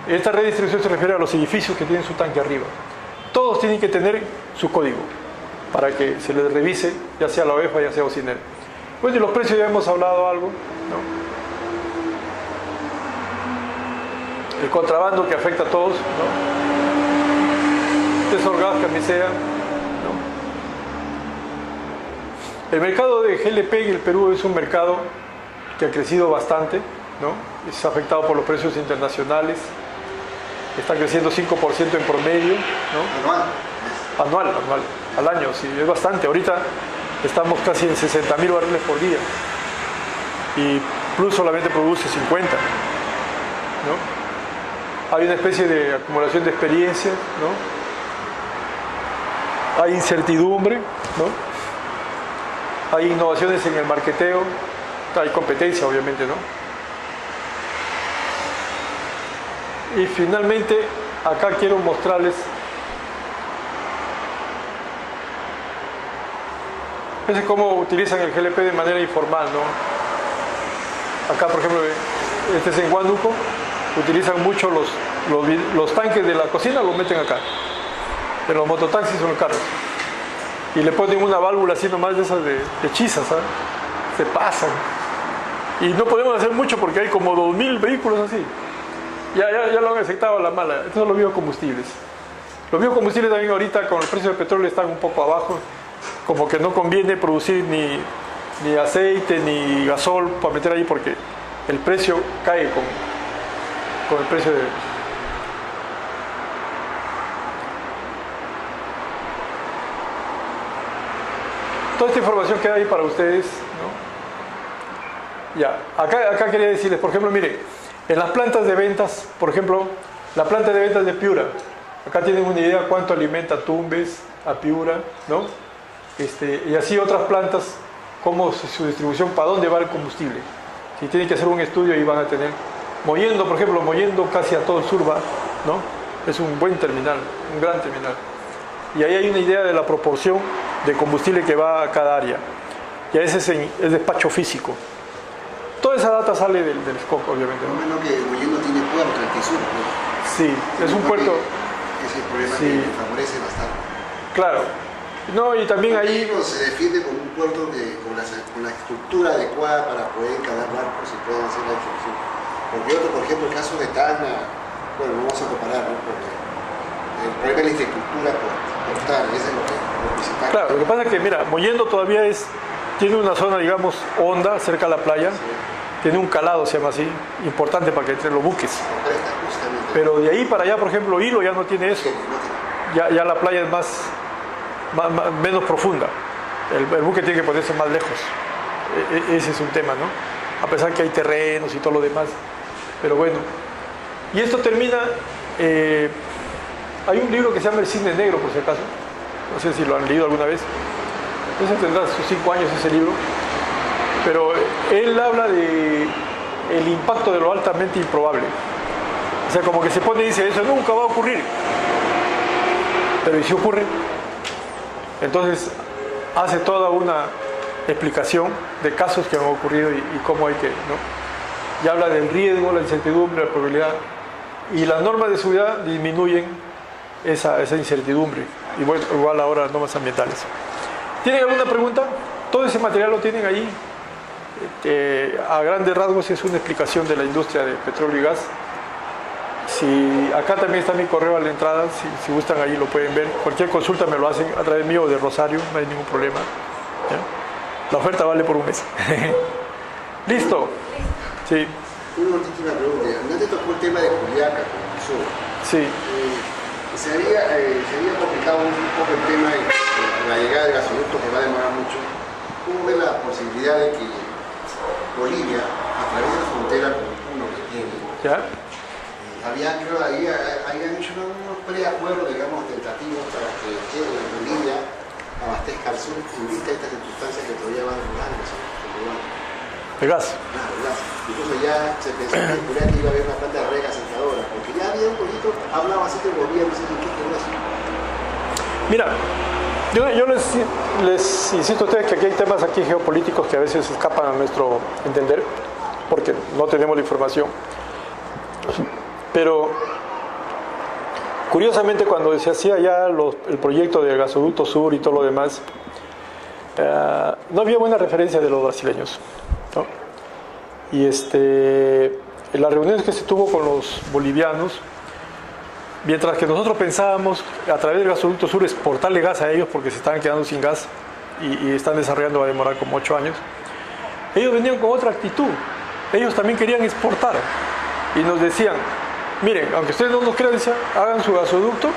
Esta red de distribución se refiere a los edificios que tienen su tanque arriba. Todos tienen que tener su código para que se les revise, ya sea la OEFA, ya sea OCINER. Bueno, y los precios ya hemos hablado algo, ¿no? El contrabando que afecta a todos, ¿no? Tesorgas, Camisea, ¿no? El mercado de GLP en el Perú es un mercado que ha crecido bastante, ¿no? Es afectado por los precios internacionales. Está creciendo 5% en promedio, ¿no? Anual, al año, sí, es bastante. Ahorita estamos casi en 60.000 barriles por día y Plus solamente produce 50, ¿no? Hay una especie de acumulación de experiencia, ¿no? Hay incertidumbre, ¿no? Hay innovaciones en el marketeo, hay competencia, obviamente, ¿no? Y finalmente, acá quiero mostrarles cómo utilizan el GLP de manera informal, ¿no? Acá, por ejemplo, este es en Huánuco, utilizan mucho los tanques de la cocina, los meten acá, en los mototaxis o en los carros. Y le ponen una válvula así nomás de esas de hechizas, ¿sabes? Se pasan. Y no podemos hacer mucho porque hay como 2.000 vehículos así. Ya lo han aceptado a la mala. Estos son los biocombustibles. Los biocombustibles también ahorita con el precio del petróleo están un poco abajo. Como que no conviene producir ni aceite ni gasol para meter ahí porque el precio cae con el precio de... Toda esta información queda ahí para ustedes, ¿no? Ya, acá quería decirles, por ejemplo, mire, en las plantas de ventas, por ejemplo, la planta de ventas de Piura, acá tienen una idea cuánto alimenta a Tumbes, a Piura, ¿no? Y así otras plantas, cómo su distribución, para dónde va el combustible. Si tienen que hacer un estudio y van a tener, Mollendo, por ejemplo, Mollendo casi a todo el sur va, ¿no? Es un buen terminal, un gran terminal. Y ahí hay una idea de la proporción de combustible que va a cada área. Y a veces es despacho físico. Toda esa data sale del SCOC, obviamente, ¿no? Bueno, que Mollendo tiene puerto en el sur, ¿no? Sí, es un puerto... Ese es el problema sí, que favorece bastante. Claro. No, y también ahí... Se defiende con un puerto con la estructura adecuada para poder encalar barcos y poder hacer la distribución. Porque otro, por ejemplo, el caso de Tacna, bueno, no vamos a comparar, ¿no? Porque el problema es la infraestructura portal, ese es lo principal. Claro, lo que pasa es que, mira, Mollendo todavía tiene una zona, digamos, honda, cerca de la playa, sí. Tiene un calado, se llama así, importante para que entren los buques. Pero de ahí para allá, por ejemplo, Hilo ya no tiene eso. Ya la playa es menos profunda. El buque tiene que ponerse más lejos. Ese es un tema, ¿no? A pesar que hay terrenos y todo lo demás. Pero bueno. Y esto termina... hay un libro que se llama El Cisne Negro, por si acaso. No sé si lo han leído alguna vez. Ese tendrá sus 5 años ese libro. Pero él habla de el impacto de lo altamente improbable. O sea, como que se pone y dice, eso nunca va a ocurrir. Pero ¿y si ocurre? Entonces hace toda una explicación de casos que han ocurrido y cómo hay que, ¿no? Y habla del riesgo, la incertidumbre, la probabilidad. Y las normas de seguridad disminuyen esa incertidumbre. Y bueno, igual ahora las normas ambientales. ¿Tienen alguna pregunta? Todo ese material lo tienen ahí. A grandes rasgos es una explicación de la industria de petróleo y gas. Si, acá también está mi correo a la entrada, si gustan ahí lo pueden ver. Cualquier consulta me lo hacen a través mío o de Rosario, no hay ningún problema. ¿Ya? La oferta vale por un mes. ¿Listo? Sí. Una última pregunta. ¿No te tocó el tema de Juliaca con el sur? Sí. Sería complicado un poco el tema de la llegada del gasoducto, que va a demorar mucho. ¿Cómo ves la posibilidad de que Bolivia, a través de la frontera con uno que tiene, ¿ya? habían hecho unos preacuerdos, digamos, tentativos para que Bolivia abastezca al sur en vista de estas circunstancias que todavía van a durar en ¿De gas? Claro, gas. Incluso ya se pensó que iba a haber una planta de rega sentadora, porque ya había un poquito, hablaba así que volvía, no sé qué quedó así. Mira, yo les insisto a ustedes que aquí hay temas aquí geopolíticos que a veces escapan a nuestro entender, porque no tenemos la información. Pero, curiosamente, cuando se hacía ya el proyecto del gasoducto sur y todo lo demás, no había buena referencia de los brasileños, ¿no? Y en las reuniones que se tuvo con los bolivianos, mientras que nosotros pensábamos a través del gasoducto sur exportarle gas a ellos porque se estaban quedando sin gas y están desarrollando, va a demorar como 8 años, ellos venían con otra actitud. Ellos también querían exportar y nos decían: miren, aunque ustedes no nos crean, hagan su gasoducto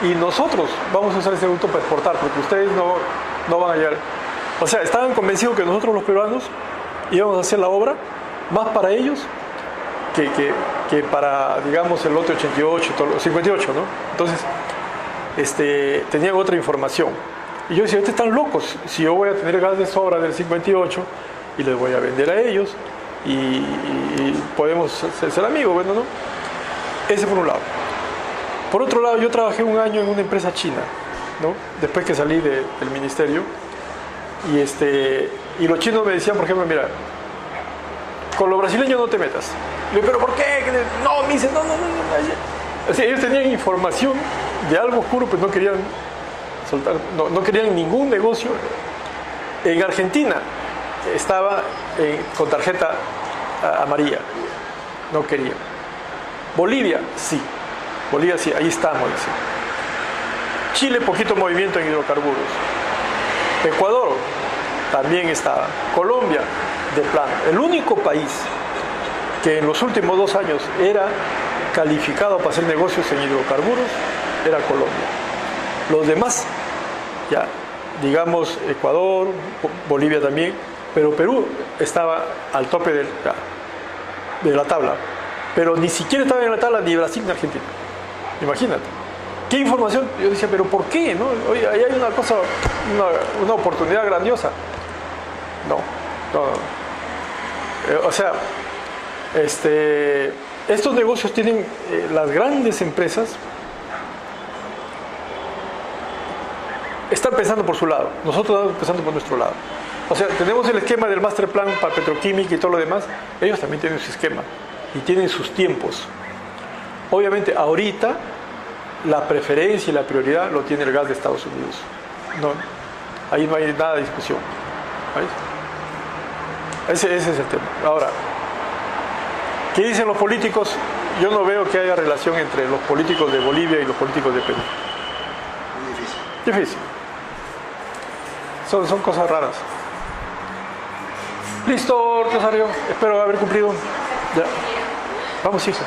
y nosotros vamos a usar ese gasoducto para exportar porque ustedes no van a llegar. O sea, estaban convencidos que nosotros los peruanos íbamos a hacer la obra más para ellos que para, digamos, el lote 88, 58, ¿no? Entonces, tenían otra información. Y yo decía: ustedes están locos, si yo voy a tener gas de sobra del 58 y les voy a vender a ellos y podemos ser amigos, bueno, ¿no? Ese por un lado. Por otro lado, yo trabajé un año en una empresa china, ¿no? Después que salí del ministerio, y los chinos me decían, por ejemplo: mira, con los brasileños no te metas. Le digo: ¿pero por qué? No, me dicen, no. O sea, ellos tenían información de algo oscuro, pues no querían soltar, no querían ningún negocio. En Argentina estaba con tarjeta amarilla, no querían. Bolivia, sí, ahí estamos. Dice. Chile, poquito movimiento en hidrocarburos. Ecuador también estaba. Colombia, de plano. El único país que en los últimos 2 años era calificado para hacer negocios en hidrocarburos era Colombia. Los demás, ya, digamos, Ecuador, Bolivia también, pero Perú estaba al tope de la tabla. Pero ni siquiera estaba en la tabla ni Brasil ni Argentina. Imagínate. ¿Qué información? Yo decía: ¿pero por qué? ¿No? Oye, ahí hay una cosa, una oportunidad grandiosa. No. O sea, estos negocios tienen las grandes empresas están pensando por su lado, nosotros estamos pensando por nuestro lado. O sea, tenemos el esquema del master plan para petroquímica y todo lo demás. Ellos también tienen su esquema y tienen sus tiempos. Obviamente, ahorita la preferencia y la prioridad lo tiene el gas de Estados Unidos. No, ahí no hay nada de discusión. ¿Ves? Ese es el tema. Ahora, ¿qué dicen los políticos? Yo no veo que haya relación entre los políticos de Bolivia y los políticos de Perú. Muy difícil. Son cosas raras. Listo, Rosario. Espero haber cumplido. Ya. Vamos, hija.